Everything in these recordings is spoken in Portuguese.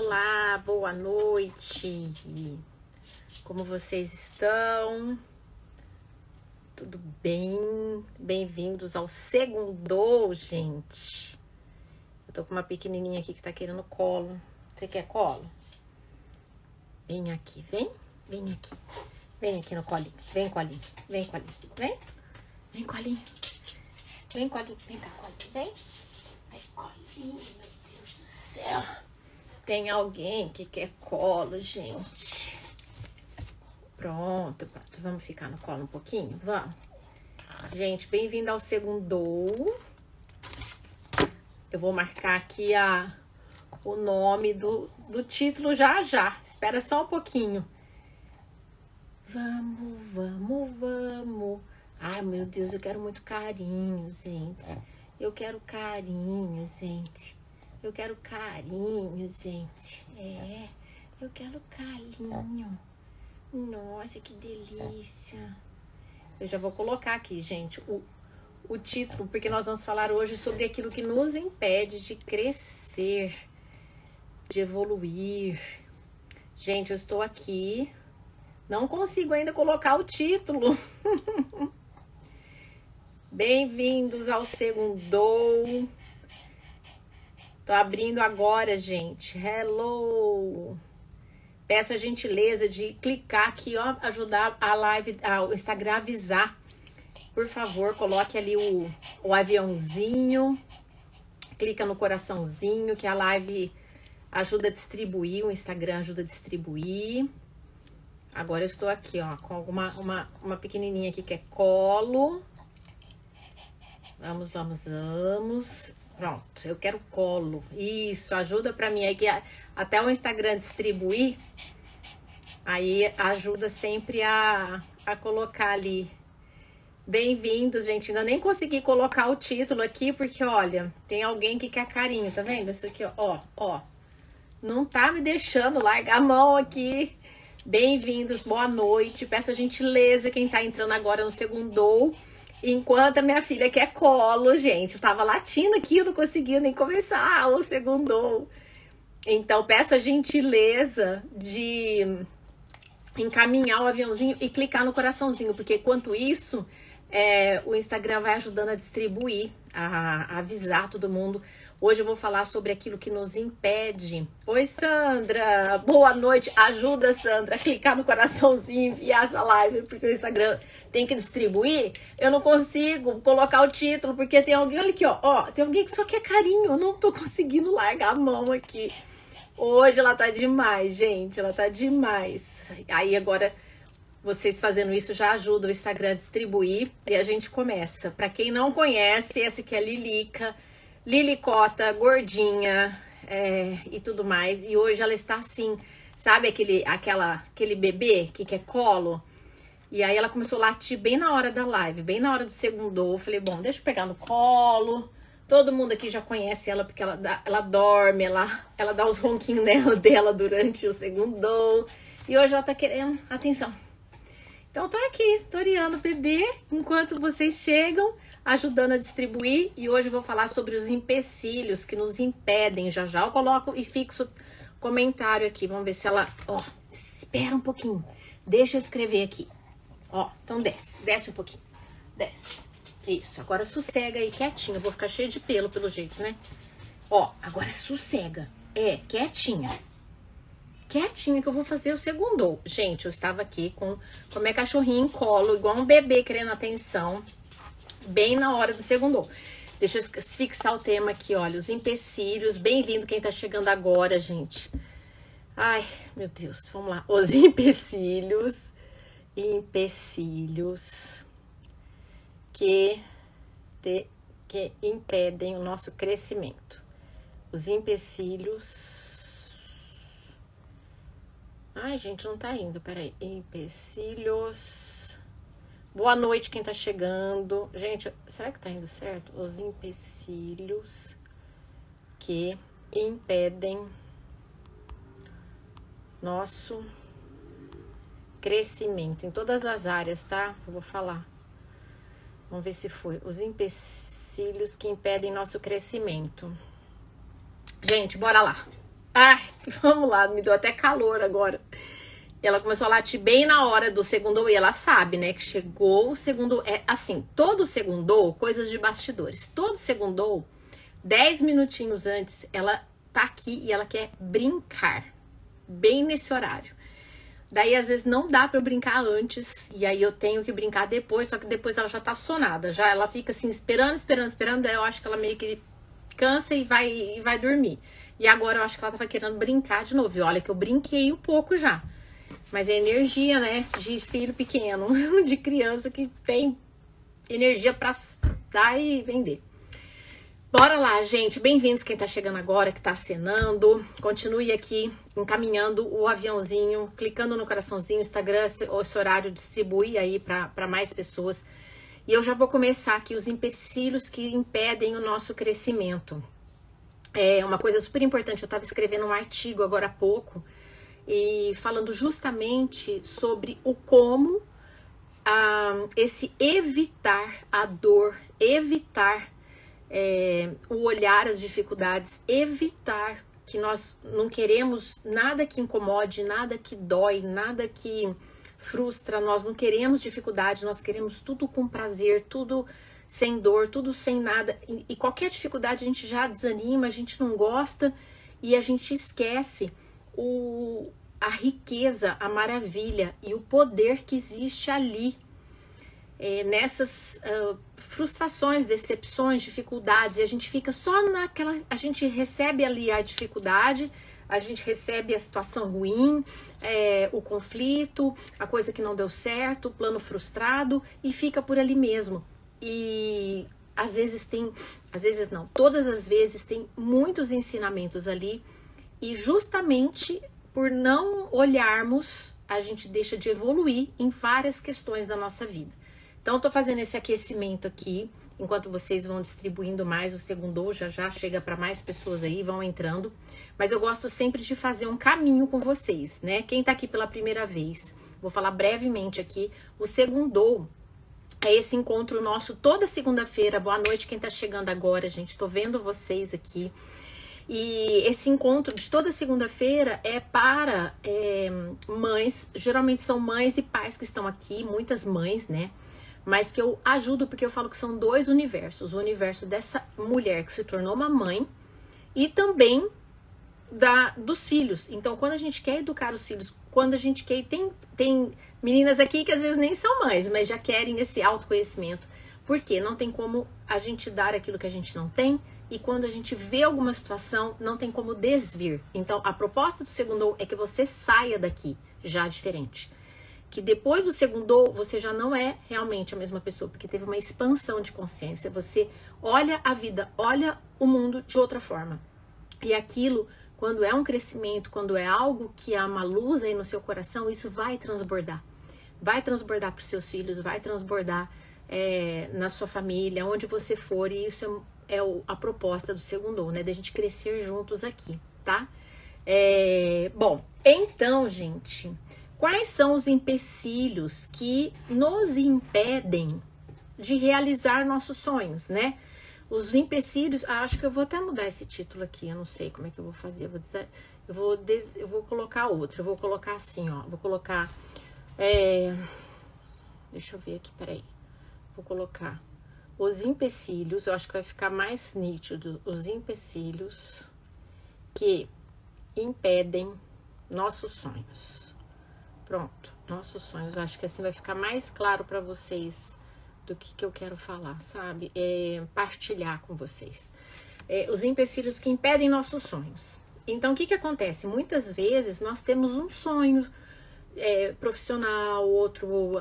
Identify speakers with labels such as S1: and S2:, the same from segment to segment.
S1: Olá, boa noite. Como vocês estão? Tudo bem? Bem-vindos ao Segundou, gente. Eu tô com uma pequenininha aqui que tá querendo colo. Você quer colo? Vem aqui, vem. Vem aqui. Vem aqui no colinho. Vem, colinho. Vem, colinho. Vem. Vem, colinho. Vem, colinho. Vem cá, colinho. Vem. Vem, colinho. Meu Deus do céu. Tem alguém que quer colo, gente. Pronto, pronto. Vamos ficar no colo um pouquinho? Vamos. Gente, bem-vindo ao Segundou. Eu vou marcar aqui o nome do título já já. Espera só um pouquinho. Vamos, vamos, vamos. Ai, meu Deus, eu quero muito carinho, gente. Eu quero carinho, gente. Eu quero carinho, gente. É, eu quero carinho. Nossa, que delícia. Eu já vou colocar aqui, gente, o título, porque nós vamos falar hoje sobre aquilo que nos impede de crescer, de evoluir. Gente, eu estou aqui, não consigo ainda colocar o título. Bem-vindos ao Segundou. Tô abrindo agora, gente. Hello! Peço a gentileza de clicar aqui, ó, ajudar a live, o Instagram a avisar. Por favor, coloque ali o aviãozinho. Clica no coraçãozinho, que a live ajuda a distribuir, o Instagram ajuda a distribuir. Agora eu estou aqui, ó, com uma pequenininha aqui que é colo. Vamos, vamos, vamos. Pronto, eu quero colo. Isso, ajuda pra mim aí, que até o Instagram distribuir, aí ajuda sempre a colocar ali. Bem-vindos, gente. Ainda nem consegui colocar o título aqui, porque, olha, tem alguém que quer carinho, tá vendo? Isso aqui, ó, ó. Não tá me deixando largar a mão aqui. Bem-vindos, boa noite. Peço a gentileza, quem tá entrando agora no Segundou. Enquanto a minha filha quer colo, gente, eu tava latindo aqui, eu não conseguia nem começar o Segundou. Então, peço a gentileza de encaminhar o aviãozinho e clicar no coraçãozinho, porque enquanto isso, o Instagram vai ajudando a distribuir, a avisar todo mundo. Hoje eu vou falar sobre aquilo que nos impede. Oi, Sandra! Boa noite! Ajuda, Sandra, a clicar no coraçãozinho e enviar essa live, porque o Instagram tem que distribuir. Eu não consigo colocar o título, porque tem alguém, olha aqui, ó, tem alguém que só quer carinho. Eu não tô conseguindo largar a mão aqui. Hoje ela tá demais, gente, ela tá demais. Aí agora, vocês fazendo isso já ajuda o Instagram a distribuir e a gente começa. Pra quem não conhece, essa aqui é a Lilica. Lilicota, gordinha, e tudo mais. E hoje ela está assim, sabe aquele bebê que quer colo? E aí ela começou a latir bem na hora da live, bem na hora do Segundou. Eu falei, bom, deixa eu pegar no colo. Todo mundo aqui já conhece ela, porque ela dorme, ela dá os ronquinhos dela durante o Segundou. E hoje ela tá querendo atenção. Então eu tô aqui, toreando o bebê, enquanto vocês chegam, ajudando a distribuir. E hoje eu vou falar sobre os empecilhos que nos impedem. Já já eu coloco e fixo comentário aqui. Vamos ver se ela... Ó, espera um pouquinho. Deixa eu escrever aqui. Ó, então desce um pouquinho. Desce. Isso, agora sossega aí, quietinha. Eu vou ficar cheia de pelo, pelo jeito, né? Ó, agora sossega. Quietinha. Quietinha que eu vou fazer o Segundou. Gente, eu estava aqui com minha cachorrinha em colo, igual um bebê querendo atenção, bem na hora do Segundou. Deixa eu fixar o tema aqui, olha, os empecilhos. Bem-vindo quem tá chegando agora, gente. Ai, meu Deus, vamos lá. Os empecilhos que impedem o nosso crescimento. Os empecilhos... Ai, gente, não tá indo, peraí. Empecilhos... Boa noite quem tá chegando. Gente, será que tá indo certo? Os empecilhos que impedem nosso crescimento em todas as áreas, tá? Eu vou falar. Vamos ver se foi. Os empecilhos que impedem nosso crescimento. Gente, bora lá. Ai, vamos lá, me deu até calor agora. Ela começou a latir bem na hora do segundo e ela sabe, né, que chegou o segundo. É assim, todo segundo, coisas de bastidores. Todo segundo, 10 minutinhos antes, ela tá aqui e ela quer brincar. Bem nesse horário. Daí, às vezes, não dá pra eu brincar antes. E aí eu tenho que brincar depois. Só que depois ela já tá sonada. Já ela fica assim, esperando. Daí eu acho que ela meio que cansa e vai dormir. E agora eu acho que ela tava querendo brincar de novo. E olha que eu brinquei um pouco já. Mas é energia, né? De filho pequeno, de criança que tem energia pra dar e vender. Bora lá, gente. Bem-vindos quem tá chegando agora, que tá acenando. Continue aqui encaminhando o aviãozinho, clicando no coraçãozinho, Instagram, esse horário distribui aí pra mais pessoas. E eu já vou começar aqui os empecilhos que impedem o nosso crescimento. É uma coisa super importante. Eu tava escrevendo um artigo agora há pouco e falando justamente sobre o como esse evitar a dor, evitar o olhar as dificuldades, evitar que nós não queremos nada que incomode, nada que dói, nada que frustra, nós não queremos dificuldade, nós queremos tudo com prazer, tudo sem dor, tudo sem nada, e qualquer dificuldade a gente já desanima, a gente não gosta e a gente esquece a riqueza, a maravilha e o poder que existe ali, nessas frustrações, decepções, dificuldades, e a gente fica só naquela, a gente recebe ali a dificuldade, a gente recebe a situação ruim, o conflito, a coisa que não deu certo, o plano frustrado, e fica por ali mesmo. E às vezes não, todas as vezes tem muitos ensinamentos ali, e justamente por não olharmos, a gente deixa de evoluir em várias questões da nossa vida. Então, eu tô fazendo esse aquecimento aqui, enquanto vocês vão distribuindo mais o segundo, já chega para mais pessoas aí, vão entrando. Mas eu gosto sempre de fazer um caminho com vocês, né? Quem tá aqui pela primeira vez, vou falar brevemente aqui, o segundo é esse encontro nosso toda segunda-feira. Boa noite quem tá chegando agora, gente, tô vendo vocês aqui. E esse encontro de toda segunda-feira é para mães, geralmente são mães e pais que estão aqui, muitas mães, né? Mas que eu ajudo porque eu falo que são dois universos. O universo dessa mulher que se tornou uma mãe e também dos filhos. Então, quando a gente quer educar os filhos, quando a gente quer... Tem meninas aqui que às vezes nem são mães, mas já querem esse autoconhecimento. Por quê? Não tem como a gente dar aquilo que a gente não tem. E quando a gente vê alguma situação, não tem como desvir. Então, a proposta do segundo é que você saia daqui já diferente. Que depois do segundo, você já não é realmente a mesma pessoa, porque teve uma expansão de consciência. Você olha a vida, olha o mundo de outra forma. E aquilo, quando é um crescimento, quando é algo que há uma luz aí no seu coração, isso vai transbordar. Vai transbordar para os seus filhos, vai transbordar na sua família, onde você for. E isso é a proposta do segundo, né? Da gente crescer juntos aqui, tá? Bom, então, gente... Quais são os empecilhos que nos impedem de realizar nossos sonhos, né? Os empecilhos, acho que eu vou até mudar esse título aqui, eu não sei como é que eu vou fazer, eu vou colocar outro, eu vou colocar assim, ó, vou colocar, deixa eu ver aqui, peraí, vou colocar os empecilhos, eu acho que vai ficar mais nítido, os empecilhos que impedem nossos sonhos. Pronto, nossos sonhos. Acho que assim vai ficar mais claro para vocês do que eu quero falar, sabe? Partilhar com vocês. Os empecilhos que impedem nossos sonhos. Então, o que acontece? Muitas vezes nós temos um sonho profissional, outro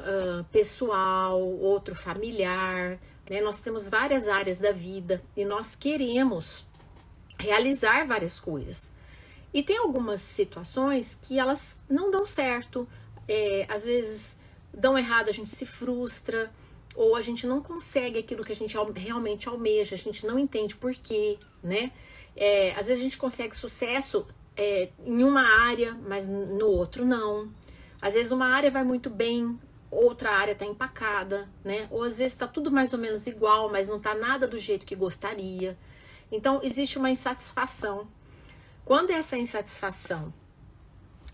S1: pessoal, outro familiar, né? Nós temos várias áreas da vida e nós queremos realizar várias coisas. E tem algumas situações que elas não dão certo, às vezes dão errado, a gente se frustra, ou a gente não consegue aquilo que a gente realmente almeja, a gente não entende por quê, né? Às vezes a gente consegue sucesso em uma área, mas no outro não. Às vezes uma área vai muito bem, outra área tá empacada, né? Ou às vezes tá tudo mais ou menos igual, mas não tá nada do jeito que gostaria. Então existe uma insatisfação. Quando essa insatisfação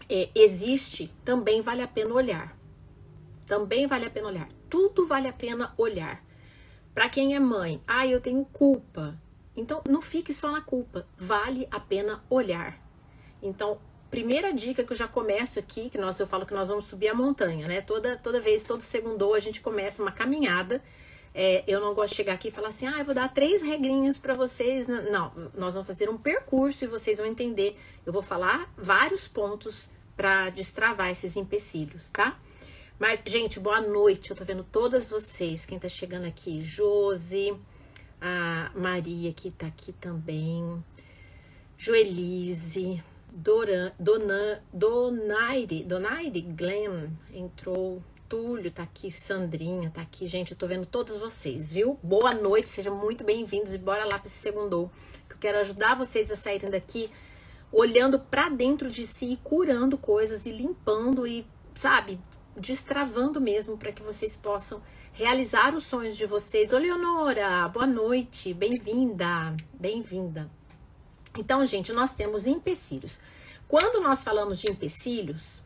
S1: existe, também vale a pena olhar. Também vale a pena olhar. Tudo vale a pena olhar. Para quem é mãe, eu tenho culpa. Então, não fique só na culpa. Vale a pena olhar. Então, primeira dica que eu já começo aqui, eu falo que nós vamos subir a montanha, né? Toda vez, todo segundo, a gente começa uma caminhada. Eu não gosto de chegar aqui e falar assim, eu vou dar 3 regrinhas para vocês. Não, nós vamos fazer um percurso e vocês vão entender. Eu vou falar vários pontos para destravar esses empecilhos, tá? Mas, gente, boa noite. Eu tô vendo todas vocês. Quem tá chegando aqui, Josi, a Maria que tá aqui também, Joelise, Donaire Glenn entrou, Túlio tá aqui, Sandrinha tá aqui. Gente, eu tô vendo todos vocês, viu? Boa noite, sejam muito bem-vindos e bora lá pra esse segundou, que eu quero ajudar vocês a saírem daqui olhando pra dentro de si e curando coisas e limpando e, sabe, destravando mesmo para que vocês possam realizar os sonhos de vocês. Ô, Leonora, boa noite, bem-vinda, bem-vinda. Então, gente, nós temos empecilhos. Quando nós falamos de empecilhos,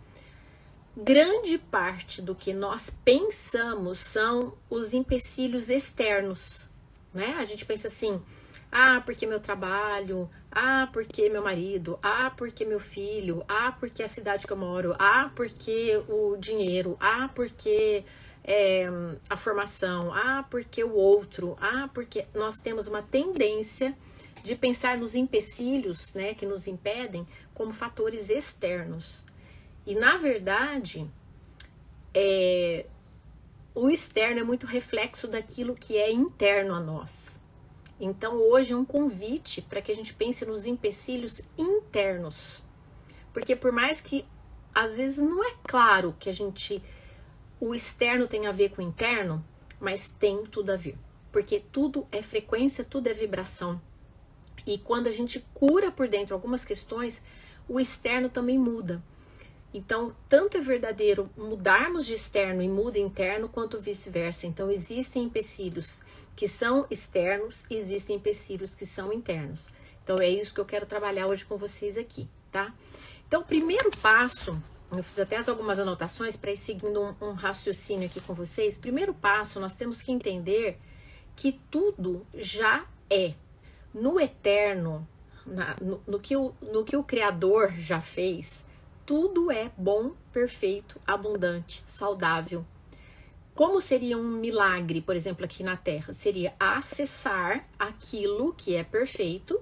S1: grande parte do que nós pensamos são os empecilhos externos, né? A gente pensa assim, porque meu trabalho, porque meu marido, porque meu filho, porque a cidade que eu moro, porque o dinheiro, porque a formação, porque o outro, porque nós temos uma tendência de pensar nos empecilhos, né, que nos impedem como fatores externos. E, na verdade, o externo é muito reflexo daquilo que é interno a nós. Então, hoje é um convite para que a gente pense nos empecilhos internos. Porque por mais que, às vezes, não é claro que o externo tem a ver com o interno, mas tem tudo a ver. Porque tudo é frequência, tudo é vibração. E quando a gente cura por dentro algumas questões, o externo também muda. Então, tanto é verdadeiro mudarmos de externo e muda interno, quanto vice-versa. Então, existem empecilhos que são externos e existem empecilhos que são internos. Então, é isso que eu quero trabalhar hoje com vocês aqui, tá? Então, o primeiro passo, eu fiz até algumas anotações para ir seguindo um raciocínio aqui com vocês. Primeiro passo, nós temos que entender que tudo já é. No eterno, no que o Criador já fez, tudo é bom, perfeito, abundante, saudável. Como seria um milagre, por exemplo, aqui na Terra? Seria acessar aquilo que é perfeito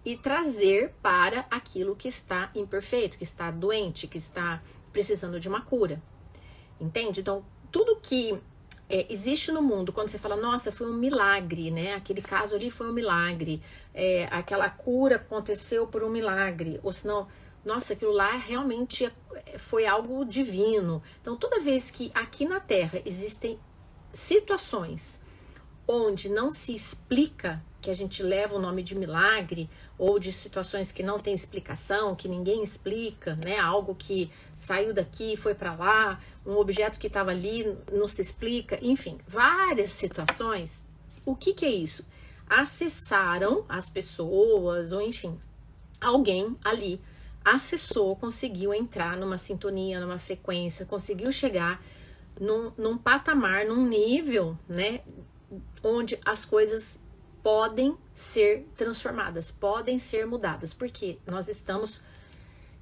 S1: e trazer para aquilo que está imperfeito, que está doente, que está precisando de uma cura. Entende? Então, tudo que existe no mundo, quando você fala, nossa, foi um milagre, né? Aquele caso ali foi um milagre, aquela cura aconteceu por um milagre, ou senão, nossa, aquilo lá realmente foi algo divino. Então, toda vez que aqui na Terra existem situações onde não se explica, que a gente leva o nome de milagre, ou de situações que não tem explicação, que ninguém explica, né? Algo que saiu daqui, foi para lá, um objeto que estava ali não se explica, enfim, várias situações. O que é isso? Acessaram as pessoas, ou enfim, alguém ali acessou, conseguiu entrar numa sintonia, numa frequência, conseguiu chegar num patamar, num nível, né, onde as coisas podem ser transformadas, podem ser mudadas, porque nós estamos,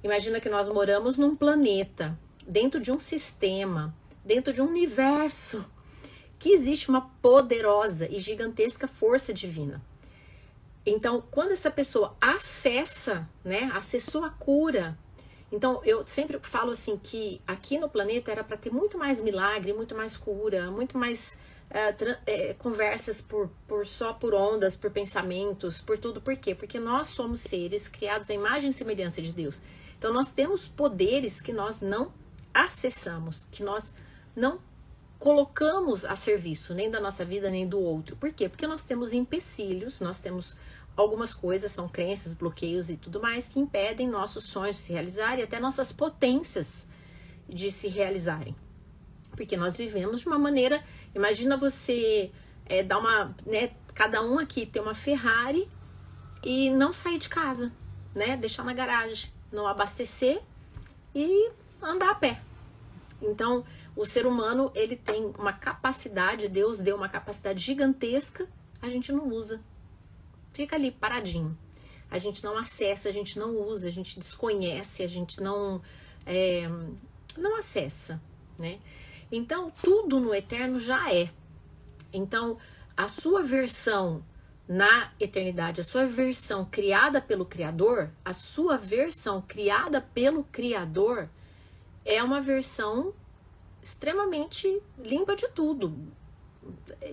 S1: imagina que nós moramos num planeta, dentro de um sistema, dentro de um universo, que existe uma poderosa e gigantesca força divina. Então, quando essa pessoa acessa, né, acessou a cura, então eu sempre falo assim que aqui no planeta era para ter muito mais milagre, muito mais cura, muito mais conversas só por ondas, por pensamentos, por tudo. Por quê? Porque nós somos seres criados à imagem e semelhança de Deus. Então, nós temos poderes que nós não acessamos, que nós não colocamos a serviço, nem da nossa vida, nem do outro. Por quê? Porque nós temos empecilhos, nós temos algumas coisas, são crenças, bloqueios e tudo mais, que impedem nossos sonhos de se realizarem e até nossas potências de se realizarem. Porque nós vivemos de uma maneira, imagina você dar uma, né, cada um aqui ter uma Ferrari e não sair de casa. né? Deixar na garagem, não abastecer e andar a pé. Então, o ser humano, ele tem uma capacidade, Deus deu uma capacidade gigantesca, a gente não usa. Fica ali paradinho. A gente não acessa, a gente não usa, a gente desconhece, a gente não acessa, né? Então, tudo no eterno já é. Então, a sua versão na eternidade, a sua versão criada pelo Criador, a sua versão criada pelo Criador é uma versão extremamente limpa de tudo.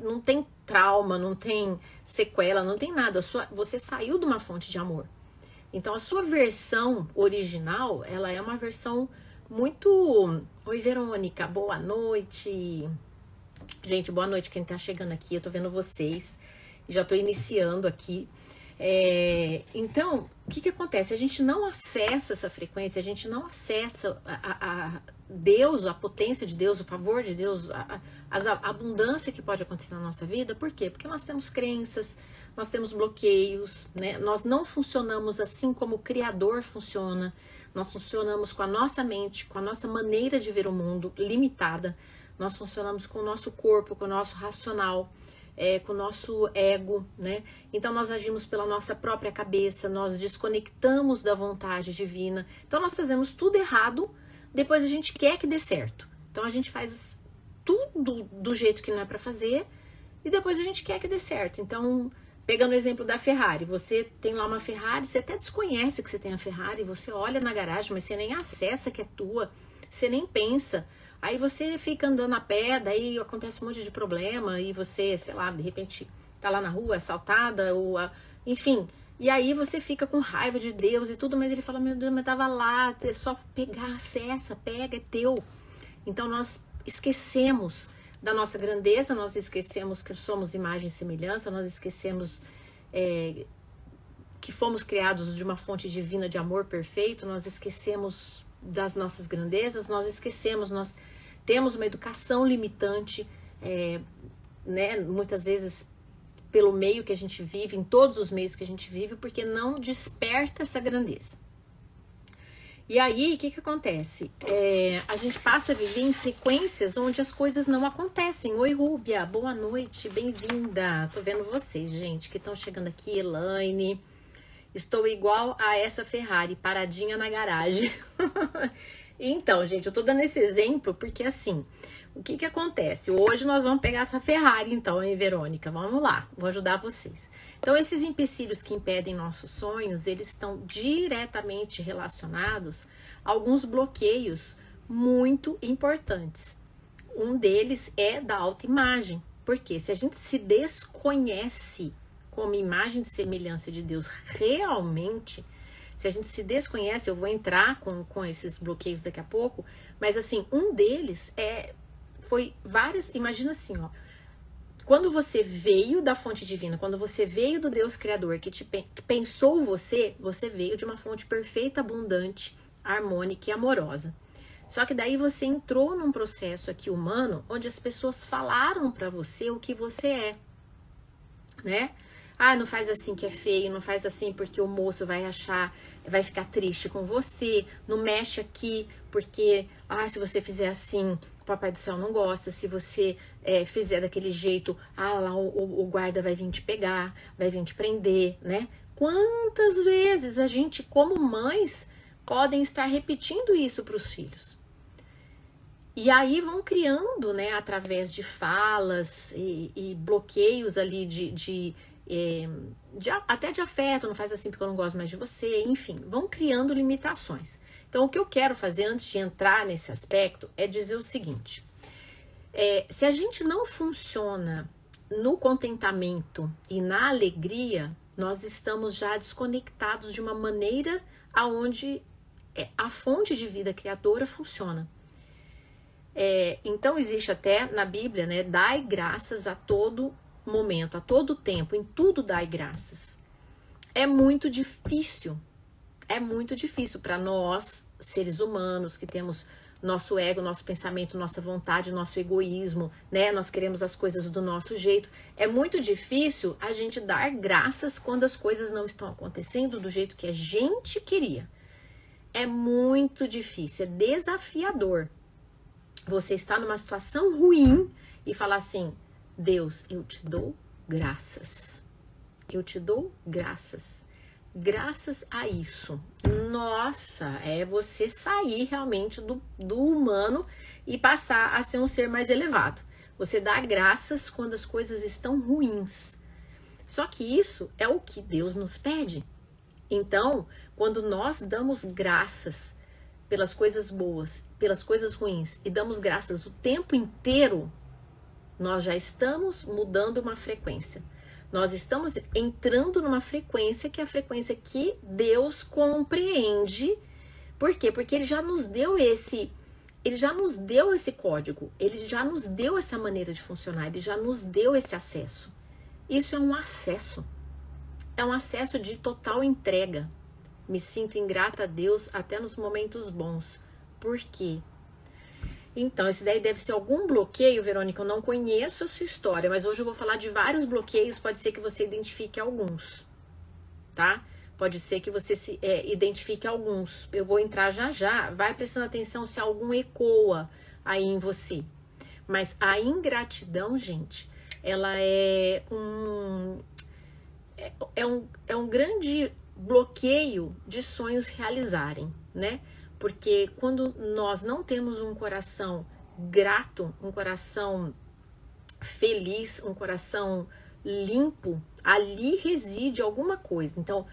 S1: Não tem trauma, não tem sequela, não tem nada. Você saiu de uma fonte de amor. Então, a sua versão original, ela é uma versão muito... Oi, Verônica, boa noite. Gente, boa noite quem tá chegando aqui. Eu tô vendo vocês. Já tô iniciando aqui. Então, o que acontece? A gente não acessa essa frequência, a gente não acessa a Deus, a potência de Deus, o favor de Deus, a abundância que pode acontecer na nossa vida. Por quê? Porque nós temos crenças, nós temos bloqueios, né? Nós não funcionamos assim como o Criador funciona. Nós funcionamos com a nossa mente, com a nossa maneira de ver o mundo limitada. Nós funcionamos com o nosso corpo, com o nosso racional, com o nosso ego, né? Então nós agimos pela nossa própria cabeça, nós desconectamos da vontade divina. Então nós fazemos tudo errado, depois a gente quer que dê certo. Então a gente faz tudo do jeito que não é para fazer e depois a gente quer que dê certo. Então, pegando o exemplo da Ferrari, você tem lá uma Ferrari, você até desconhece que você tem a Ferrari, você olha na garagem, mas você nem acessa que é tua, você nem pensa. Aí você fica andando a pé, daí acontece um monte de problema e você, sei lá, de repente tá lá na rua, assaltada, enfim. E aí você fica com raiva de Deus e tudo, mas ele fala, meu Deus, mas tava lá, é só pegar, acessa, pega, é teu. Então nós esquecemos da nossa grandeza, nós esquecemos que somos imagem e semelhança, nós esquecemos que fomos criados de uma fonte divina de amor perfeito, nós esquecemos das nossas grandezas, nós esquecemos, nós temos uma educação limitante, né, muitas vezes pelo meio que a gente vive, em todos os meios que a gente vive, porque não desperta essa grandeza. E aí, o que acontece? A gente passa a viver em frequências onde as coisas não acontecem. Oi, Rúbia, boa noite, bem-vinda. Tô vendo vocês, gente, que estão chegando aqui, Elaine. Estou igual a essa Ferrari, paradinha na garagem. Então, gente, eu tô dando esse exemplo porque, assim, o que acontece? Hoje nós vamos pegar essa Ferrari, então, hein, Verônica? Vamos lá, vou ajudar vocês. Então, esses empecilhos que impedem nossos sonhos, eles estão diretamente relacionados a alguns bloqueios muito importantes. Um deles é da autoimagem, porque se a gente se desconhece como imagem e semelhança de Deus realmente, se a gente se desconhece, eu vou entrar com esses bloqueios daqui a pouco, mas assim, um deles foi várias, imagina assim, ó, quando você veio da fonte divina, quando você veio do Deus Criador que pensou você veio de uma fonte perfeita, abundante, harmônica e amorosa. Só que daí você entrou num processo aqui humano, onde as pessoas falaram pra você o que você é, né? Ah, não faz assim que é feio, não faz assim porque o moço vai ficar triste com você, não mexe aqui porque, se você fizer assim, o Papai do Céu não gosta, se você fizer daquele jeito, lá o guarda vai vir te pegar, vai vir te prender, né? Quantas vezes a gente, como mães, podem estar repetindo isso para os filhos? E aí vão criando, né, através de falas e bloqueios ali até de afeto, não faz assim porque eu não gosto mais de você, enfim, vão criando limitações. Então, o que eu quero fazer antes de entrar nesse aspecto é dizer o seguinte: se a gente não funciona no contentamento e na alegria, nós estamos já desconectados de uma maneira aonde a fonte de vida criadora funciona. Então, existe até na Bíblia, né, dai graças a todo momento, a todo tempo, em tudo dai graças. É muito difícil para nós, seres humanos, que temos nosso ego, nosso pensamento, nossa vontade, nosso egoísmo, né? Nós queremos as coisas do nosso jeito. É muito difícil a gente dar graças quando as coisas não estão acontecendo do jeito que a gente queria. É muito difícil, é desafiador. Você está numa situação ruim e falar assim: Deus, eu te dou graças. Eu te dou graças. Graças a isso. Nossa, é você sair realmente do humano e passar a ser um ser mais elevado. Você dá graças quando as coisas estão ruins. Só que isso é o que Deus nos pede. Então, quando nós damos graças pelas coisas boas, pelas coisas ruins, e damos graças o tempo inteiro, nós já estamos mudando uma frequência. Nós estamos entrando numa frequência que é a frequência que Deus compreende. Por quê? Porque Ele já nos deu esse código, Ele já nos deu essa maneira de funcionar, Ele já nos deu esse acesso. Isso é um acesso de total entrega. Me sinto ingrata a Deus até nos momentos bons. Por quê? Então, esse daí deve ser algum bloqueio, Verônica. Eu não conheço a sua história, mas hoje eu vou falar de vários bloqueios. Pode ser que você identifique alguns, tá? Pode ser que você identifique alguns. Eu vou entrar já já. Vai prestando atenção se algum ecoa aí em você. Mas a ingratidão, gente, ela é um grande bloqueio de sonhos realizarem, né? Porque quando nós não temos um coração grato, um coração feliz, um coração limpo, ali reside alguma coisa. Então,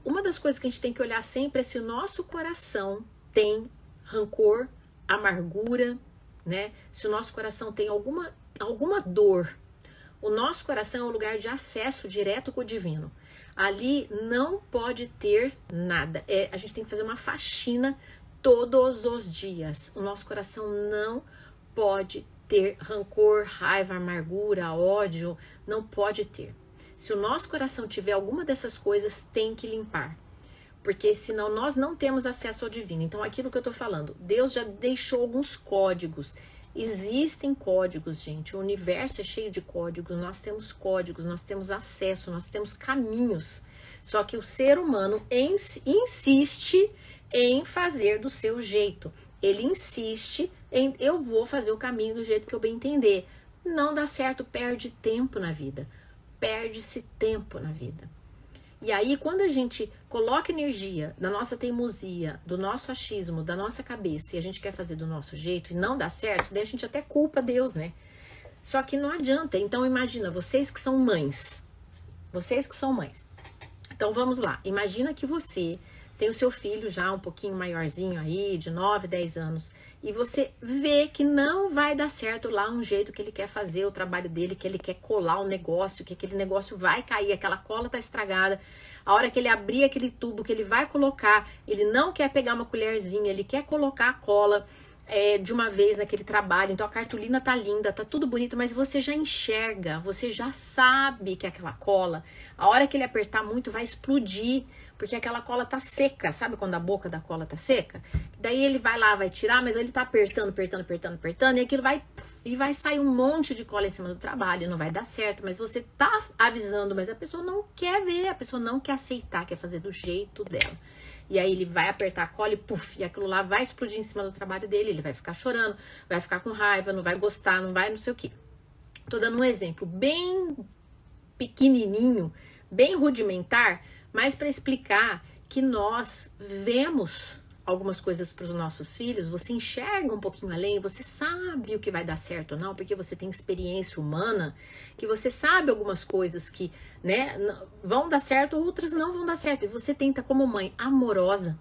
S1: uma das coisas que a gente tem que olhar sempre é se o nosso coração tem rancor, amargura, né? Se o nosso coração tem alguma dor. O nosso coração é um lugar de acesso direto com o divino. Ali não pode ter nada. A gente tem que fazer uma faxina todos os dias. O nosso coração não pode ter rancor, raiva, amargura, ódio. Não pode ter. Se o nosso coração tiver alguma dessas coisas, tem que limpar. Porque senão nós não temos acesso ao divino. Então, aquilo que eu tô falando, Deus já deixou alguns códigos. Existem códigos, gente. O universo é cheio de códigos. Nós temos acesso, nós temos caminhos. Só que o ser humano insiste em fazer do seu jeito. Ele insiste em eu vou fazer o caminho do jeito que eu bem entender. Não dá certo, perde tempo na vida. Perde-se tempo na vida. E aí, quando a gente coloca energia da nossa teimosia, do nosso achismo, da nossa cabeça, e a gente quer fazer do nosso jeito e não dá certo, daí a gente até culpa Deus, né? Só que não adianta. Então, imagina, vocês que são mães. Então, vamos lá. Imagina que você tem o seu filho já um pouquinho maiorzinho aí, de 9, 10 anos, e você vê que não vai dar certo lá um jeito que ele quer fazer o trabalho dele, que ele quer colar o negócio, que aquele negócio vai cair, aquela cola tá estragada. A hora que ele abrir aquele tubo que ele vai colocar, ele não quer pegar uma colherzinha, ele quer colocar a cola de uma vez naquele trabalho. Então a cartolina tá linda, tá tudo bonito, mas você já enxerga, você já sabe que aquela cola, a hora que ele apertar muito, vai explodir. Porque aquela cola tá seca, sabe quando a boca da cola tá seca? Daí ele vai lá, vai tirar, mas ele tá apertando, e aquilo vai sair um monte de cola em cima do trabalho, não vai dar certo, mas você tá avisando, mas a pessoa não quer ver, a pessoa não quer aceitar, quer fazer do jeito dela. E aí ele vai apertar a cola e puf, e aquilo lá vai explodir em cima do trabalho dele, ele vai ficar chorando, vai ficar com raiva, não vai gostar, não vai não sei o quê. Tô dando um exemplo bem pequenininho, bem rudimentar, mas para explicar que nós vemos algumas coisas para os nossos filhos, você enxerga um pouquinho além, você sabe o que vai dar certo ou não, porque você tem experiência humana, que você sabe algumas coisas que, né, vão dar certo, outras não vão dar certo. E você tenta, como mãe amorosa,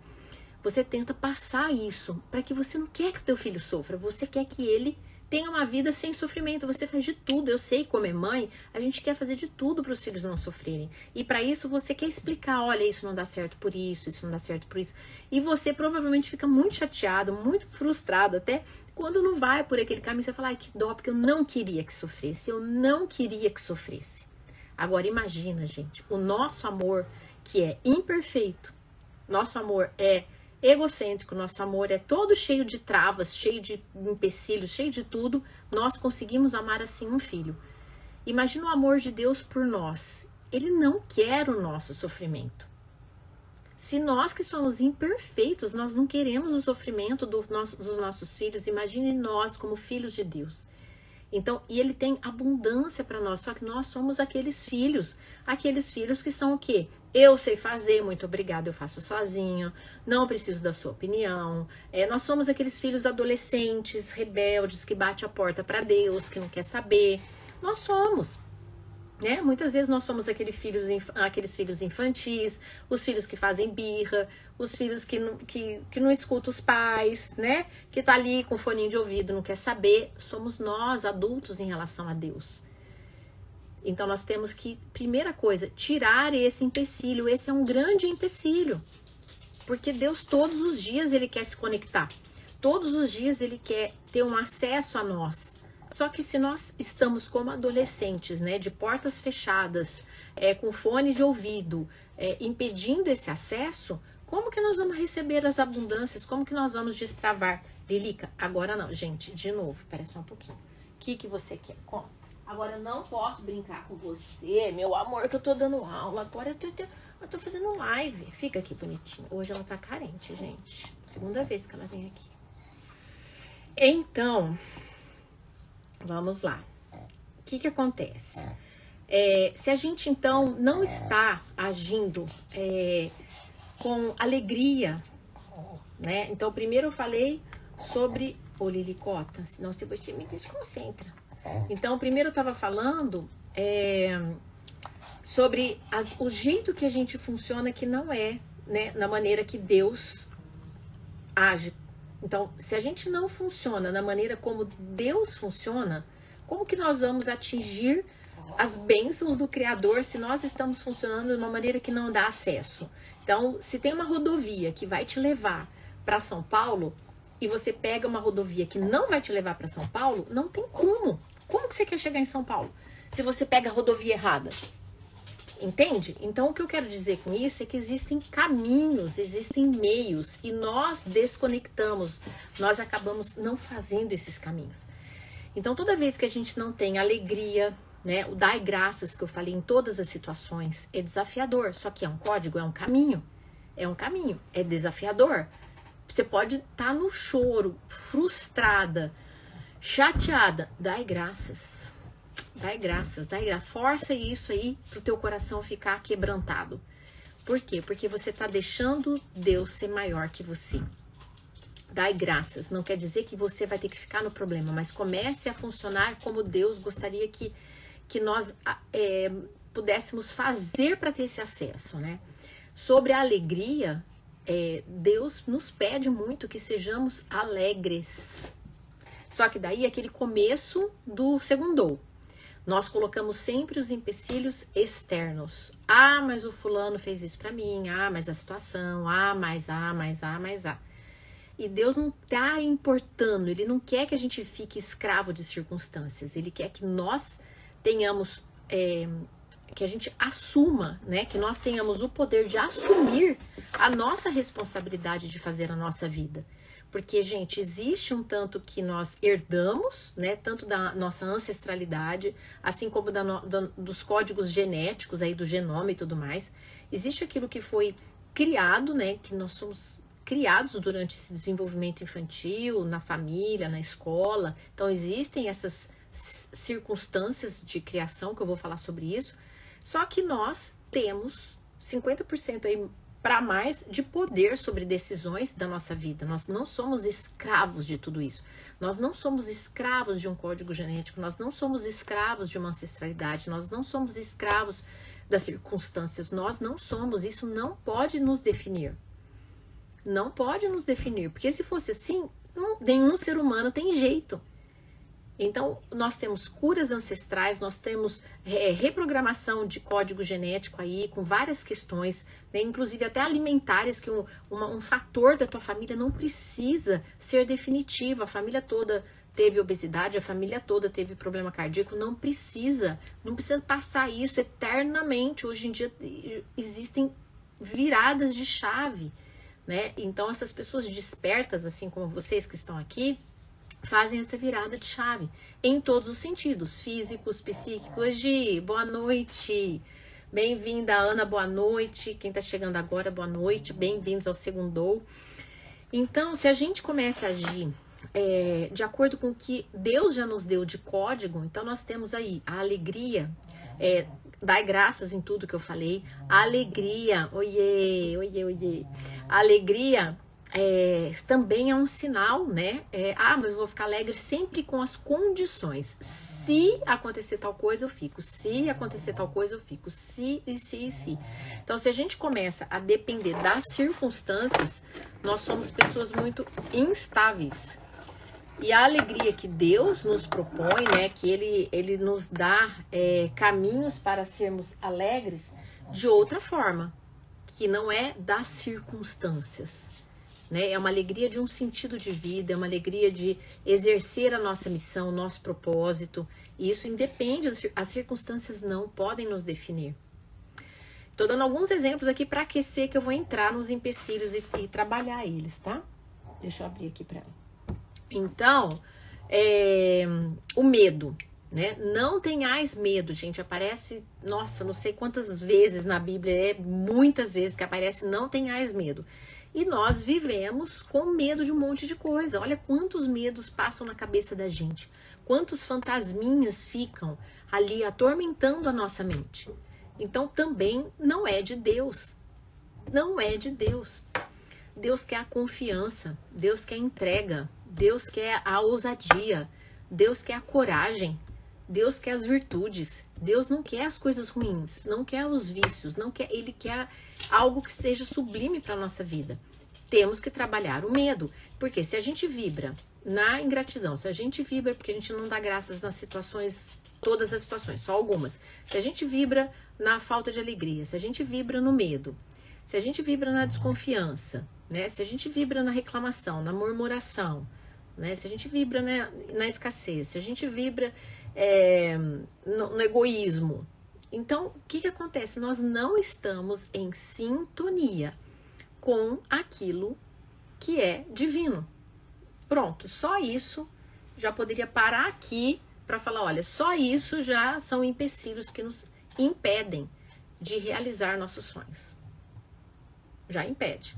S1: você tenta passar isso para que você não quer que o teu filho sofra, você quer que ele tenha uma vida sem sofrimento. Você faz de tudo. Eu sei, como é mãe, a gente quer fazer de tudo para os filhos não sofrerem. E para isso você quer explicar, olha, isso não dá certo por isso não dá certo por isso. E você provavelmente fica muito chateado, muito frustrado, até quando não vai por aquele caminho. Você fala, ai, que dó, porque eu não queria que sofresse. Agora imagina, gente, o nosso amor que é imperfeito, nosso amor é egocêntrico, nosso amor é todo cheio de travas, cheio de empecilhos, cheio de tudo, nós conseguimos amar assim um filho. Imagina o amor de Deus por nós. Ele não quer o nosso sofrimento. Se nós que somos imperfeitos, nós não queremos o sofrimento dos nossos filhos, imagine nós como filhos de Deus. Então, e ele tem abundância para nós, só que nós somos aqueles filhos que são o quê? Eu sei fazer, muito obrigada, eu faço sozinho, não preciso da sua opinião. Nós somos aqueles filhos adolescentes, rebeldes, que bate a porta para Deus, que não quer saber. Nós somos. Né? Muitas vezes nós somos aqueles filhos infantis, os filhos que fazem birra, os filhos que não escutam os pais, né? Que tá ali com foninho de ouvido, não quer saber. Somos nós, adultos, em relação a Deus. Então nós temos que, primeira coisa, tirar esse empecilho. Esse é um grande empecilho. Porque Deus todos os dias Ele quer se conectar. Todos os dias Ele quer ter um acesso a nós. Só que se nós estamos como adolescentes, né, de portas fechadas, com fone de ouvido, impedindo esse acesso, como que nós vamos receber as abundâncias? Como que nós vamos destravar? Lilica, agora não. Gente, de novo, espera só um pouquinho. O que você quer? Como? Agora eu não posso brincar com você, meu amor, que eu tô dando aula. Agora eu tô fazendo live. Fica aqui bonitinho. Hoje ela tá carente, gente. Segunda vez que ela vem aqui. Então... vamos lá. O que acontece? Se a gente, então, não está agindo com alegria, né? Então, primeiro eu falei sobre... Ô, Lilicota, senão você me desconcentra. Então, primeiro eu estava falando sobre o jeito que a gente funciona, que não é, né, na maneira que Deus age. Então, se a gente não funciona da maneira como Deus funciona, como que nós vamos atingir as bênçãos do Criador se nós estamos funcionando de uma maneira que não dá acesso? Então, se tem uma rodovia que vai te levar para São Paulo e você pega uma rodovia que não vai te levar para São Paulo, não tem como. Como que você quer chegar em São Paulo se você pega a rodovia errada? Entende? Então, o que eu quero dizer com isso é que existem caminhos, existem meios, e nós desconectamos, nós acabamos não fazendo esses caminhos. Então, toda vez que a gente não tem alegria, né, o dai graças que eu falei em todas as situações, é desafiador, só que é um código, é um caminho, é desafiador. Você pode estar no choro, frustrada, chateada, dai graças. Dai graças, força isso aí pro teu coração ficar quebrantado. Por quê? Porque você tá deixando Deus ser maior que você. Dai graças, não quer dizer que você vai ter que ficar no problema, mas comece a funcionar como Deus gostaria que nós pudéssemos fazer para ter esse acesso, né? Sobre a alegria, Deus nos pede muito que sejamos alegres. Só que daí aquele começo do segundou. Nós colocamos sempre os empecilhos externos. Ah, mas o fulano fez isso pra mim. Ah, mas a situação. Ah, mas. E Deus não tá importando. Ele não quer que a gente fique escravo de circunstâncias. Ele quer que nós tenhamos, que a gente assuma, né? Que nós tenhamos o poder de assumir a nossa responsabilidade de fazer a nossa vida. Porque, gente, existe um tanto que nós herdamos, né? Tanto da nossa ancestralidade, assim como dos códigos genéticos aí do genoma e tudo mais. Existe aquilo que foi criado, né? Que nós somos criados durante esse desenvolvimento infantil, na família, na escola. Então, existem essas circunstâncias de criação, que eu vou falar sobre isso. Só que nós temos 50% aí para mais de poder sobre decisões da nossa vida. Nós não somos escravos de tudo isso. Nós não somos escravos de um código genético, nós não somos escravos de uma ancestralidade, nós não somos escravos das circunstâncias, nós não somos, isso não pode nos definir. Não pode nos definir, porque se fosse assim, nenhum ser humano tem jeito. Então, nós temos curas ancestrais, nós temos reprogramação de código genético aí, com várias questões, né? Inclusive até alimentares, que um fator da tua família não precisa ser definitivo. A família toda teve obesidade, a família toda teve problema cardíaco, não precisa passar isso eternamente. Hoje em dia existem viradas de chave. né? Então essas pessoas despertas, assim como vocês que estão aqui, fazem essa virada de chave em todos os sentidos, físicos, psíquicos. Gi, boa noite. Bem-vinda, Ana, boa noite. Quem tá chegando agora, boa noite. Bem-vindos ao Segundou. Então, se a gente começa a agir de acordo com o que Deus já nos deu de código, então nós temos aí a alegria, dai graças em tudo que eu falei, a alegria, oiê, oiê, oiê, a alegria também é um sinal, né? Mas eu vou ficar alegre sempre com as condições. Se acontecer tal coisa, eu fico. Se acontecer tal coisa, eu fico. Se. Então, se a gente começa a depender das circunstâncias, nós somos pessoas muito instáveis. E a alegria que Deus nos propõe, né? Que Ele nos dá caminhos para sermos alegres de outra forma, que não é das circunstâncias. Né? É uma alegria de um sentido de vida, é uma alegria de exercer a nossa missão, o nosso propósito. E isso independe, as circunstâncias não podem nos definir. Estou dando alguns exemplos aqui para aquecer, que eu vou entrar nos empecilhos e trabalhar eles, tá? Deixa eu abrir aqui para ela. Então, o medo, né? Não tenhais medo, gente. Aparece, nossa, não sei quantas vezes na Bíblia, muitas vezes que aparece não tenhais medo. E nós vivemos com medo de um monte de coisa. Olha quantos medos passam na cabeça da gente. Quantos fantasminhas ficam ali atormentando a nossa mente. Então também não é de Deus. Não é de Deus. Deus quer a confiança. Deus quer a entrega. Deus quer a ousadia. Deus quer a coragem. Deus quer as virtudes. Deus não quer as coisas ruins, não quer os vícios, Ele quer algo que seja sublime para a nossa vida. Temos que trabalhar o medo, porque se a gente vibra na ingratidão, se a gente vibra porque a gente não dá graças nas situações, todas as situações, só algumas, se a gente vibra na falta de alegria, se a gente vibra no medo, se a gente vibra na desconfiança, né? Se a gente vibra na reclamação, na murmuração, né? Se a gente vibra na escassez, se a gente vibra no egoísmo. Então, o que acontece? Nós não estamos em sintonia com aquilo que é divino. Pronto, só isso já poderia parar aqui para falar, olha, só isso já são empecilhos que nos impedem de realizar nossos sonhos. Já impede.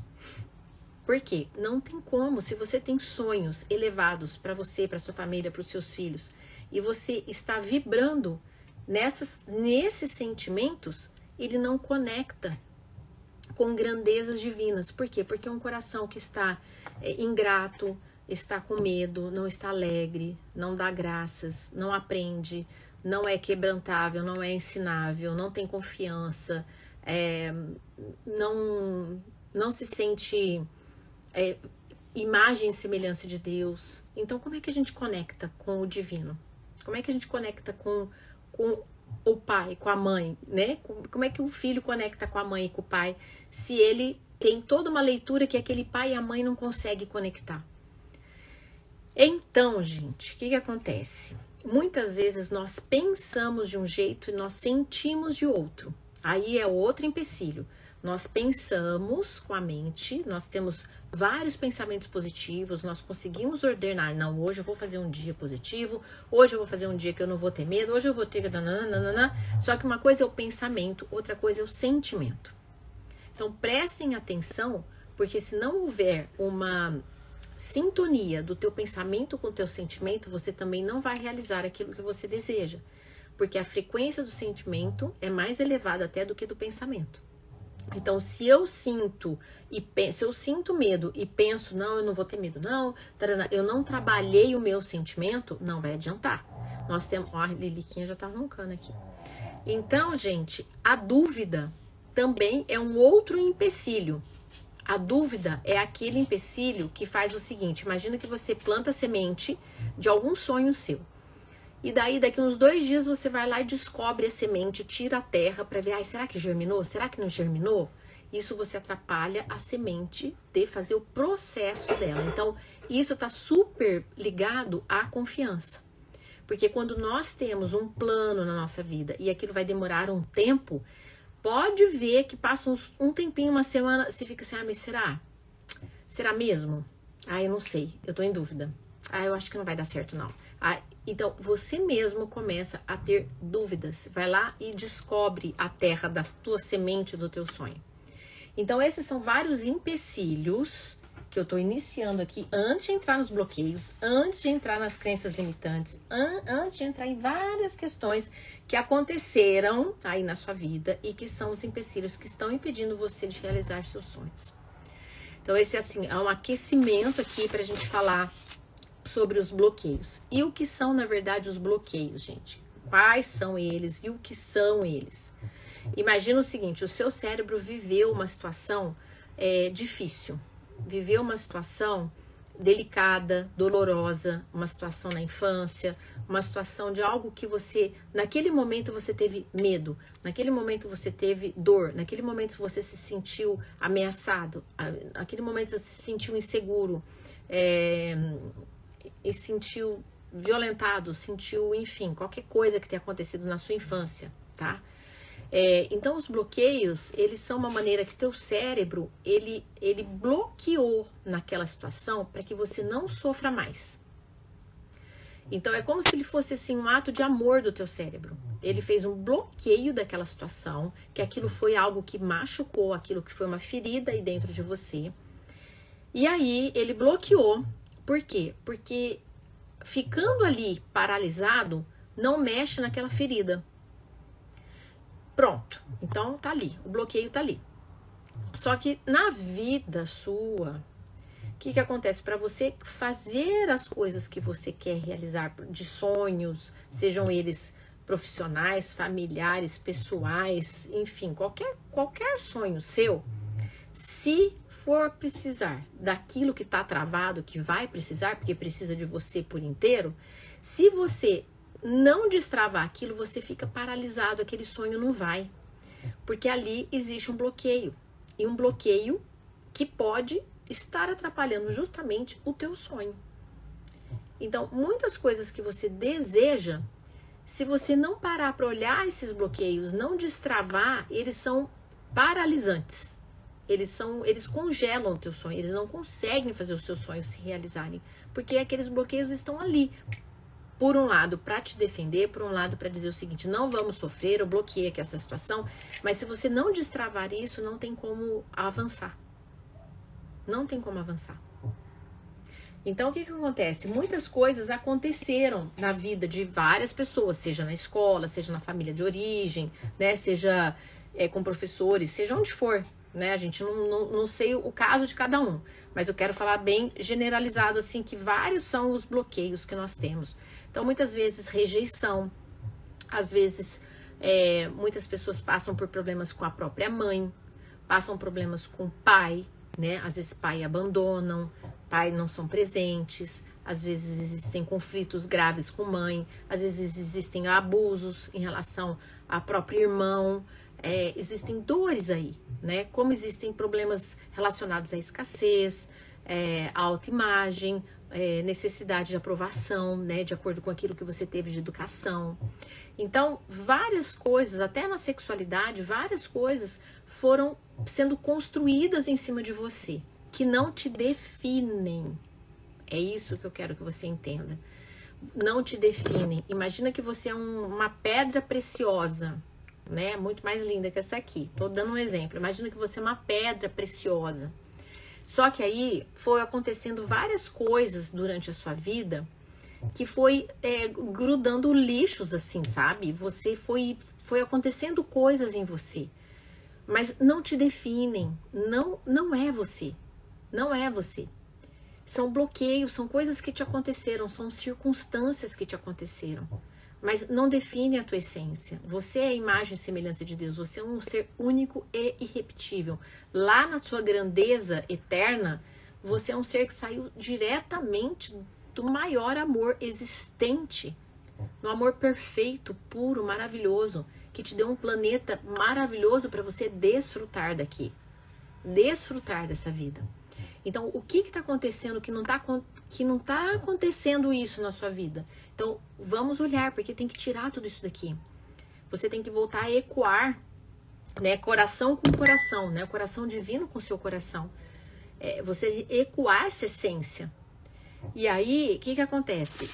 S1: Por quê? Não tem como. Se você tem sonhos elevados para você, para sua família, para os seus filhos, e você está vibrando nesses sentimentos, ele não conecta com grandezas divinas. Por quê? Porque é um coração que está ingrato, está com medo, não está alegre, não dá graças, não aprende, não é quebrantável, não é ensinável, não tem confiança, não se sente imagem e semelhança de Deus. Então, como é que a gente conecta com o divino? Como é que a gente conecta com o pai, com a mãe, né? Como é que o filho conecta com a mãe e com o pai, se ele tem toda uma leitura que aquele pai e a mãe não conseguem conectar? Então, gente, o que acontece? Muitas vezes nós pensamos de um jeito e nós sentimos de outro. Aí é outro empecilho. Nós pensamos com a mente, nós temos vários pensamentos positivos, nós conseguimos ordenar, não, hoje eu vou fazer um dia positivo, hoje eu vou fazer um dia que eu não vou ter medo, hoje eu vou ter... Só que uma coisa é o pensamento, outra coisa é o sentimento. Então prestem atenção, porque se não houver uma sintonia do teu pensamento com o teu sentimento, você também não vai realizar aquilo que você deseja. Porque a frequência do sentimento é mais elevada até do que do pensamento. Então, se eu sinto medo e penso, não, eu não vou ter medo, não, eu não trabalhei o meu sentimento, não vai adiantar. Nós temos, ó, a Liliquinha já tá roncando aqui. Então, gente, a dúvida também é um outro empecilho. A dúvida é aquele empecilho que faz o seguinte: imagina que você planta a semente de algum sonho seu. E daí, daqui uns 2 dias, você vai lá e descobre a semente, tira a terra para ver, será que germinou? Será que não germinou? Isso você atrapalha a semente de fazer o processo dela. Então, isso está super ligado à confiança. Porque quando nós temos um plano na nossa vida e aquilo vai demorar um tempo, pode ver que passa um tempinho, uma semana, você fica assim, mas será? Será mesmo? Ah, eu não sei, eu tô em dúvida. Ah, eu acho que não vai dar certo, não. Ah, então, você mesmo começa a ter dúvidas. Vai lá e descobre a terra das tuas sementes do teu sonho. Então, esses são vários empecilhos que eu tô iniciando aqui antes de entrar nos bloqueios, antes de entrar nas crenças limitantes, antes de entrar em várias questões que aconteceram aí na sua vida e que são os empecilhos que estão impedindo você de realizar seus sonhos. Então, esse assim, é um aquecimento aqui pra gente falar sobre os bloqueios. E o que são, na verdade, os bloqueios, gente? Quais são eles e o que são eles? Imagina o seguinte, o seu cérebro viveu uma situação difícil, viveu uma situação delicada, dolorosa, uma situação na infância, uma situação de algo que você, naquele momento você teve medo, naquele momento você teve dor, naquele momento você se sentiu ameaçado, naquele momento você se sentiu inseguro, e sentiu violentado, sentiu, enfim, qualquer coisa que tenha acontecido na sua infância, tá? Então, os bloqueios, eles são uma maneira que teu cérebro, ele bloqueou naquela situação para que você não sofra mais. Então, é como se ele fosse, assim, um ato de amor do teu cérebro. Ele fez um bloqueio daquela situação, que aquilo foi algo que machucou, aquilo que foi uma ferida aí dentro de você. E aí, ele bloqueou. Por quê? Porque ficando ali paralisado, não mexe naquela ferida. Pronto, então tá ali, o bloqueio tá ali. Só que na vida sua, o que acontece? Para você fazer as coisas que você quer realizar, de sonhos, sejam eles profissionais, familiares, pessoais, enfim, qualquer sonho seu, se for precisar daquilo que tá travado, que vai precisar, porque precisa de você por inteiro, se você não destravar aquilo, você fica paralisado, aquele sonho não vai. Porque ali existe um bloqueio. E um bloqueio que pode estar atrapalhando justamente o teu sonho. Então, muitas coisas que você deseja, se você não parar para olhar esses bloqueios, não destravar, eles são paralisantes. Eles congelam o teu sonho, eles não conseguem fazer os seus sonhos se realizarem. Porque aqueles bloqueios estão ali. Por um lado, para te defender, por um lado, para dizer o seguinte, não vamos sofrer, eu bloqueei aqui essa situação, mas se você não destravar isso, não tem como avançar. Não tem como avançar. Então, o que acontece? Muitas coisas aconteceram na vida de várias pessoas, seja na escola, seja na família de origem, né, seja com professores, seja onde for, né, a gente não sei o caso de cada um, mas eu quero falar bem generalizado, assim, que vários são os bloqueios que nós temos. Então, muitas vezes, rejeição, às vezes, muitas pessoas passam por problemas com a própria mãe, passam problemas com o pai, né? Às vezes, pai abandonam, pai não são presentes, às vezes existem conflitos graves com mãe, às vezes existem abusos em relação ao próprio irmão, existem dores aí, né? Como existem problemas relacionados à escassez, à autoimagem, necessidade de aprovação, né, de acordo com aquilo que você teve de educação. Então, várias coisas, até na sexualidade, várias coisas foram sendo construídas em cima de você, que não te definem. É isso que eu quero que você entenda. Não te definem. Imagina que você é uma pedra preciosa, né, muito mais linda que essa aqui. Tô dando um exemplo. Imagina que você é uma pedra preciosa. Só que aí foi acontecendo várias coisas durante a sua vida que foi grudando lixos, assim, sabe? Você foi acontecendo coisas em você, mas não te definem, não é você, não é você. São bloqueios, são coisas que te aconteceram, são circunstâncias que te aconteceram, mas não define a tua essência. Você é a imagem e semelhança de Deus, você é um ser único e irrepetível. Lá na sua grandeza eterna, você é um ser que saiu diretamente do maior amor existente, no amor perfeito, puro, maravilhoso, que te deu um planeta maravilhoso para você desfrutar daqui, desfrutar dessa vida. Então, o que está acontecendo que não está acontecendo isso na sua vida? Então, vamos olhar, porque tem que tirar tudo isso daqui. Você tem que voltar a ecoar, né? Coração com coração, né? Coração divino com seu coração. você ecoar essa essência. E aí, o que acontece?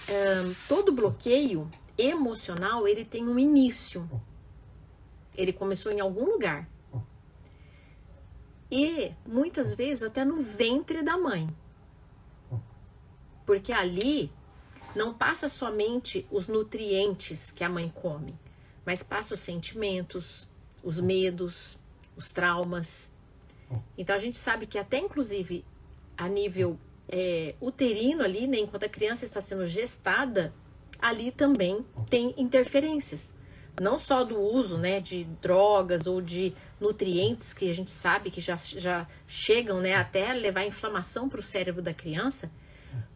S1: Todo bloqueio emocional, ele tem um início. Ele começou em algum lugar. E, muitas vezes, até no ventre da mãe. Porque ali não passa somente os nutrientes que a mãe come, mas passa os sentimentos, os medos, os traumas. Então, a gente sabe que até, inclusive, a nível uterino ali, né, enquanto a criança está sendo gestada, ali também tem interferências. Não só do uso, né, de drogas ou de nutrientes que a gente sabe que já chegam, né, até levar inflamação para o cérebro da criança,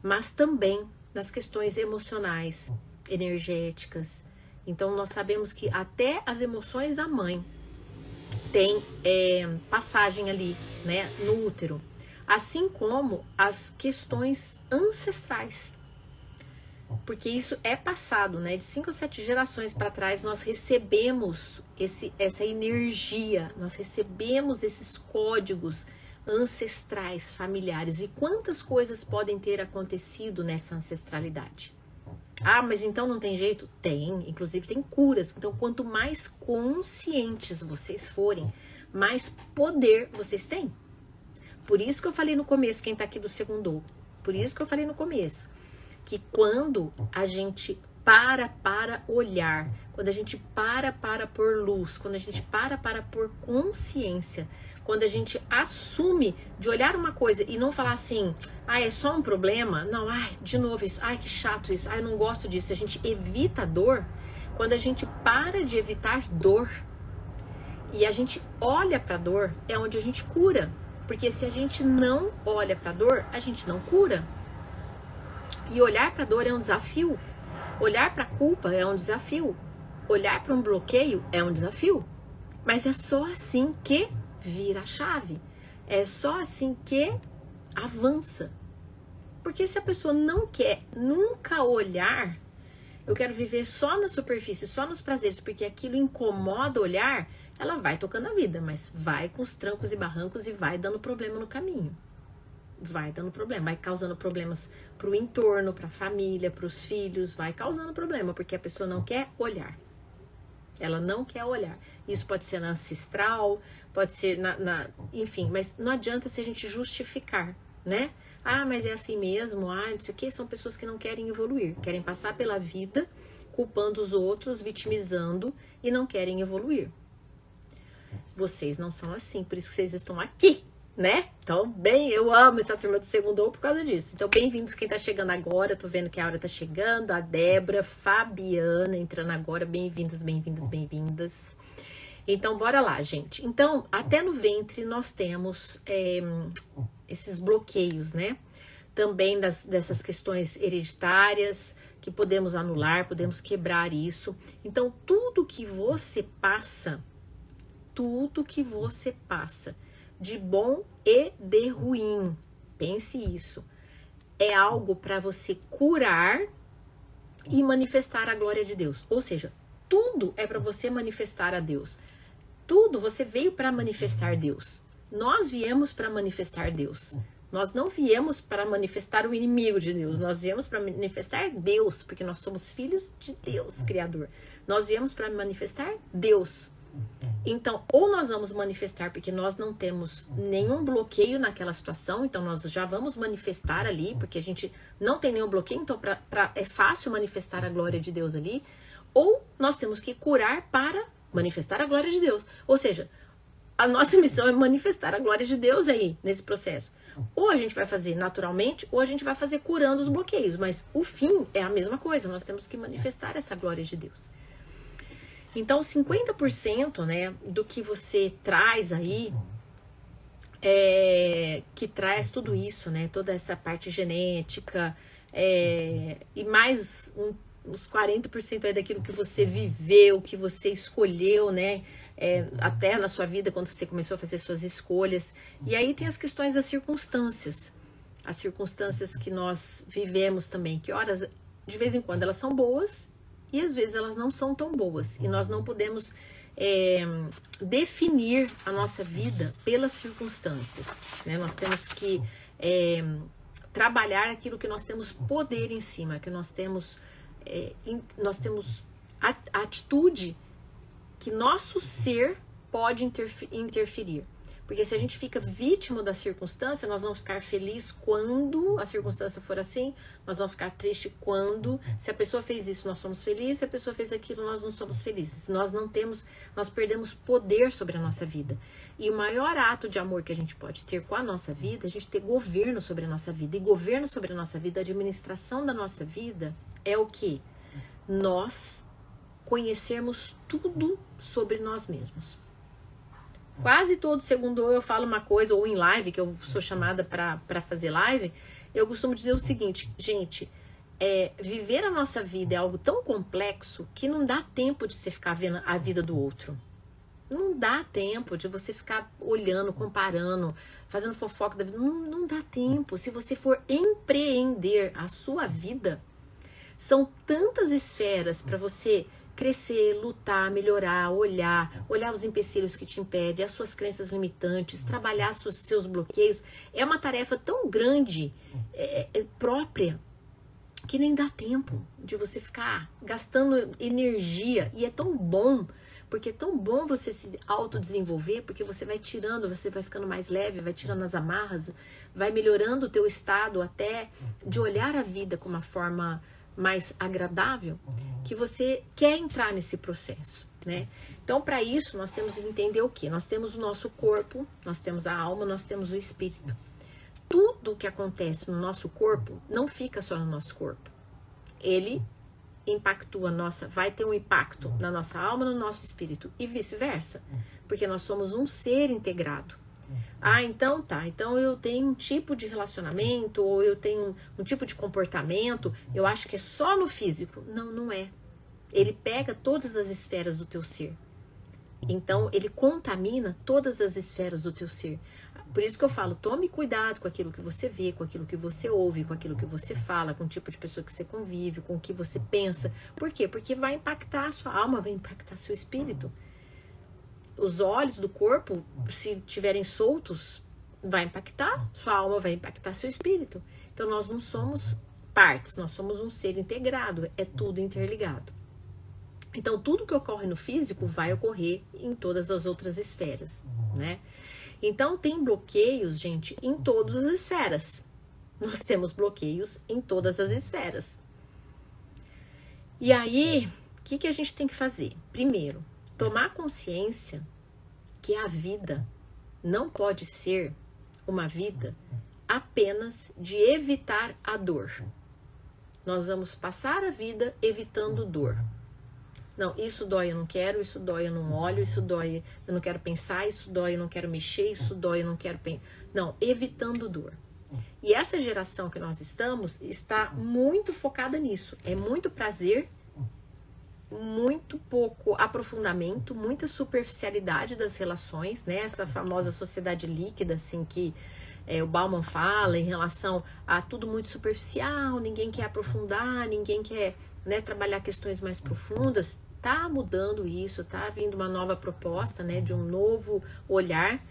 S1: mas também nas questões emocionais, energéticas. Então, nós sabemos que até as emoções da mãe tem passagem ali, né, no útero. Assim como as questões ancestrais. Porque isso é passado, né? De 5 ou 7 gerações para trás, nós recebemos essa energia, nós recebemos esses códigos ancestrais, familiares. E quantas coisas podem ter acontecido nessa ancestralidade? Ah, mas então não tem jeito? Tem, inclusive tem curas. Então, quanto mais conscientes vocês forem, mais poder vocês têm. Por isso que eu falei no começo, quem tá aqui do segundo, por isso que eu falei no começo, que quando a gente para olhar, quando a gente para pôr luz, quando a gente para pôr consciência, quando a gente assume de olhar uma coisa e não falar assim, é só um problema, não, de novo isso, que chato isso, eu não gosto disso, a gente evita a dor, quando a gente para de evitar dor e a gente olha pra dor, é onde a gente cura, porque se a gente não olha pra dor, a gente não cura. E olhar para a dor é um desafio. Olhar para a culpa é um desafio. Olhar para um bloqueio é um desafio. Mas é só assim que vira a chave. É só assim que avança. Porque se a pessoa não quer nunca olhar, eu quero viver só na superfície, só nos prazeres, porque aquilo incomoda olhar, ela vai tocando a vida, mas vai com os trancos e barrancos e vai dando problema no caminho. Vai dando problema, vai causando problemas para o entorno, para a família, para os filhos, vai causando problema, porque a pessoa não quer olhar. Ela não quer olhar. Isso pode ser na ancestral, pode ser enfim, mas não adianta se a gente justificar, né? Mas é assim mesmo, não sei o que, são pessoas que não querem evoluir, querem passar pela vida culpando os outros, vitimizando e não querem evoluir. Vocês não são assim, por isso que vocês estão aqui, né? Então, eu amo essa turma do segundo por causa disso. Então, bem-vindos quem tá chegando agora. Tô vendo que a hora tá chegando. A Débora, Fabiana entrando agora. Bem-vindas, bem-vindas, bem-vindas. Então, bora lá, gente. Então, até no ventre nós temos esses bloqueios, né? Também dessas questões hereditárias que podemos anular, podemos quebrar isso. Então, tudo que você passa, de bom e de ruim, pense isso, é algo para você curar e manifestar a glória de Deus. Ou seja, tudo é para você manifestar a Deus. Tudo você veio para manifestar Deus. Nós viemos para manifestar Deus. Nós não viemos para manifestar o inimigo de Deus. Nós viemos para manifestar Deus, porque nós somos filhos de Deus, Criador. Nós viemos para manifestar Deus. Então, ou nós vamos manifestar porque nós não temos nenhum bloqueio naquela situação, então nós já vamos manifestar ali, porque a gente não tem nenhum bloqueio, então é fácil manifestar a glória de Deus ali, ou nós temos que curar para manifestar a glória de Deus. Ou seja, a nossa missão é manifestar a glória de Deus aí, nesse processo. Ou a gente vai fazer naturalmente, ou a gente vai fazer curando os bloqueios, mas o fim é a mesma coisa, nós temos que manifestar essa glória de Deus. Então, 50%, né, do que você traz aí, que traz tudo isso, né, toda essa parte genética, e mais uns 40% aí daquilo que você viveu, que você escolheu, né, até na sua vida, quando você começou a fazer suas escolhas. E aí tem as questões das circunstâncias, as circunstâncias que nós vivemos também, que horas, de vez em quando, elas são boas, e às vezes elas não são tão boas. E nós não podemos definir a nossa vida pelas circunstâncias, né? Nós temos que trabalhar aquilo que nós temos poder em cima, que nós temos a atitude que nosso ser pode interferir. Porque se a gente fica vítima da circunstância, nós vamos ficar felizes quando a circunstância for assim, nós vamos ficar tristes quando, se a pessoa fez isso, nós somos felizes, se a pessoa fez aquilo, nós não somos felizes. Nós perdemos poder sobre a nossa vida. E o maior ato de amor que a gente pode ter com a nossa vida, é a gente ter governo sobre a nossa vida. E governo sobre a nossa vida, a administração da nossa vida, é o quê? Nós conhecermos tudo sobre nós mesmos. Quase todo segundo eu falo uma coisa, ou em live, que eu sou chamada para fazer live, eu costumo dizer o seguinte, gente, viver a nossa vida é algo tão complexo que não dá tempo de você ficar vendo a vida do outro. Não dá tempo de você ficar olhando, comparando, fazendo fofoca da vida. Não dá tempo. Se você for empreender a sua vida, são tantas esferas para você crescer, lutar, melhorar, olhar os empecilhos que te impedem, as suas crenças limitantes, trabalhar seus bloqueios. É uma tarefa tão grande, própria, que nem dá tempo de você ficar gastando energia. E é tão bom, porque é tão bom você se autodesenvolver, porque você vai tirando, você vai ficando mais leve, vai tirando as amarras, vai melhorando o teu estado até de olhar a vida com uma forma mais agradável, que você quer entrar nesse processo, né? Então, para isso, nós temos que entender o quê? Nós temos o nosso corpo, nós temos a alma, nós temos o espírito. Tudo que acontece no nosso corpo não fica só no nosso corpo. Ele impactua vai ter um impacto na nossa alma, no nosso espírito e vice-versa, porque nós somos um ser integrado. Ah, então tá, então eu tenho um tipo de relacionamento, ou eu tenho um tipo de comportamento, eu acho que é só no físico. Não, não é. Ele pega todas as esferas do teu ser. Então, ele contamina todas as esferas do teu ser. Por isso que eu falo, tome cuidado com aquilo que você vê, com aquilo que você ouve, com aquilo que você fala, com o tipo de pessoa que você convive, com o que você pensa. Por quê? Porque vai impactar a sua alma, vai impactar seu espírito. Os olhos do corpo, se estiverem soltos, vai impactar sua alma, vai impactar seu espírito. Então, nós não somos partes, nós somos um ser integrado, é tudo interligado. Então, tudo que ocorre no físico vai ocorrer em todas as outras esferas, né? Então, tem bloqueios, gente, em todas as esferas. Nós temos bloqueios em todas as esferas. E aí, o que a gente tem que fazer? Primeiro, tomar consciência que a vida não pode ser uma vida apenas de evitar a dor. Nós vamos passar a vida evitando dor. Não, isso dói, eu não quero, isso dói, eu não olho, isso dói, eu não quero pensar, isso dói, eu não quero mexer, isso dói, eu não quero pensar. Não, evitando dor. E essa geração que nós estamos está muito focada nisso. É muito prazer, muito pouco aprofundamento, muita superficialidade das relações, né? Essa famosa sociedade líquida, assim, que o Bauman fala em relação a tudo muito superficial, ninguém quer aprofundar, ninguém quer, né, trabalhar questões mais profundas. Tá mudando isso, tá vindo uma nova proposta, né, de um novo olhar,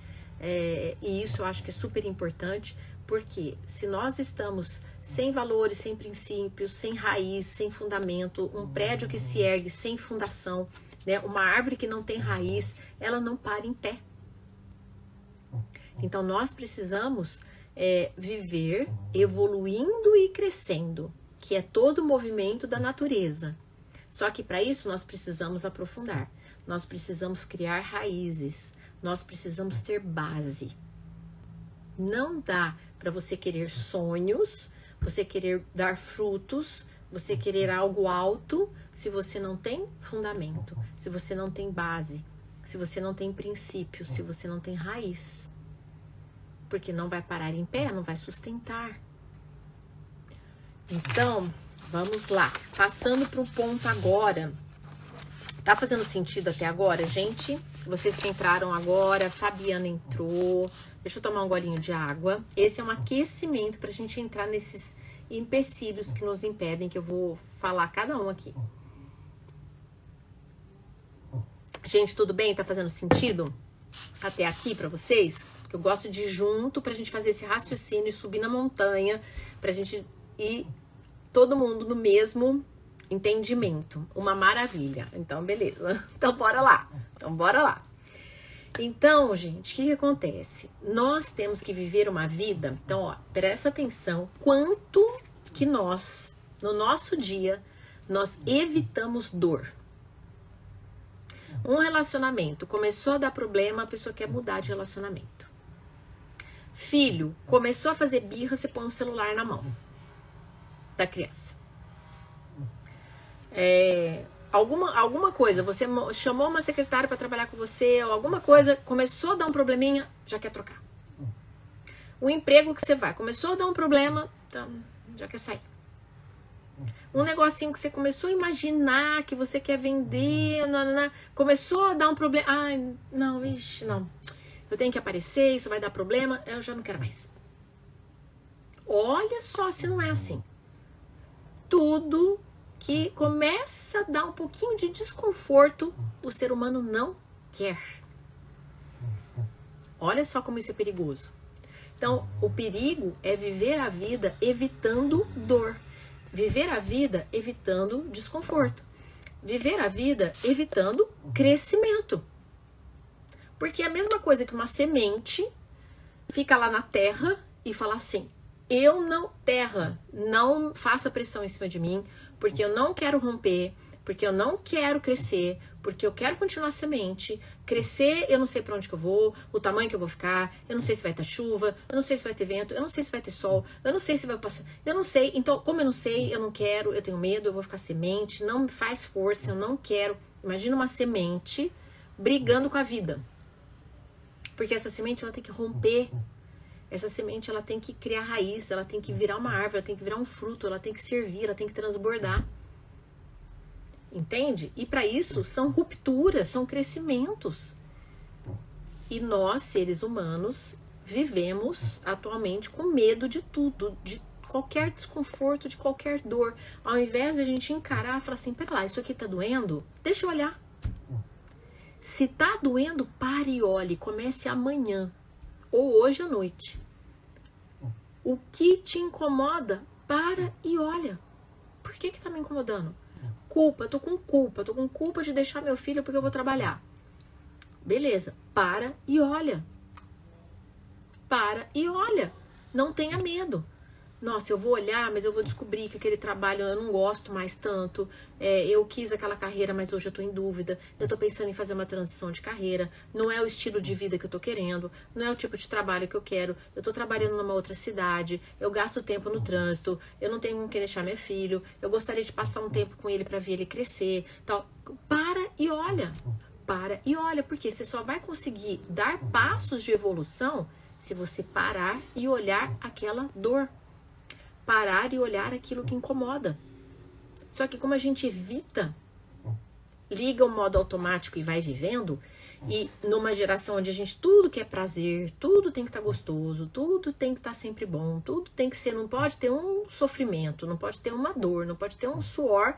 S1: e isso eu acho que é super importante, porque se nós estamos sem valores, sem princípios, sem raiz, sem fundamento, um prédio que se ergue sem fundação, né, uma árvore que não tem raiz, ela não para em pé. Então nós precisamos viver evoluindo e crescendo, que é todo o movimento da natureza. Só que para isso nós precisamos aprofundar, nós precisamos criar raízes, nós precisamos ter base. Não dá para você querer sonhos, você querer dar frutos, você querer algo alto, se você não tem fundamento, se você não tem base, se você não tem princípio, se você não tem raiz. Porque não vai parar em pé, não vai sustentar. Então, vamos lá. Passando para o ponto agora. Tá fazendo sentido até agora, gente? Vocês que entraram agora, Fabiana entrou. Deixa eu tomar um golinho de água. Esse é um aquecimento para a gente entrar nesses empecilhos que nos impedem, que eu vou falar cada um aqui. Gente, tudo bem? Tá fazendo sentido até aqui pra vocês? Porque eu gosto de ir junto pra gente fazer esse raciocínio e subir na montanha, pra gente ir todo mundo no mesmo entendimento. Uma maravilha. Então, beleza. Então, bora lá. Então, gente, o que acontece? Nós temos que viver uma vida. Então, ó, presta atenção. Quanto que nós, no nosso dia, nós evitamos dor. Um relacionamento começou a dar problema, a pessoa quer mudar de relacionamento. Filho, começou a fazer birra, você põe um celular na mão da criança. Alguma coisa, você chamou uma secretária para trabalhar com você, ou alguma coisa, começou a dar um probleminha, já quer trocar. O emprego que você vai, começou a dar um problema, então, já quer sair. Um negocinho que você começou a imaginar que você quer vender, começou a dar um problema. Ai, não, ixi, não. Eu tenho que aparecer, isso vai dar problema, eu já não quero mais. Olha só se não é assim. Tudo que começa a dar um pouquinho de desconforto, o ser humano não quer. Olha só como isso é perigoso. Então, o perigo é viver a vida evitando dor. Viver a vida evitando desconforto. Viver a vida evitando crescimento. Porque é a mesma coisa que uma semente fica lá na terra e fala assim: eu não, terra, não faça pressão em cima de mim, porque eu não quero romper, porque eu não quero crescer, porque eu quero continuar semente. Crescer, eu não sei pra onde que eu vou, o tamanho que eu vou ficar, eu não sei se vai ter chuva, eu não sei se vai ter vento, eu não sei se vai ter sol, eu não sei se vai passar, eu não sei. Então, como eu não sei, eu não quero, eu tenho medo, eu vou ficar semente, não me faz força, eu não quero. Imagina uma semente brigando com a vida. Porque essa semente, ela tem que romper. Essa semente, ela tem que criar raiz, ela tem que virar uma árvore, ela tem que virar um fruto, ela tem que servir, ela tem que transbordar. Entende? E para isso são rupturas, são crescimentos. E nós, seres humanos, vivemos atualmente com medo de tudo, de qualquer desconforto, de qualquer dor. Ao invés de a gente encarar e falar assim: pera lá, isso aqui tá doendo? Deixa eu olhar. Se tá doendo, pare e olhe, comece amanhã ou hoje à noite. O que te incomoda, para e olha. Por que tá me incomodando? Culpa, tô com culpa de deixar meu filho porque eu vou trabalhar. Beleza, para e olha. Para e olha. Não tenha medo. Nossa, eu vou olhar, mas eu vou descobrir que aquele trabalho eu não gosto mais tanto. Eu quis aquela carreira, mas hoje eu tô em dúvida. Eu tô pensando em fazer uma transição de carreira. Não é o estilo de vida que eu tô querendo. Não é o tipo de trabalho que eu quero. Eu tô trabalhando numa outra cidade. Eu gasto tempo no trânsito. Eu não tenho com quem deixar meu filho. Eu gostaria de passar um tempo com ele para ver ele crescer. Tal. Para e olha. Para e olha. Porque você só vai conseguir dar passos de evolução se você parar e olhar aquela dor. Parar e olhar aquilo que incomoda. Só que como a gente evita, liga o modo automático e vai vivendo, e numa geração onde a gente tudo quer prazer, tudo tem que estar gostoso, tudo tem que estar sempre bom, tudo tem que ser, não pode ter um sofrimento, não pode ter uma dor, não pode ter um suor,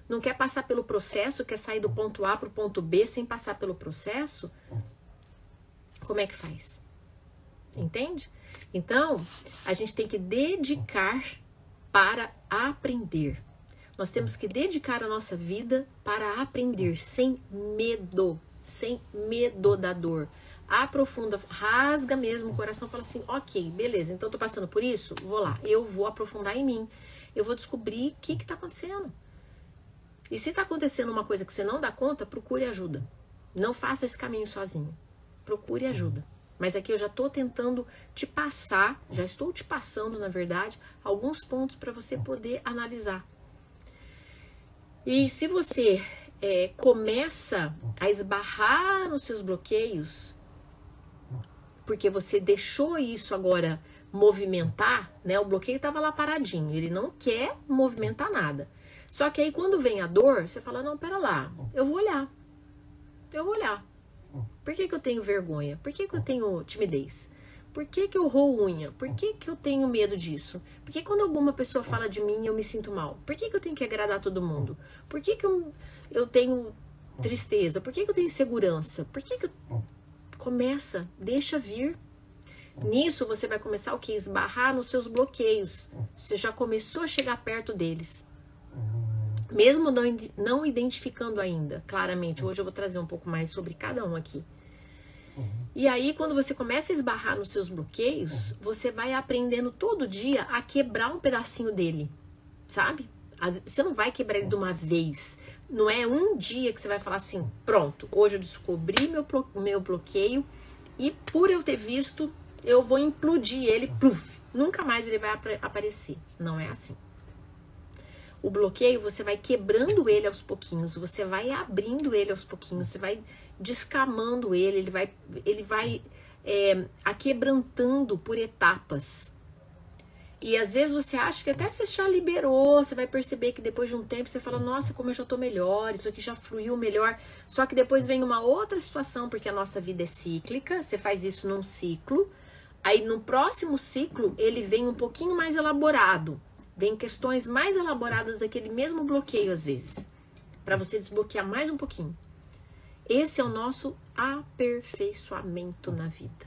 S1: não quer passar pelo processo, quer sair do ponto A para o ponto B sem passar pelo processo, como é que faz? Entende? Então, a gente tem que dedicar para aprender. Nós temos que dedicar a nossa vida para aprender, sem medo da dor. Aprofunda, rasga mesmo o coração, fala assim: ok, beleza, então eu tô passando por isso, vou lá, eu vou aprofundar em mim, eu vou descobrir o que tá acontecendo. E se tá acontecendo uma coisa que você não dá conta, procure ajuda. Não faça esse caminho sozinho. Procure ajuda. Mas aqui eu já estou tentando te passar, já estou te passando, na verdade, alguns pontos para você poder analisar. E se você começa a esbarrar nos seus bloqueios, porque você deixou isso agora movimentar, né? O bloqueio estava lá paradinho, ele não quer movimentar nada. Só que aí quando vem a dor, você fala: não, pera lá, eu vou olhar. Por que eu tenho vergonha? Por que eu tenho timidez? Por que eu roo unha? Por que eu tenho medo disso? Por que quando alguma pessoa fala de mim eu me sinto mal? Por que eu tenho que agradar todo mundo? Por que eu tenho tristeza? Por que eu tenho insegurança? Por que eu... Começa, deixa vir. Nisso você vai começar o quê? Esbarrar nos seus bloqueios. Você já começou a chegar perto deles. Mesmo não identificando ainda, claramente. Hoje eu vou trazer um pouco mais sobre cada um aqui. E aí, quando você começa a esbarrar nos seus bloqueios, você vai aprendendo todo dia a quebrar um pedacinho dele, sabe? Você não vai quebrar ele de uma vez. Não é um dia que você vai falar assim, pronto, hoje eu descobri meu bloqueio e por eu ter visto, eu vou implodir ele, pluf, nunca mais ele vai aparecer. Não é assim. O bloqueio, você vai quebrando ele aos pouquinhos, você vai abrindo ele aos pouquinhos, você vai descamando ele, ele vai aquebrantando por etapas. E às vezes você acha que até você já liberou, você vai perceber que depois de um tempo você fala, nossa, como eu já tô melhor, isso aqui já fluiu melhor. Só que depois vem uma outra situação, porque a nossa vida é cíclica, você faz isso num ciclo, aí no próximo ciclo ele vem um pouquinho mais elaborado. Vem questões mais elaboradas daquele mesmo bloqueio, às vezes. Para você desbloquear mais um pouquinho. Esse é o nosso aperfeiçoamento na vida.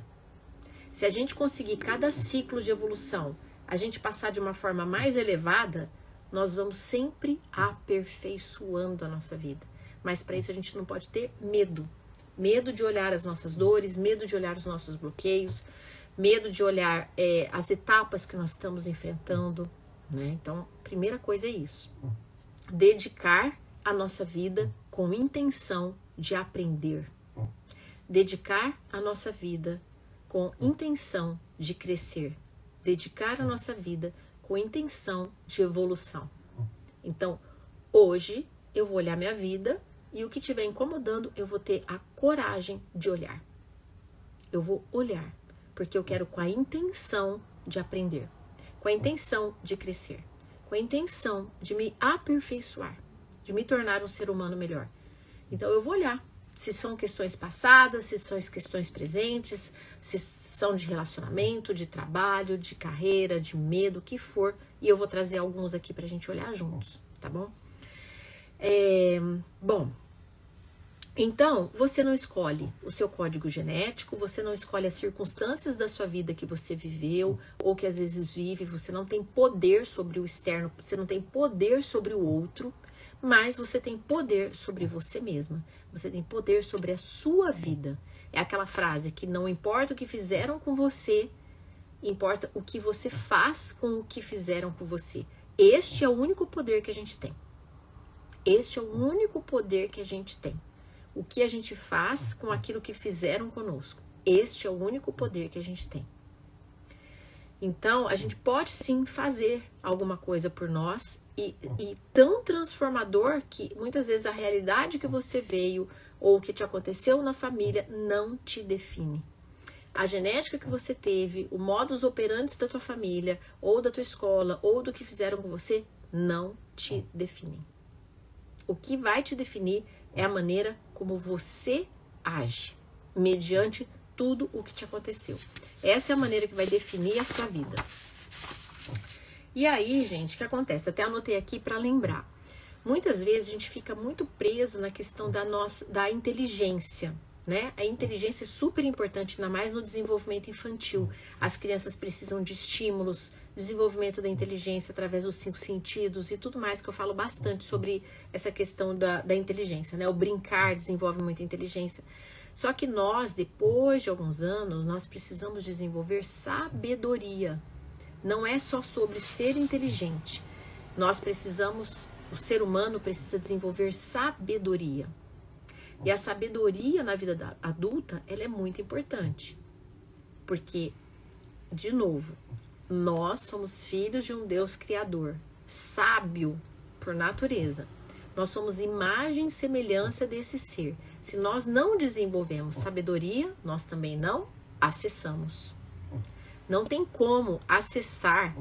S1: Se a gente conseguir cada ciclo de evolução, a gente passar de uma forma mais elevada, nós vamos sempre aperfeiçoando a nossa vida. Mas para isso a gente não pode ter medo. Medo de olhar as nossas dores, medo de olhar os nossos bloqueios, medo de olhar as etapas que nós estamos enfrentando. Né? Então, primeira coisa é isso. Dedicar a nossa vida com intenção de aprender. Dedicar a nossa vida com intenção de crescer. Dedicar a nossa vida com intenção de evolução. Então, hoje eu vou olhar minha vida e o que estiver incomodando, eu vou ter a coragem de olhar. Eu vou olhar, porque eu quero com a intenção de aprender. Com a intenção de crescer, com a intenção de me aperfeiçoar, de me tornar um ser humano melhor. Então eu vou olhar se são questões passadas, se são questões presentes, se são de relacionamento, de trabalho, de carreira, de medo, o que for, e eu vou trazer alguns aqui pra gente olhar juntos, tá bom? Bom, então, você não escolhe o seu código genético, você não escolhe as circunstâncias da sua vida que você viveu ou que às vezes vive, você não tem poder sobre o externo, você não tem poder sobre o outro, mas você tem poder sobre você mesma, você tem poder sobre a sua vida. É aquela frase que não importa o que fizeram com você, importa o que você faz com o que fizeram com você. Este é o único poder que a gente tem. Este é o único poder que a gente tem. O que a gente faz com aquilo que fizeram conosco. Este é o único poder que a gente tem. Então, a gente pode sim fazer alguma coisa por nós e tão transformador que muitas vezes a realidade que você veio ou o que te aconteceu na família não te define. A genética que você teve, o modus operandi da tua família, ou da tua escola, ou do que fizeram com você, não te definem. O que vai te definir é a maneira como você age, mediante tudo o que te aconteceu. Essa é a maneira que vai definir a sua vida. E aí, gente, o que acontece? Até anotei aqui para lembrar. Muitas vezes a gente fica muito preso na questão da inteligência, né? A inteligência é super importante, ainda mais no desenvolvimento infantil. As crianças precisam de estímulos, desenvolvimento da inteligência através dos 5 sentidos e tudo mais, que eu falo bastante sobre essa questão da inteligência, né? O brincar desenvolve muita inteligência. Só que nós, depois de alguns anos, nós precisamos desenvolver sabedoria. Não é só sobre ser inteligente. Nós precisamos, o ser humano precisa desenvolver sabedoria. E a sabedoria na vida adulta, ela é muito importante. Porque, de novo, nós somos filhos de um Deus criador, sábio por natureza. Nós somos imagem e semelhança desse ser. Se nós não desenvolvemos sabedoria, nós também não acessamos. Não tem como acessar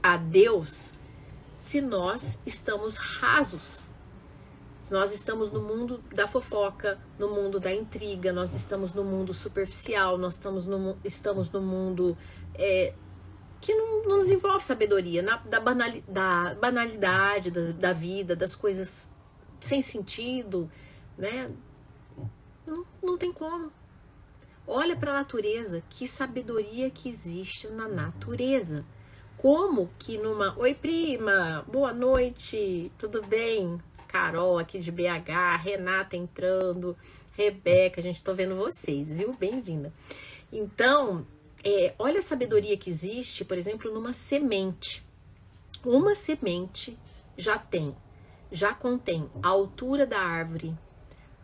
S1: a Deus se nós estamos rasos. Se nós estamos no mundo da fofoca, no mundo da intriga, nós estamos no mundo superficial, nós estamos no mundo que não desenvolve sabedoria, da banalidade da vida, das coisas sem sentido, né? Não tem como. Olha para a natureza, que sabedoria que existe na natureza. Como que numa... Oi, prima, boa noite, tudo bem? Carol aqui de BH, Renata entrando, Rebeca, gente, tô vendo vocês, viu? Bem-vinda. Então, olha a sabedoria que existe, por exemplo, numa semente. Uma semente já contém a altura da árvore,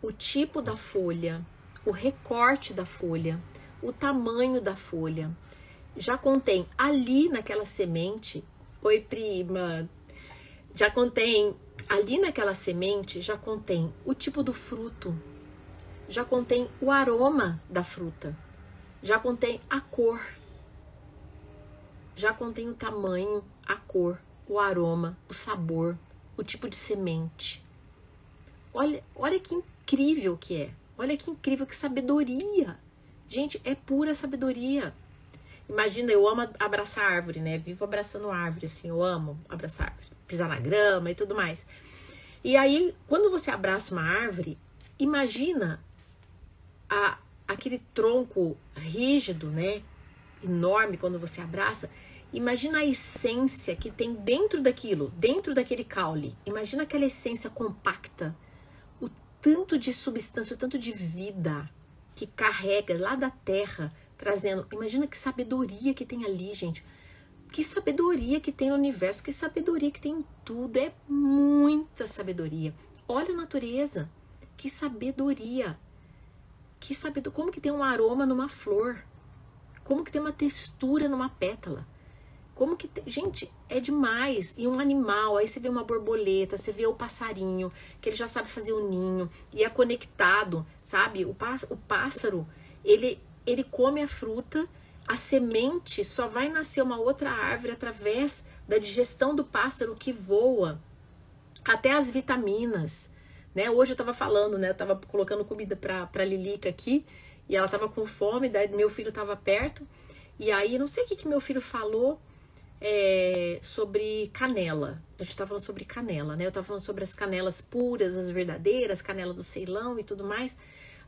S1: o tipo da folha, o recorte da folha, o tamanho da folha. Já contém ali naquela semente, oi prima, já contém ali naquela semente, já contém o tipo do fruto, já contém o aroma da fruta, já contém a cor, já contém o tamanho, a cor, o aroma, o sabor, o tipo de semente. Olha que incrível que é. Olha que incrível, que sabedoria. Gente, é pura sabedoria. Imagina, eu amo abraçar árvore, né? Vivo abraçando árvore, assim, eu amo abraçar árvore. Pisar na grama e tudo mais. E aí, quando você abraça uma árvore, imagina aquele tronco rígido, né? Enorme, quando você abraça. Imagina a essência que tem dentro daquilo, dentro daquele caule. Imagina aquela essência compacta. O tanto de substância, o tanto de vida que carrega lá da terra, trazendo. Imagina que sabedoria que tem ali, gente. Que sabedoria que tem no universo, que sabedoria que tem em tudo. É muita sabedoria. Olha a natureza. Que sabedoria. Que sabedoria. Como que tem um aroma numa flor? Como que tem uma textura numa pétala? Como que... Gente, é demais. E um animal, aí você vê uma borboleta, você vê o passarinho, que ele já sabe fazer o ninho, e é conectado, sabe? O pássaro, ele come a fruta, a semente só vai nascer uma outra árvore através da digestão do pássaro que voa, até as vitaminas, né? Hoje eu tava falando, né? Eu tava colocando comida pra Lilica aqui, e ela tava com fome, daí meu filho tava perto, e aí não sei o que meu filho falou, sobre canela. A gente tá falando sobre canela, né? Eu tava falando sobre as canelas puras, as verdadeiras, canela do Ceilão e tudo mais.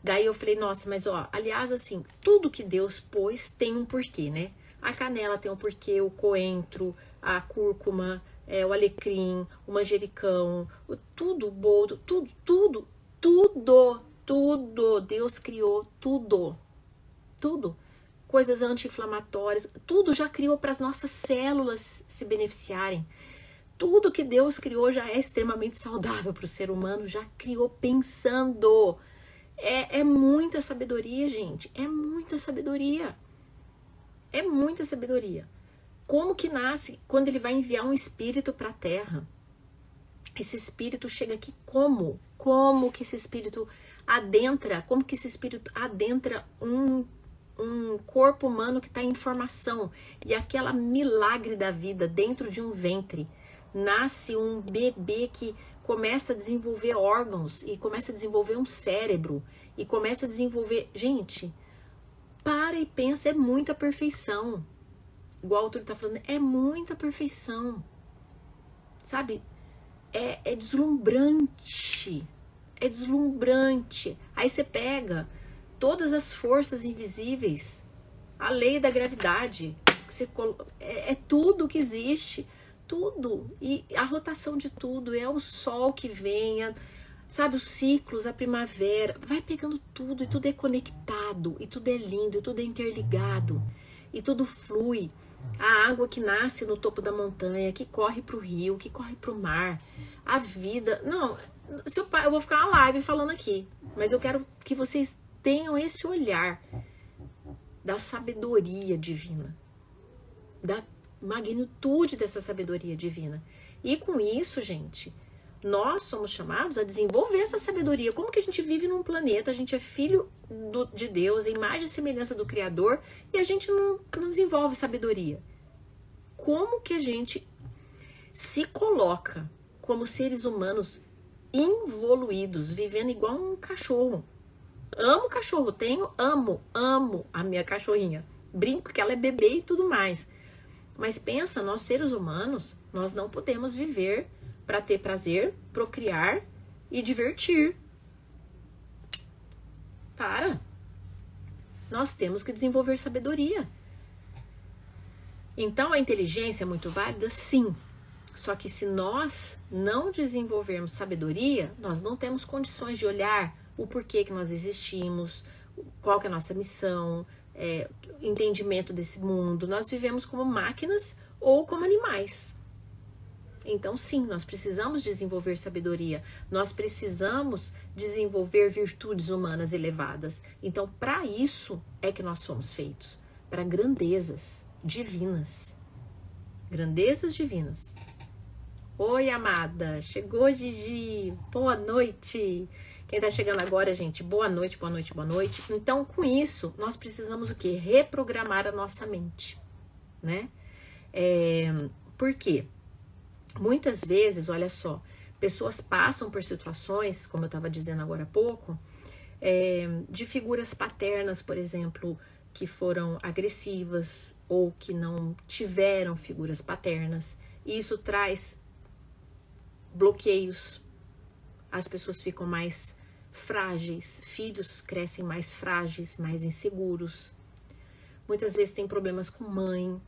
S1: Daí eu falei, nossa, mas ó, aliás, assim, tudo que Deus pôs tem um porquê, né? A canela tem um porquê, o coentro, a cúrcuma, o alecrim, o manjericão, tudo, o boldo, tudo. Deus criou tudo. Coisas anti-inflamatórias, tudo já criou para as nossas células se beneficiarem. Tudo que Deus criou já é extremamente saudável para o ser humano, já criou pensando. É muita sabedoria, gente. É muita sabedoria. É muita sabedoria. Como que nasce quando ele vai enviar um espírito para a Terra? Esse espírito chega aqui como? Como que esse espírito adentra? Como que esse espírito adentra um corpo humano que está em formação? E aquela milagre da vida dentro de um ventre. Nasce um bebê que começa a desenvolver órgãos e começa a desenvolver um cérebro e começa a desenvolver... Gente, para e pensa, é muita perfeição. Igual o Túlio está falando, é muita perfeição. Sabe? É deslumbrante. É deslumbrante. Aí você pega todas as forças invisíveis, a lei da gravidade, é tudo que existe, tudo, e a rotação de tudo, é o sol que vem, sabe, os ciclos, a primavera, vai pegando tudo, e tudo é conectado, e tudo é lindo, e tudo é interligado, e tudo flui. A água que nasce no topo da montanha, que corre para o rio, que corre para o mar, a vida... Não, eu vou ficar uma live falando aqui, mas eu quero que vocês tenham esse olhar da sabedoria divina, da magnitude dessa sabedoria divina. E com isso, gente, nós somos chamados a desenvolver essa sabedoria. Como que a gente vive num planeta, a gente é filho de Deus, a imagem e semelhança do Criador, e a gente não desenvolve sabedoria? Como que a gente se coloca como seres humanos involuídos, vivendo igual um cachorro? Amo cachorro, amo a minha cachorrinha. Brinco que ela é bebê e tudo mais. Mas pensa, nós seres humanos, nós não podemos viver para ter prazer, procriar e divertir. Para. Nós temos que desenvolver sabedoria. Então, a inteligência é muito válida? Sim. Só que se nós não desenvolvermos sabedoria, nós não temos condições de olhar o porquê que nós existimos, qual que é a nossa missão, entendimento desse mundo. Nós vivemos como máquinas ou como animais. Então, sim, nós precisamos desenvolver sabedoria. Nós precisamos desenvolver virtudes humanas elevadas. Então, para isso é que nós somos feitos. Para grandezas divinas. Grandezas divinas. Oi, amada. Chegou, Gigi. Boa noite. Quem tá chegando agora, gente, boa noite, boa noite, boa noite. Então, com isso, nós precisamos o quê? Reprogramar a nossa mente, né? Por quê? Muitas vezes, olha só, pessoas passam por situações, como eu estava dizendo agora há pouco, de figuras paternas, por exemplo, que foram agressivas ou que não tiveram figuras paternas. E isso traz bloqueios. As pessoas ficam mais frágeis, filhos crescem mais frágeis, mais inseguros. Muitas vezes tem problemas com mãe.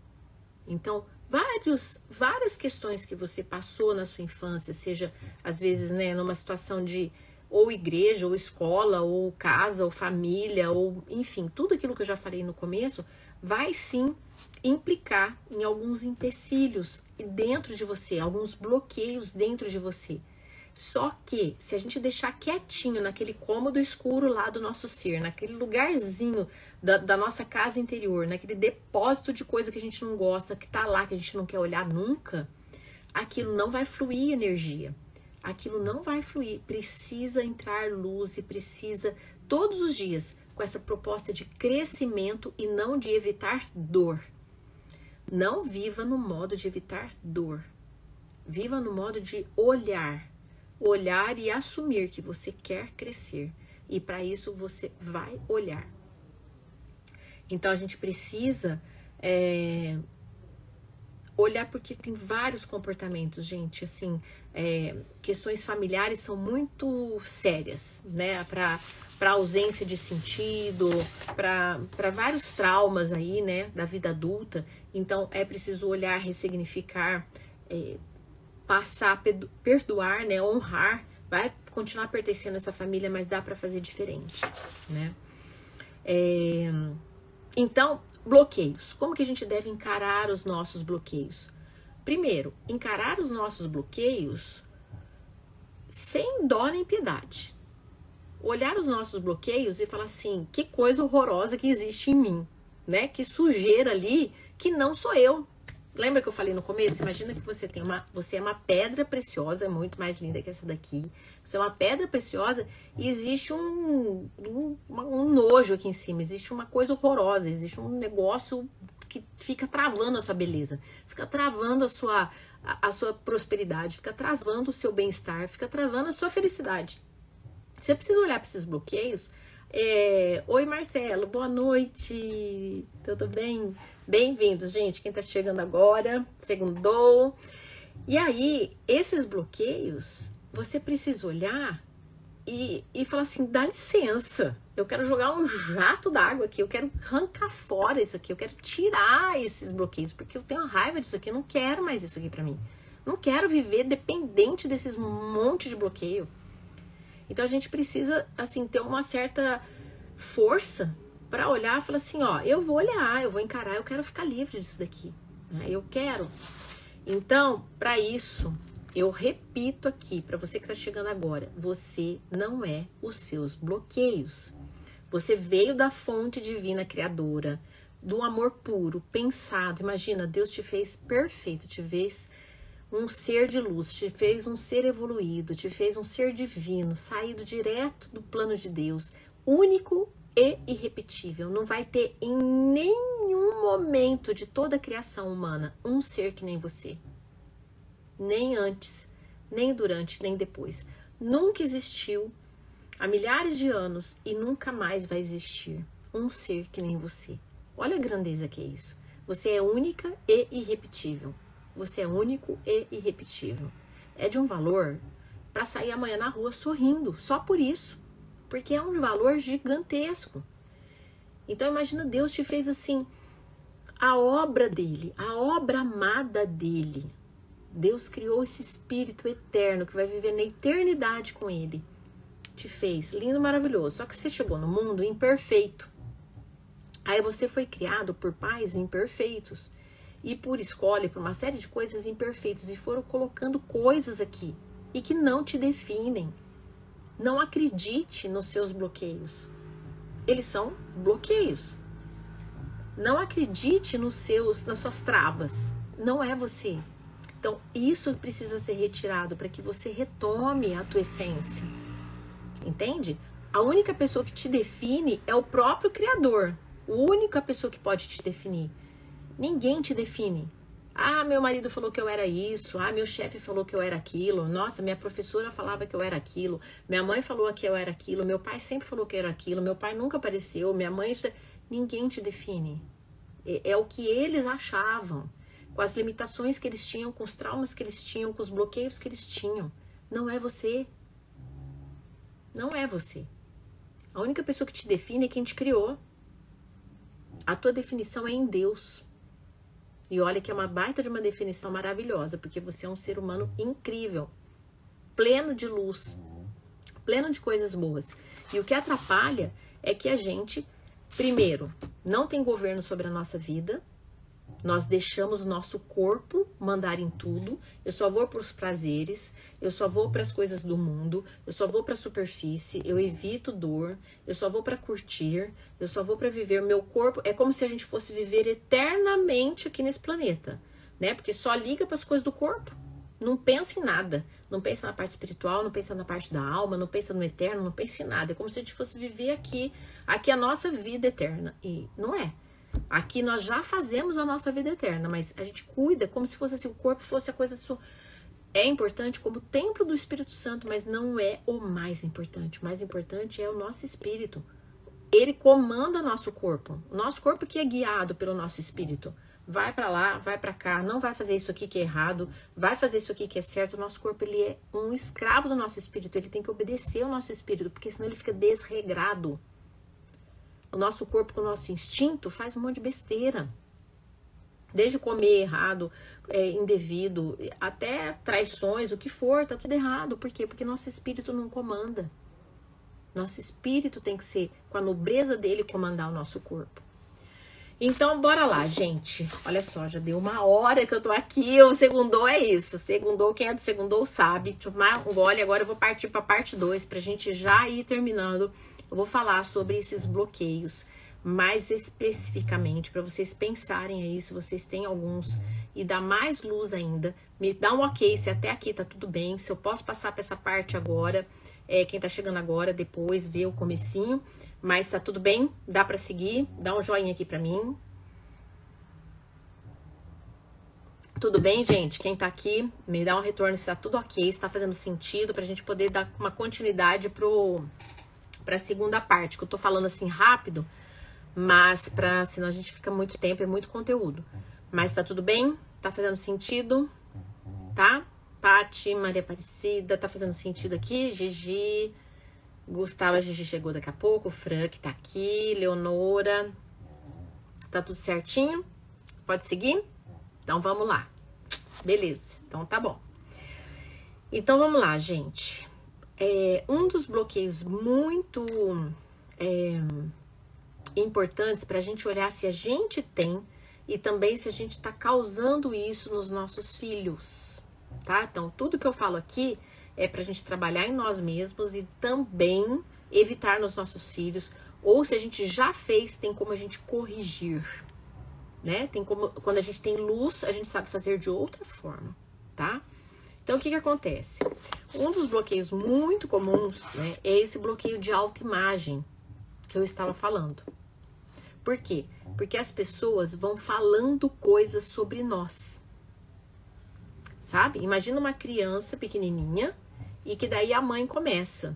S1: Então, várias questões que você passou na sua infância, seja às vezes, né, numa situação de ou igreja, ou escola, ou casa, ou família, ou enfim, tudo aquilo que eu já falei no começo, vai sim implicar em alguns empecilhos dentro de você, alguns bloqueios dentro de você. Só que, se a gente deixar quietinho naquele cômodo escuro lá do nosso ser, naquele lugarzinho da nossa casa interior, naquele depósito de coisa que a gente não gosta, que tá lá, que a gente não quer olhar nunca, aquilo não vai fluir energia. Aquilo não vai fluir. Precisa entrar luz e precisa, todos os dias, com essa proposta de crescimento e não de evitar dor. Não viva no modo de evitar dor. Viva no modo de olhar. Olhar e assumir que você quer crescer. E para isso você vai olhar. Então a gente precisa olhar, porque tem vários comportamentos, gente. Assim, questões familiares são muito sérias, né? Para ausência de sentido, para vários traumas aí, né? Da vida adulta. Então é preciso olhar, ressignificar, passar, perdoar, né, honrar, vai continuar pertencendo a essa família, mas dá para fazer diferente, né? Então, bloqueios. Como que a gente deve encarar os nossos bloqueios? Primeiro, encarar os nossos bloqueios sem dó nem piedade. Olhar os nossos bloqueios e falar assim, que coisa horrorosa que existe em mim, né? Que sujeira ali que não sou eu. Lembra que eu falei no começo? Imagina que você é uma pedra preciosa, é muito mais linda que essa daqui. Você é uma pedra preciosa e existe um nojo aqui em cima, existe uma coisa horrorosa, existe um negócio que fica travando a sua beleza, fica travando a sua prosperidade, fica travando o seu bem-estar, fica travando a sua felicidade. Você precisa olhar para esses bloqueios. Oi, Marcelo, boa noite, tudo bem? Bem-vindos, gente, quem tá chegando agora, segundou. E aí, esses bloqueios, você precisa olhar e falar assim, dá licença, eu quero jogar um jato d'água aqui, eu quero arrancar fora isso aqui, eu quero tirar esses bloqueios, porque eu tenho raiva disso aqui, eu não quero mais isso aqui pra mim. Não quero viver dependente desses monte de bloqueio. Então, a gente precisa, assim, ter uma certa força para olhar e falar assim, ó, eu vou olhar, eu vou encarar, eu quero ficar livre disso daqui, né? Eu quero. Então, para isso, eu repito aqui, para você que está chegando agora, você não é os seus bloqueios. Você veio da fonte divina criadora, do amor puro, pensado. Imagina, Deus te fez perfeito, te fez um ser de luz, te fez um ser evoluído, te fez um ser divino, saído direto do plano de Deus, único e irrepetível. Não vai ter em nenhum momento de toda a criação humana um ser que nem você. Nem antes, nem durante, nem depois. Nunca existiu há milhares de anos e nunca mais vai existir um ser que nem você. Olha a grandeza que é isso. Você é única e irrepetível. Você é único e irrepetível. É de um valor para sair amanhã na rua sorrindo, só por isso. Porque é um valor gigantesco. Então imagina, Deus te fez assim, a obra dele, a obra amada dele. Deus criou esse espírito eterno que vai viver na eternidade com ele. Te fez lindo, maravilhoso. Só que você chegou no mundo imperfeito. Aí você foi criado por pais imperfeitos. E por escolha, por uma série de coisas imperfeitas. E foram colocando coisas aqui. E que não te definem. Não acredite nos seus bloqueios. Eles são bloqueios. Não acredite nas suas travas. Não é você. Então, isso precisa ser retirado para que você retome a tua essência. Entende? A única pessoa que te define é o próprio Criador. A única pessoa que pode te definir. Ninguém te define. Ah, meu marido falou que eu era isso. Ah, meu chefe falou que eu era aquilo. Nossa, minha professora falava que eu era aquilo. Minha mãe falou que eu era aquilo. Meu pai sempre falou que eu era aquilo. Meu pai nunca apareceu. Minha mãe... Ninguém te define. É o que eles achavam. Com as limitações que eles tinham, com os traumas que eles tinham, com os bloqueios que eles tinham. Não é você. Não é você. A única pessoa que te define é quem te criou. A tua definição é em Deus. E olha que é uma baita de uma definição maravilhosa, porque você é um ser humano incrível, pleno de luz, pleno de coisas boas. E o que atrapalha é que a gente, primeiro, não tem governo sobre a nossa vida. Nós deixamos o nosso corpo mandar em tudo. Eu só vou para os prazeres, eu só vou para as coisas do mundo, eu só vou para a superfície, eu evito dor, eu só vou para curtir, eu só vou para viver. Meu corpo é como se a gente fosse viver eternamente aqui nesse planeta, né? Porque só liga para as coisas do corpo. Não pensa em nada. Não pensa na parte espiritual, não pensa na parte da alma, não pensa no eterno, não pensa em nada. É como se a gente fosse viver aqui a nossa vida eterna. E não é. Aqui nós já fazemos a nossa vida eterna, mas a gente cuida como se fosse assim, o corpo fosse a coisa sua. É importante como templo do Espírito Santo, mas não é o mais importante. O mais importante é o nosso espírito. Ele comanda nosso corpo. O nosso corpo que é guiado pelo nosso espírito. Vai para lá, vai para cá, não vai fazer isso aqui que é errado, vai fazer isso aqui que é certo. O nosso corpo, ele é um escravo do nosso espírito. Ele tem que obedecer ao nosso espírito, porque senão ele fica desregrado. O nosso corpo com o nosso instinto faz um monte de besteira. Desde comer errado, indevido, até traições, o que for, tá tudo errado. Por quê? Porque nosso espírito não comanda. Nosso espírito tem que ser, com a nobreza dele, comandar o nosso corpo. Então, bora lá, gente. Olha só, já deu 1 hora que eu tô aqui. O segundou é isso. Segundou, quem é do segundou sabe. Tomar um gole. Agora eu vou partir pra parte 2, pra gente já ir terminando. Eu vou falar sobre esses bloqueios mais especificamente, para vocês pensarem aí, se vocês têm alguns, e dar mais luz ainda. Me dá um ok se até aqui tá tudo bem, se eu posso passar para essa parte agora, quem tá chegando agora, depois vê o comecinho, mas tá tudo bem? Dá para seguir? Dá um joinha aqui para mim. Tudo bem, gente? Quem tá aqui, me dá um retorno se tá tudo ok, se tá fazendo sentido, pra gente poder dar uma continuidade pra segunda parte, que eu tô falando assim rápido, mas senão a gente fica muito tempo, é muito conteúdo. Mas tá tudo bem? Tá fazendo sentido? Tá? Pati, Maria Aparecida, tá fazendo sentido aqui? Gigi, Gustavo, a Gigi chegou daqui a pouco, Frank tá aqui, Leonora, tá tudo certinho? Pode seguir? Então vamos lá. Beleza, então tá bom. Então vamos lá, gente. Um dos bloqueios muito importantes para a gente olhar se a gente tem e também se a gente está causando isso nos nossos filhos, tá? Então, tudo que eu falo aqui é para a gente trabalhar em nós mesmos e também evitar nos nossos filhos, ou se a gente já fez, tem como a gente corrigir, né? Tem como, quando a gente tem luz, a gente sabe fazer de outra forma, tá? Então, o que acontece? Um dos bloqueios muito comuns, né, é esse bloqueio de autoimagem que eu estava falando. Por quê? Porque as pessoas vão falando coisas sobre nós. Sabe? Imagina uma criança pequenininha e que daí a mãe começa.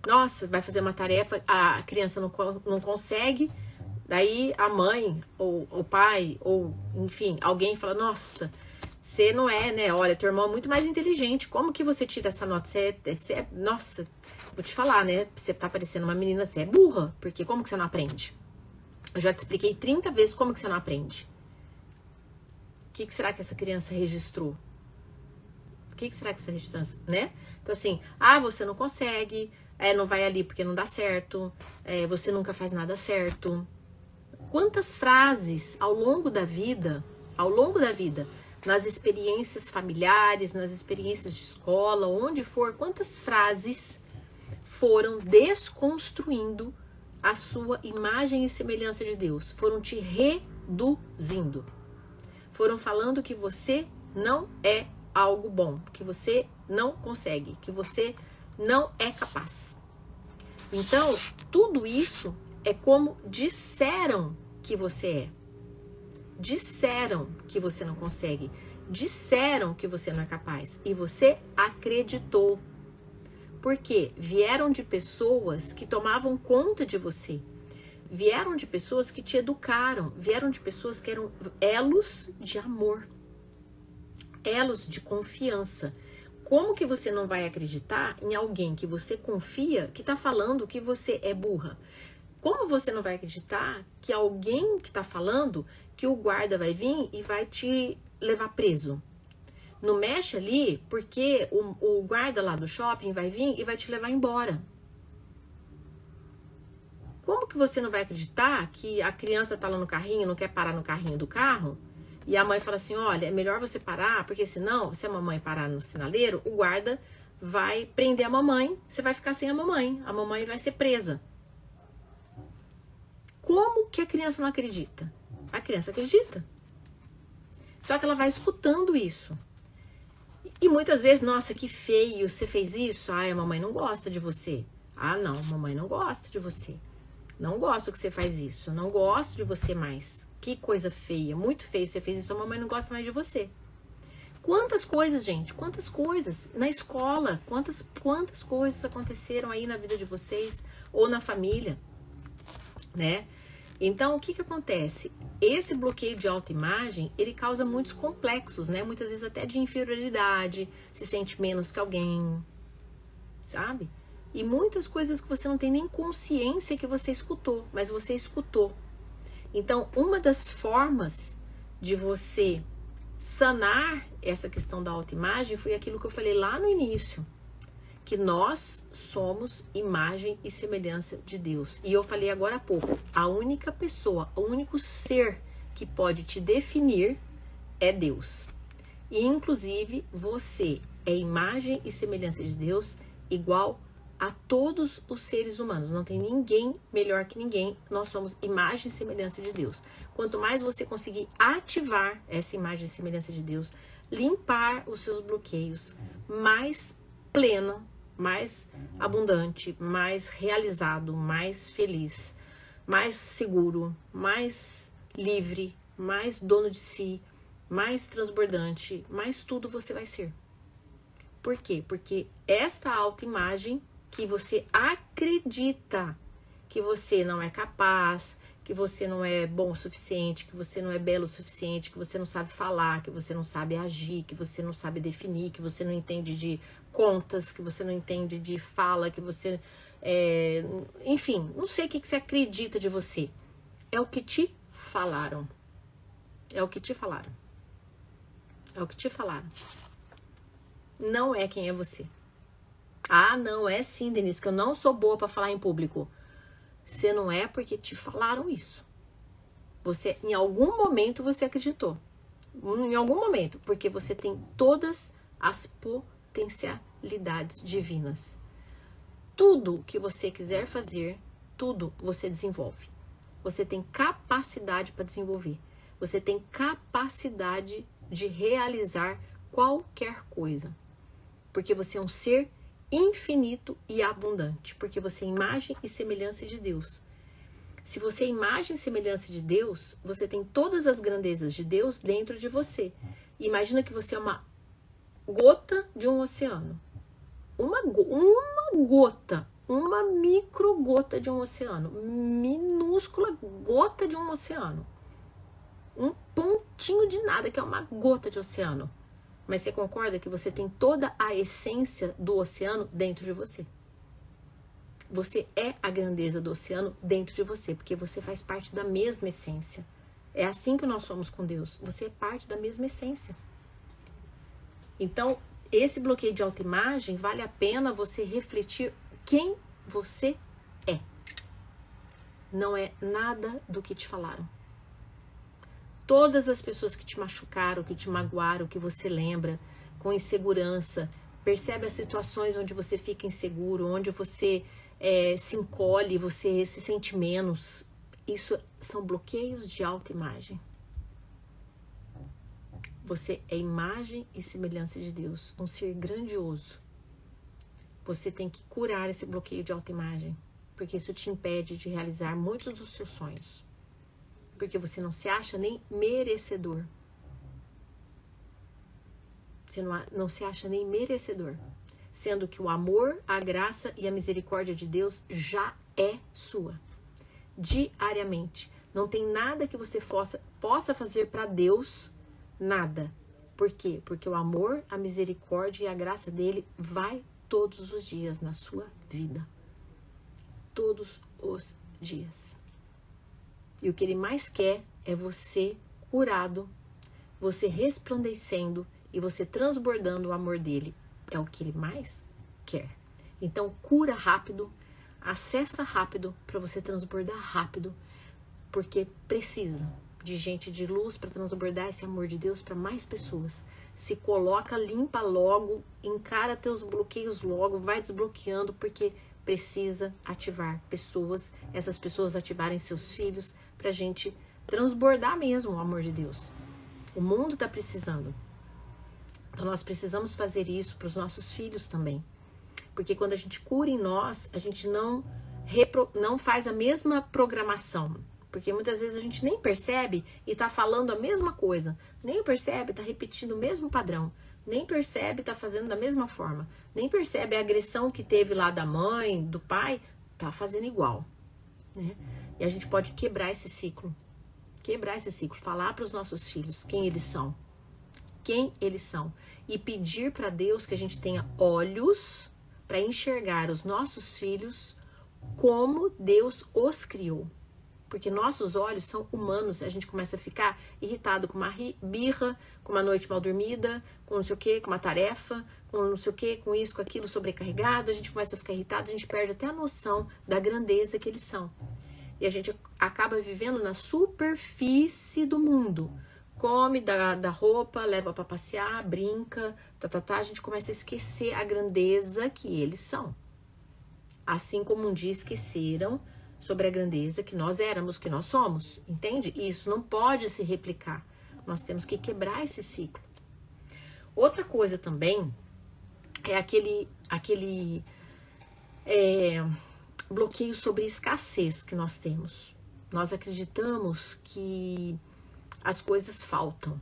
S1: Nossa, vai fazer uma tarefa, a criança não consegue, daí a mãe, ou o pai, ou enfim, alguém fala, nossa, Você não é, né? Olha, teu irmão é muito mais inteligente. Como que você tira essa nota? Nossa, vou te falar, né? Você tá parecendo uma menina, você é burra. Porque como que você não aprende? Eu já te expliquei 30 vezes como que você não aprende. O que será que essa criança registrou? O que será que essa registrou, né? Então assim, você não consegue, não vai ali porque não dá certo, você nunca faz nada certo. Quantas frases ao longo da vida, nas experiências familiares, nas experiências de escola, onde for, quantas frases foram desconstruindo a sua imagem e semelhança de Deus? Foram te reduzindo. Foram falando que você não é algo bom, que você não consegue, que você não é capaz. Então, tudo isso é como disseram que você é. Disseram que você não consegue. Disseram que você não é capaz. E você acreditou. Porque vieram de pessoas que tomavam conta de você. Vieram de pessoas que te educaram. Vieram de pessoas que eram elos de amor. Elos de confiança. Como que você não vai acreditar em alguém que você confia que está falando que você é burra? Como você não vai acreditar que alguém que está falando que o guarda vai vir e vai te levar preso? Não mexe ali porque o guarda lá do shopping vai vir e vai te levar embora. Como que você não vai acreditar que a criança está lá no carrinho, não quer parar no carrinho do carro? E a mãe fala assim, olha, é melhor você parar, porque senão, se a mamãe parar no sinaleiro, o guarda vai prender a mamãe, você vai ficar sem a mamãe vai ser presa. Como que a criança não acredita? A criança acredita. Só que ela vai escutando isso. E muitas vezes, nossa, que feio, você fez isso? Ai, a mamãe não gosta de você. Ah, não, mamãe não gosta de você. Não gosto que você faz isso, não gosto de você mais. Que coisa feia, muito feio, você fez isso, a mamãe não gosta mais de você. Quantas coisas, gente, quantas coisas. Na escola, quantas coisas aconteceram aí na vida de vocês, ou na família, né? Então, o que acontece? Esse bloqueio de autoimagem, ele causa muitos complexos, né? Muitas vezes até de inferioridade, se sente menos que alguém, sabe? E muitas coisas que você não tem nem consciência que você escutou, mas você escutou. Então, uma das formas de você sanar essa questão da autoimagem foi aquilo que eu falei lá no início, que nós somos imagem e semelhança de Deus. E eu falei agora há pouco, a única pessoa, o único ser que pode te definir é Deus. E inclusive você é imagem e semelhança de Deus igual a todos os seres humanos. Não tem ninguém melhor que ninguém. Nós somos imagem e semelhança de Deus. Quanto mais você conseguir ativar essa imagem e semelhança de Deus, limpar os seus bloqueios, mais pleno, mais abundante, mais realizado, mais feliz, mais seguro, mais livre, mais dono de si, mais transbordante, mais tudo você vai ser. Por quê? Porque esta autoimagem que você acredita que você não é capaz, que você não é bom o suficiente, que você não é belo o suficiente, que você não sabe falar, que você não sabe agir, que você não sabe definir, que você não entende de contas, que você não entende de fala, que você... enfim, não sei o que você acredita de você. É o que te falaram. É o que te falaram. É o que te falaram. Não é quem é você. Ah, não, é sim, Denise, que eu não sou boa para falar em público. Você não é porque te falaram isso. Você, em algum momento, você acreditou. Em algum momento, porque você tem todas as potencialidades divinas. Tudo que você quiser fazer, tudo você desenvolve. Você tem capacidade para desenvolver. Você tem capacidade de realizar qualquer coisa. Porque você é um ser infinito e abundante, porque você é imagem e semelhança de Deus. Se você é imagem e semelhança de Deus, você tem todas as grandezas de Deus dentro de você. Imagina que você é uma gota de um oceano. Uma gota, uma micro gota de um oceano, minúscula gota de um oceano. um pontinho de nada, que é uma gota de oceano. Mas você concorda que você tem toda a essência do oceano dentro de você? Você é a grandeza do oceano dentro de você, porque você faz parte da mesma essência. É assim que nós somos com Deus. Você é parte da mesma essência. Então, esse bloqueio de autoimagem, vale a pena você refletir quem você é. Não é nada do que te falaram. Todas as pessoas que te machucaram, que te magoaram, que você lembra, com insegurança, percebe as situações onde você fica inseguro, onde você se encolhe, você se sente menos. Isso são bloqueios de autoimagem. Você é imagem e semelhança de Deus, um ser grandioso. Você tem que curar esse bloqueio de autoimagem, porque isso te impede de realizar muitos dos seus sonhos. Porque você não se acha nem merecedor. Você não se acha nem merecedor. Sendo que o amor, a graça e a misericórdia de Deus já é sua. Diariamente. Não tem nada que você possa fazer para Deus, nada. Por quê? Porque o amor, a misericórdia e a graça dele vai todos os dias na sua vida. Todos os dias. E o que ele mais quer é você curado, você resplandecendo e você transbordando o amor dele. É o que ele mais quer. Então, cura rápido, acessa rápido para você transbordar rápido, porque precisa de gente de luz para transbordar esse amor de Deus para mais pessoas. Se coloca, limpa logo, encara teus bloqueios logo, vai desbloqueando, porque precisa ativar pessoas, essas pessoas ativarem seus filhos, pra gente transbordar mesmo o amor de Deus. O mundo está precisando. Então nós precisamos fazer isso para os nossos filhos também. Porque quando a gente cura em nós, a gente não faz a mesma programação. Porque muitas vezes a gente nem percebe e está falando a mesma coisa. Nem percebe, está repetindo o mesmo padrão. Nem percebe, está fazendo da mesma forma. Nem percebe a agressão que teve lá da mãe, do pai, está fazendo igual. Né? E a gente pode quebrar esse ciclo. Quebrar esse ciclo. Falar para os nossos filhos quem eles são. Quem eles são. E pedir para Deus que a gente tenha olhos para enxergar os nossos filhos como Deus os criou. Porque nossos olhos são humanos, a gente começa a ficar irritado com uma birra, com uma noite mal dormida, com não sei o que, com uma tarefa, com não sei o que, com isso, com aquilo, sobrecarregado, a gente começa a ficar irritado, a gente perde até a noção da grandeza que eles são. E a gente acaba vivendo na superfície do mundo. Come, dá roupa, leva para passear, brinca, a gente começa a esquecer a grandeza que eles são. Assim como um dia esqueceram sobre a grandeza que nós éramos, que nós somos, entende? E isso não pode se replicar. Nós temos que quebrar esse ciclo. Outra coisa também é aquele bloqueio sobre escassez que nós temos. Nós acreditamos que as coisas faltam,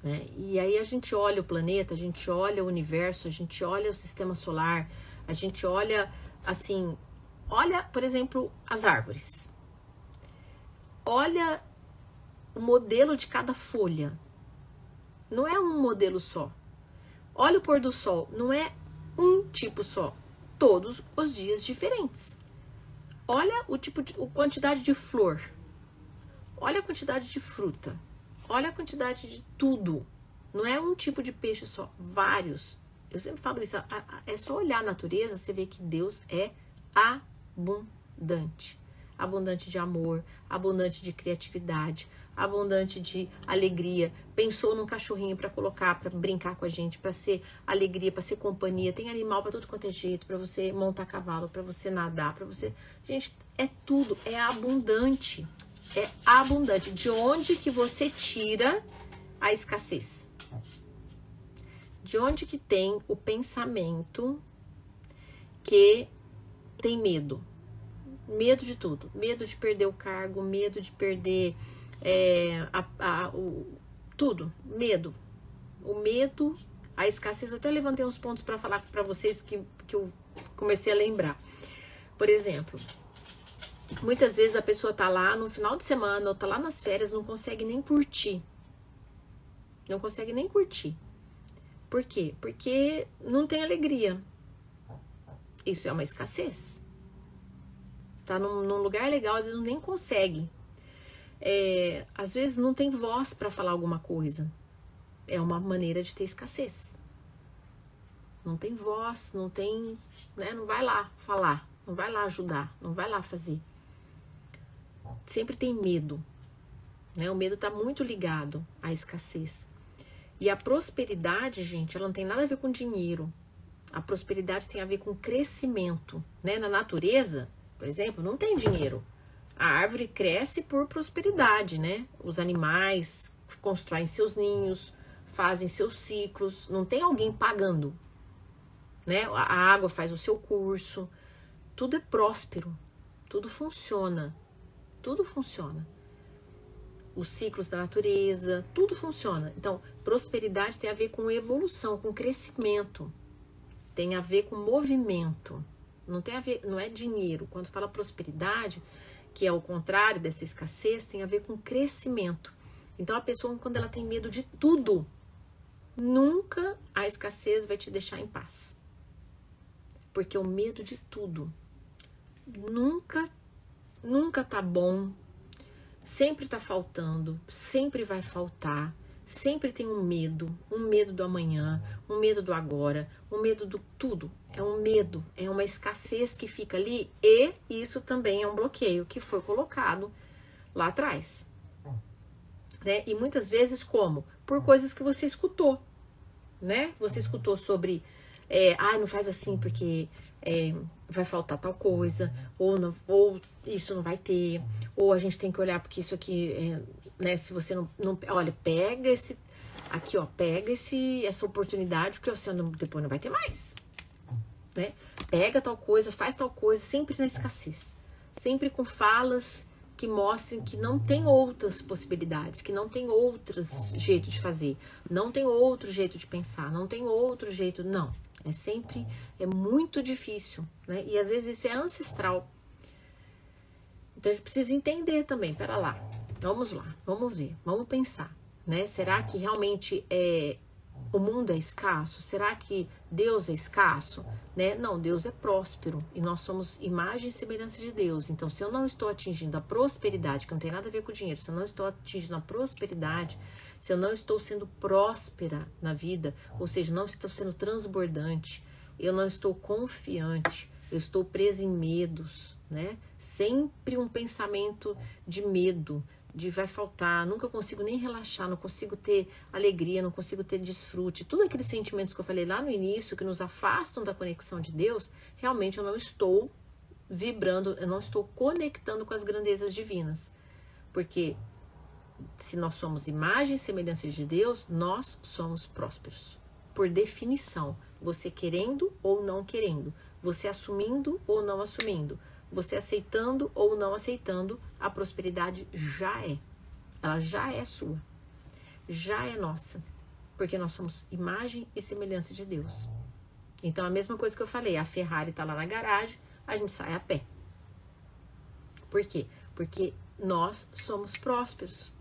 S1: né? E aí a gente olha o planeta, a gente olha o universo, a gente olha o sistema solar, a gente olha assim... Olha, por exemplo, as árvores. Olha o modelo de cada folha. Não é um modelo só. Olha o pôr do sol. Não é um tipo só. Todos os dias diferentes. Olha a quantidade de flor. Olha a quantidade de fruta. Olha a quantidade de tudo. Não é um tipo de peixe só. Vários. Eu sempre falo isso. É só olhar a natureza, você vê que Deus é abundante. Abundante de amor, abundante de criatividade, abundante de alegria. Pensou num cachorrinho para colocar, para brincar com a gente, para ser alegria, para ser companhia. Tem animal para tudo quanto é jeito, para você montar cavalo, para você nadar, para você... Gente, é tudo, é abundante. É abundante. De onde que você tira a escassez? De onde que tem o pensamento que tem medo? Medo de tudo. Medo de perder o cargo, medo de perder tudo. Medo. O medo, a escassez. Eu até levantei uns pontos para falar para vocês que eu comecei a lembrar. Por exemplo, Muitas vezes a pessoa tá lá no final de semana ou tá lá nas férias, não consegue nem curtir. Não consegue nem curtir. Por quê? Porque não tem alegria. Isso é uma escassez. Tá num lugar legal, às vezes nem consegue. Às vezes não tem voz para falar alguma coisa. É uma maneira de ter escassez. Não tem voz, não tem, né? Não vai lá falar, não vai lá ajudar, não vai lá fazer. Sempre tem medo, né? O medo está muito ligado à escassez. E a prosperidade, gente, ela não tem nada a ver com dinheiro. A prosperidade tem a ver com crescimento, né? Na natureza, por exemplo, não tem dinheiro. A árvore cresce por prosperidade, né? Os animais constroem seus ninhos, fazem seus ciclos, não tem alguém pagando, né? A água faz o seu curso, tudo é próspero, tudo funciona, tudo funciona. Os ciclos da natureza, tudo funciona. Então, prosperidade tem a ver com evolução, com crescimento, tem a ver com movimento, não tem a ver, não é dinheiro. Quando fala prosperidade, que é o contrário dessa escassez, tem a ver com crescimento. Então, a pessoa, quando ela tem medo de tudo, nunca a escassez vai te deixar em paz. Porque o medo de tudo nunca tá bom, sempre tá faltando, sempre vai faltar, sempre tem um medo do amanhã, um medo do agora, um medo do tudo. É um medo, é uma escassez que fica ali, e isso também é um bloqueio que foi colocado lá atrás. Né? E muitas vezes como? Por coisas que você escutou, né? Você escutou sobre, não faz assim porque vai faltar tal coisa, ou isso não vai ter, ou a gente tem que olhar porque isso aqui, né? Se você não olha, pega esse, aqui ó, pega essa oportunidade, porque você depois não vai ter mais, né? Pega tal coisa, faz tal coisa, sempre na escassez, sempre com falas que mostrem que não tem outras possibilidades, que não tem outros jeitos de fazer, não tem outro jeito de pensar, não tem outro jeito, não. É muito difícil, né? E às vezes isso é ancestral. Então a gente precisa entender também, pera lá, vamos lá, vamos ver, vamos pensar, né? Será que realmente o mundo é escasso? Será que Deus é escasso? Né? Não, Deus é próspero e nós somos imagem e semelhança de Deus. Então, se eu não estou atingindo a prosperidade, que não tem nada a ver com o dinheiro, se eu não estou atingindo a prosperidade, se eu não estou sendo próspera na vida, ou seja, não estou sendo transbordante, eu não estou confiante, eu estou presa em medos, né? Sempre um pensamento de medo, de vai faltar, nunca consigo nem relaxar, não consigo ter alegria, não consigo ter desfrute. Tudo aqueles sentimentos que eu falei lá no início, que nos afastam da conexão de Deus, realmente eu não estou vibrando, eu não estou conectando com as grandezas divinas. Porque se nós somos imagem e semelhança de Deus, nós somos prósperos. Por definição, você querendo ou não querendo, você assumindo ou não assumindo, você aceitando ou não aceitando, a prosperidade já é. Ela já é sua. Já é nossa. Porque nós somos imagem e semelhança de Deus. Então, a mesma coisa que eu falei, a Ferrari tá lá na garagem, a gente sai a pé. Por quê? Porque nós somos prósperos.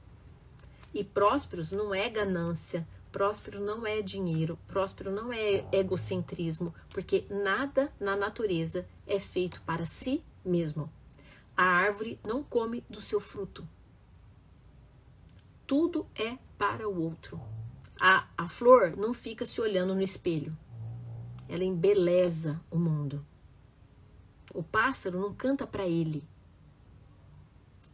S1: E prósperos não é ganância, próspero não é dinheiro, próspero não é egocentrismo, porque nada na natureza é feito para si mesmo. A árvore não come do seu fruto. Tudo é para o outro. A flor não fica se olhando no espelho. Ela embeleza o mundo. O pássaro não canta para ele.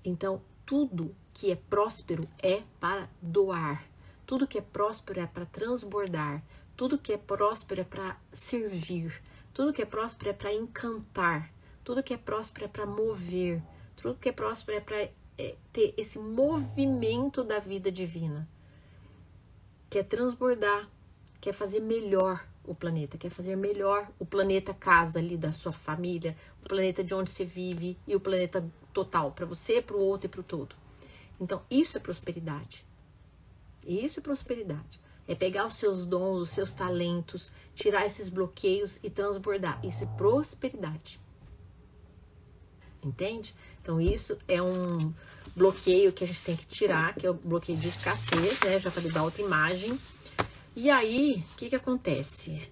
S1: Então, tudo que é próspero é para doar. Tudo que é próspero é para transbordar. Tudo que é próspero é para servir. Tudo que é próspero é para encantar. Tudo que é próspero é para mover. Tudo que é próspero é para ter esse movimento da vida divina. Quer transbordar, quer fazer melhor o planeta, quer fazer melhor o planeta casa ali da sua família, o planeta de onde você vive e o planeta total, para você, para o outro e para o todo. Então, isso é prosperidade. Isso é prosperidade. É pegar os seus dons, os seus talentos, tirar esses bloqueios e transbordar. Isso é prosperidade. Entende? Então isso é um bloqueio que a gente tem que tirar, que é o bloqueio de escassez, né? Já falei da autoimagem. E aí, o que que acontece?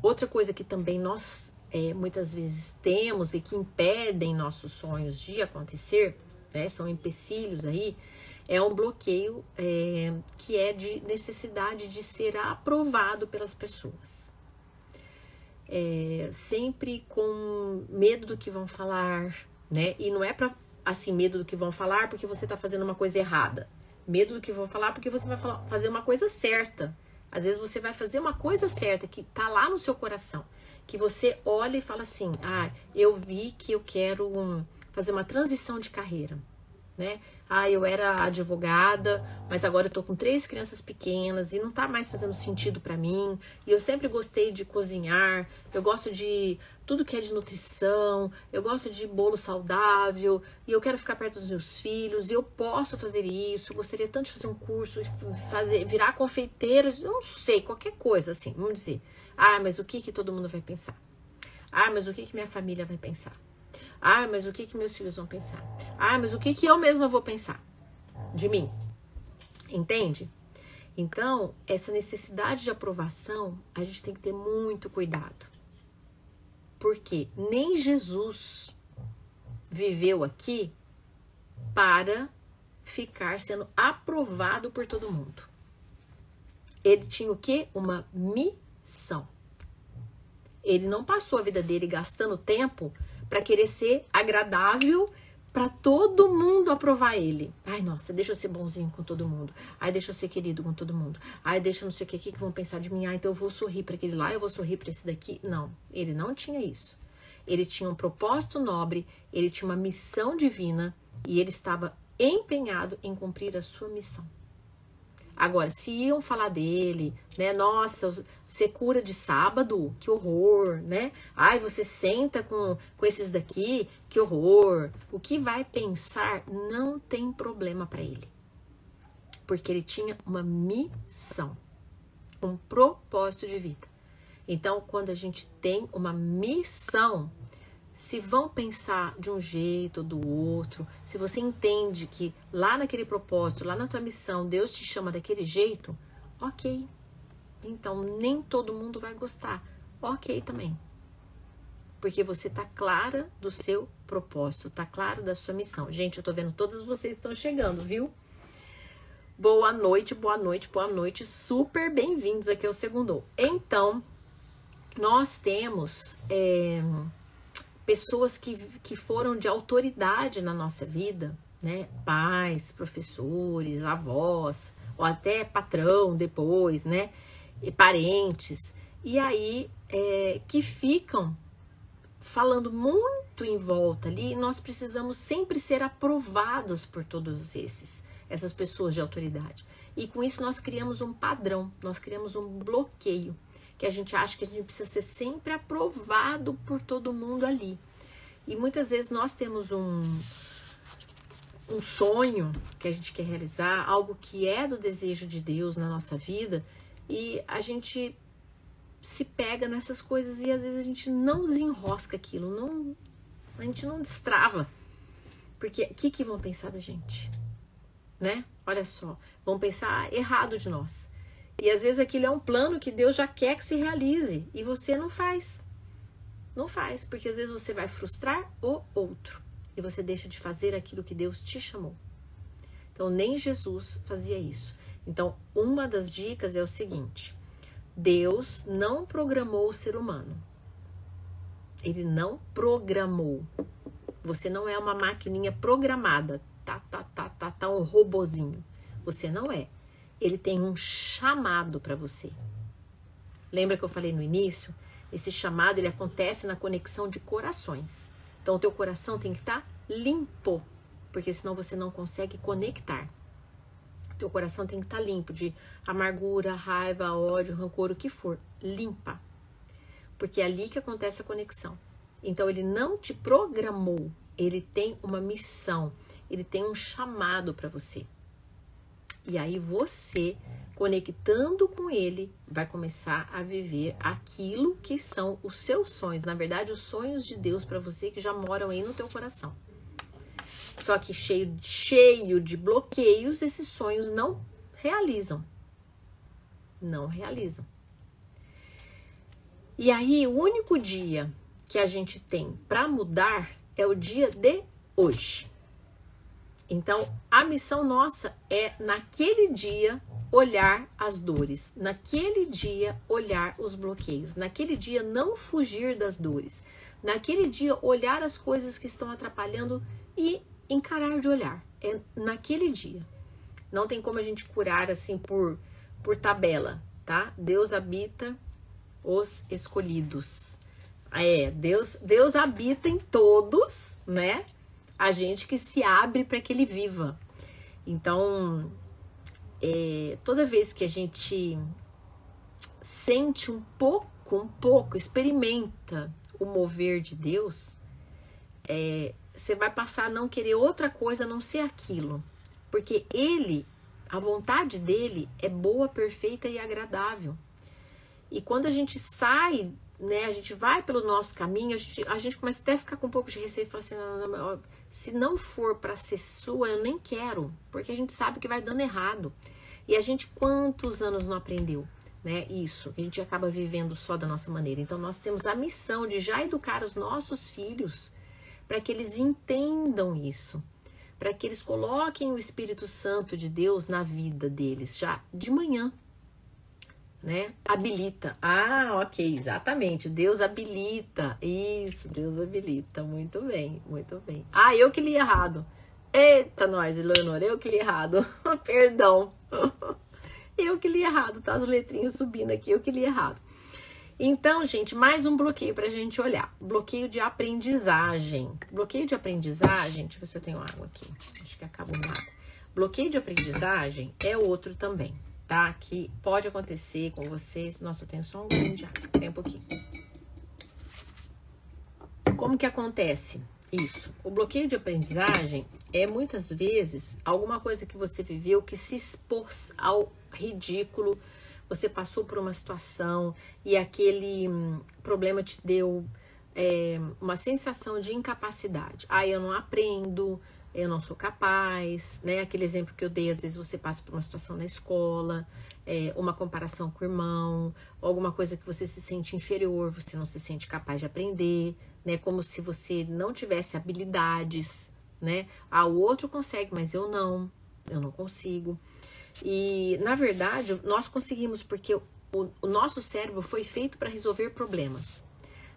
S1: Outra coisa que também nós muitas vezes temos e que impedem nossos sonhos de acontecer, né? São empecilhos aí, é um bloqueio que é de necessidade de ser aprovado pelas pessoas. Sempre com medo do que vão falar, né? E não é pra, assim, medo do que vão falar porque você tá fazendo uma coisa errada. Medo do que vão falar porque você vai fazer uma coisa certa. Às vezes você vai fazer uma coisa certa que tá lá no seu coração. Que você olha e fala assim, eu vi que eu quero fazer uma transição de carreira. Né? Eu era advogada, mas agora eu tô com 3 crianças pequenas e não tá mais fazendo sentido pra mim. E eu sempre gostei de cozinhar, eu gosto de tudo que é de nutrição, eu gosto de bolo saudável e eu quero ficar perto dos meus filhos e eu posso fazer isso. Eu gostaria tanto de fazer um curso, virar confeiteira, eu não sei, qualquer coisa assim, vamos dizer. Mas o que todo mundo vai pensar? Mas o que minha família vai pensar? Mas o que meus filhos vão pensar? Mas o que eu mesma vou pensar de mim? Entende? Então, essa necessidade de aprovação, a gente tem que ter muito cuidado. Porque nem Jesus viveu aqui para ficar sendo aprovado por todo mundo. Ele tinha o quê? Uma missão. Ele não passou a vida dele gastando tempo para querer ser agradável para todo mundo aprovar ele. Nossa, deixa eu ser bonzinho com todo mundo. Deixa eu ser querido com todo mundo. Deixa eu não sei o que vão pensar de mim. Então eu vou sorrir para aquele lá, eu vou sorrir para esse daqui. Não, ele não tinha isso. Ele tinha um propósito nobre, ele tinha uma missão divina e ele estava empenhado em cumprir a sua missão. Agora, se iam falar dele, né? Nossa, você cura de sábado? Que horror, né? Você senta com esses daqui? Que horror. O que vai pensar não tem problema para ele. Porque ele tinha uma missão, um propósito de vida. Então, quando a gente tem uma missão, se vão pensar de um jeito ou do outro, se você entende que lá naquele propósito, lá na tua missão, Deus te chama daquele jeito, ok. Então, nem todo mundo vai gostar. Ok também. Porque você tá clara do seu propósito, tá claro da sua missão. Gente, eu tô vendo todos vocês que estão chegando, viu? Boa noite, boa noite, boa noite. Super bem-vindos aqui ao Segundou. Então, nós temos... pessoas que foram de autoridade na nossa vida, né? Pais, professores, avós, ou até patrão depois, né? E parentes. E aí, que ficam falando muito em volta ali, nós precisamos sempre ser aprovados por todos essas pessoas de autoridade. E com isso nós criamos um padrão, nós criamos um bloqueio, que a gente acha que a gente precisa ser sempre aprovado por todo mundo ali. E muitas vezes nós temos um sonho que a gente quer realizar, algo que é do desejo de Deus na nossa vida, e a gente se pega nessas coisas e às vezes a gente não desenrosca aquilo, a gente não destrava. Porque o que vão pensar da gente? Né? Olha só, vão pensar errado de nós. E às vezes aquilo é um plano que Deus já quer que se realize e você não faz. Não faz, porque às vezes você vai frustrar o outro e você deixa de fazer aquilo que Deus te chamou. Então, nem Jesus fazia isso. Então, uma das dicas é o seguinte: Deus não programou o ser humano. Ele não programou. Você não é uma maquininha programada. Um robozinho. Você não é. Ele tem um chamado para você. Lembra que eu falei no início? Esse chamado, ele acontece na conexão de corações. Então, o teu coração tem que estar limpo, porque senão você não consegue conectar. O teu coração tem que estar limpo de amargura, raiva, ódio, rancor, o que for. Limpa. Porque é ali que acontece a conexão. Então, ele não te programou. Ele tem uma missão. Ele tem um chamado para você. E aí você, conectando com ele, vai começar a viver aquilo que são os seus sonhos. Na verdade, os sonhos de Deus para você que já moram aí no teu coração. Só que cheio de bloqueios, esses sonhos não realizam. Não realizam. E aí, o único dia que a gente tem para mudar é o dia de hoje. Então, a missão nossa é, naquele dia, olhar as dores. Naquele dia, olhar os bloqueios. Naquele dia, não fugir das dores. Naquele dia, olhar as coisas que estão atrapalhando e encarar de olhar. É naquele dia. Não tem como a gente curar assim por tabela, tá? Deus habita os escolhidos. Deus habita em todos, né? A gente que se abre para que ele viva. Então, toda vez que a gente sente um pouco, experimenta o mover de Deus, você vai passar a não querer outra coisa a não ser aquilo. Porque a vontade dele é boa, perfeita e agradável. E quando a gente sai, né, a gente vai pelo nosso caminho, a gente começa até a ficar com um pouco de receio e fala assim, não, se não for para ser sua, eu nem quero, porque a gente sabe que vai dando errado. E a gente quantos anos não aprendeu, né, isso, que a gente acaba vivendo só da nossa maneira. Então nós temos a missão de já educar os nossos filhos para que eles entendam isso, para que eles coloquem o Espírito Santo de Deus na vida deles já de manhã. Né? Habilita. Ok, exatamente. Deus habilita. Isso, Deus habilita. Muito bem, muito bem. Eu que li errado. Eita, nós, Eleonora, eu que li errado. Perdão. Eu que li errado, tá? As letrinhas subindo aqui, eu que li errado. Então, gente, mais um bloqueio pra gente olhar. Bloqueio de aprendizagem. Bloqueio de aprendizagem, deixa eu ver se eu tenho água aqui. Acho que acabou a água. Bloqueio de aprendizagem é outro também. Tá? Que pode acontecer com vocês. Nossa, eu tenho só um golinho de água. Peraí um pouquinho. Como que acontece isso? O bloqueio de aprendizagem é muitas vezes alguma coisa que você viveu que se expôs ao ridículo. Você passou por uma situação e aquele problema te deu uma sensação de incapacidade. Eu não aprendo, eu não sou capaz, né? Aquele exemplo que eu dei, às vezes você passa por uma situação na escola, uma comparação com o irmão, alguma coisa que você se sente inferior, você não se sente capaz de aprender, né? Como se você não tivesse habilidades, né? O outro consegue, mas eu não consigo. E, na verdade, nós conseguimos porque o nosso cérebro foi feito para resolver problemas.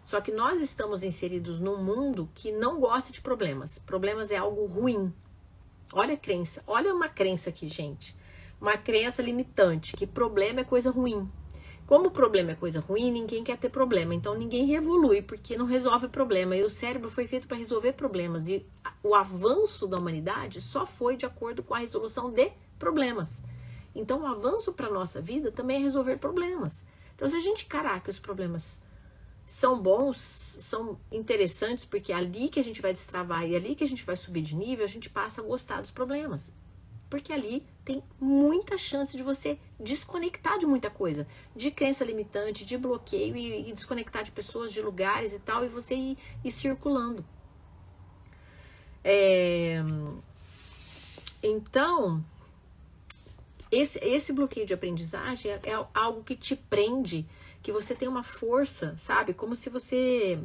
S1: Só que nós estamos inseridos num mundo que não gosta de problemas. Problemas é algo ruim. Olha a crença. Olha uma crença aqui, gente. Uma crença limitante, que problema é coisa ruim. Como problema é coisa ruim, ninguém quer ter problema. Então, ninguém evolui, porque não resolve problema. E o cérebro foi feito para resolver problemas. E o avanço da humanidade só foi de acordo com a resolução de problemas. Então, o avanço para a nossa vida também é resolver problemas. Então, se a gente encarar que os problemas são bons, são interessantes, porque é ali que a gente vai destravar e é ali que a gente vai subir de nível, a gente passa a gostar dos problemas. Porque ali tem muita chance de você desconectar de muita coisa, de crença limitante, de bloqueio e desconectar de pessoas, de lugares e tal, e você ir circulando. Então, esse bloqueio de aprendizagem é algo que te prende, que você tem uma força, sabe? Como se você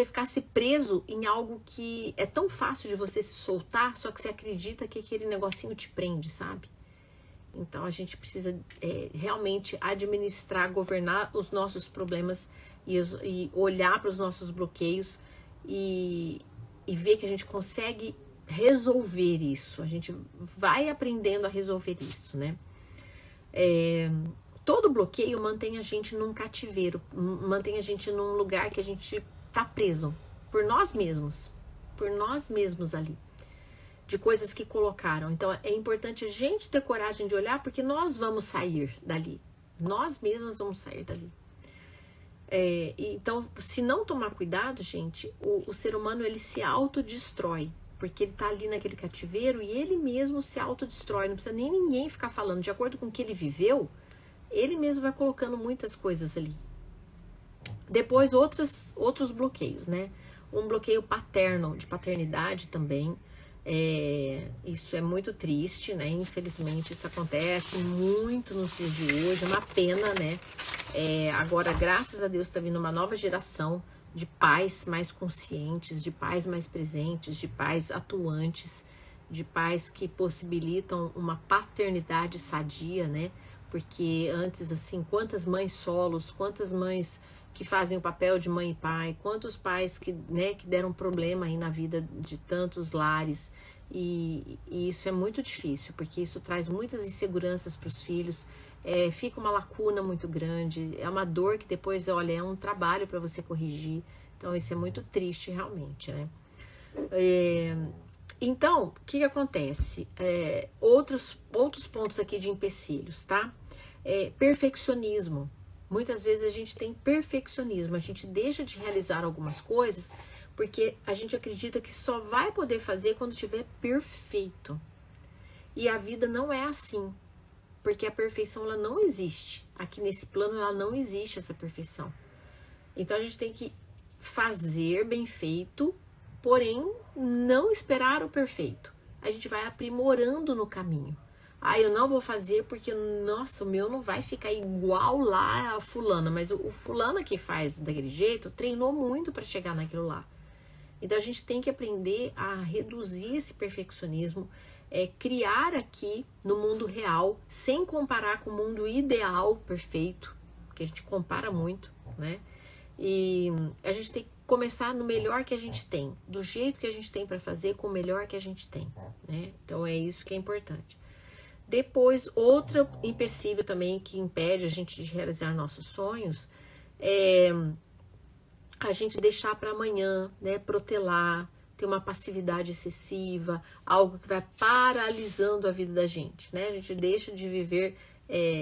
S1: ficasse preso em algo que é tão fácil de você se soltar, só que você acredita que aquele negocinho te prende, sabe? Então a gente precisa realmente administrar, governar os nossos problemas e olhar para os nossos bloqueios e ver que a gente consegue resolver isso. A gente vai aprendendo a resolver isso, né? Todo bloqueio mantém a gente num cativeiro, mantém a gente num lugar que a gente tá preso por nós mesmos ali, de coisas que colocaram. Então é importante a gente ter coragem de olhar, porque nós vamos sair dali, nós mesmos vamos sair dali. Então, se não tomar cuidado, gente, o ser humano ele se autodestrói, porque ele tá ali naquele cativeiro e ele mesmo se autodestrói, não precisa nem ninguém ficar falando, de acordo com o que ele viveu, ele mesmo vai colocando muitas coisas ali. Depois outros bloqueios, né? Um bloqueio paterno, de paternidade também. Isso é muito triste, né? Infelizmente isso acontece muito nos dias de hoje, é uma pena, né? Agora, graças a Deus, está vindo uma nova geração de pais mais conscientes, de pais mais presentes, de pais atuantes, de pais que possibilitam uma paternidade sadia, né? Porque antes, assim, quantas mães solos, quantas mães que fazem o papel de mãe e pai, quantos pais que, né, que deram problema aí na vida de tantos lares, e isso é muito difícil, porque isso traz muitas inseguranças para os filhos, fica uma lacuna muito grande, é uma dor que depois, olha, é um trabalho para você corrigir, então isso é muito triste realmente, né? Então, o que acontece? Outros pontos aqui de empecilhos, tá? Perfeccionismo. Muitas vezes a gente tem perfeccionismo, a gente deixa de realizar algumas coisas porque a gente acredita que só vai poder fazer quando estiver perfeito. E a vida não é assim, porque a perfeição ela não existe. Aqui nesse plano ela não existe essa perfeição. Então a gente tem que fazer bem feito, porém não esperar o perfeito. A gente vai aprimorando no caminho. Eu não vou fazer porque, nossa, o meu não vai ficar igual lá a fulana, mas o fulana que faz daquele jeito treinou muito para chegar naquilo lá. Então a gente tem que aprender a reduzir esse perfeccionismo, criar aqui no mundo real, sem comparar com o mundo ideal perfeito, porque a gente compara muito, né? E a gente tem que começar no melhor que a gente tem, do jeito que a gente tem para fazer, com o melhor que a gente tem, né? Então é isso que é importante. Depois, outro empecilho também que impede a gente de realizar nossos sonhos é a gente deixar para amanhã, né? Protelar, ter uma passividade excessiva, algo que vai paralisando a vida da gente, né? A gente deixa de viver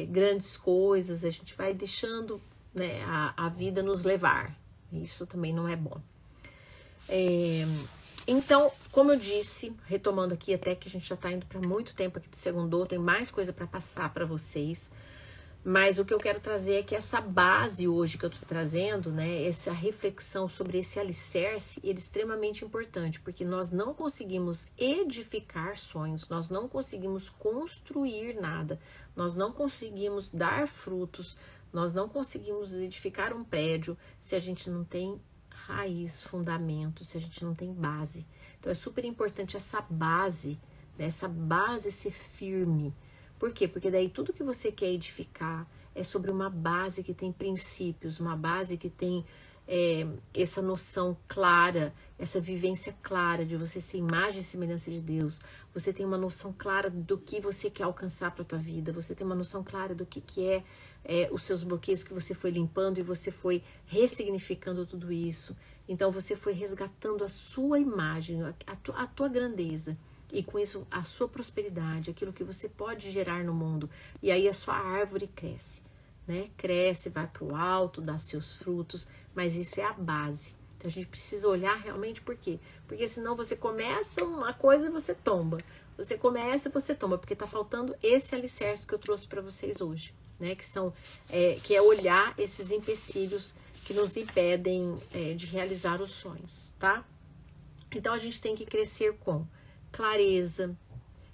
S1: grandes coisas, a gente vai deixando, né, a vida nos levar. Isso também não é bom. Então, como eu disse, retomando aqui, até que a gente já está indo para muito tempo aqui do Segundou, tem mais coisa para passar para vocês, mas o que eu quero trazer é que essa base hoje que eu estou trazendo, né, essa reflexão sobre esse alicerce, ele é extremamente importante, porque nós não conseguimos edificar sonhos, nós não conseguimos construir nada, nós não conseguimos dar frutos, nós não conseguimos edificar um prédio se a gente não tem raiz, fundamento, se a gente não tem base. Então é super importante essa base, né? Essa base ser firme. Por quê? Porque daí tudo que você quer edificar é sobre uma base que tem princípios, uma base que tem essa noção clara, essa vivência clara de você ser imagem e semelhança de Deus. Você tem uma noção clara do que você quer alcançar para a tua vida. Você tem uma noção clara do que é os seus bloqueios que você foi limpando e você foi ressignificando tudo isso. Então você foi resgatando a sua imagem, a tua grandeza. E com isso a sua prosperidade, aquilo que você pode gerar no mundo. E aí a sua árvore cresce, né? Cresce, vai para o alto, dá seus frutos, mas isso é a base. Então a gente precisa olhar realmente por quê? Porque senão você começa uma coisa e você tomba. Você começa e você tomba, porque está faltando esse alicerce que eu trouxe para vocês hoje, né? Que é olhar esses empecilhos que nos impedem de realizar os sonhos, tá? Então a gente tem que crescer com clareza,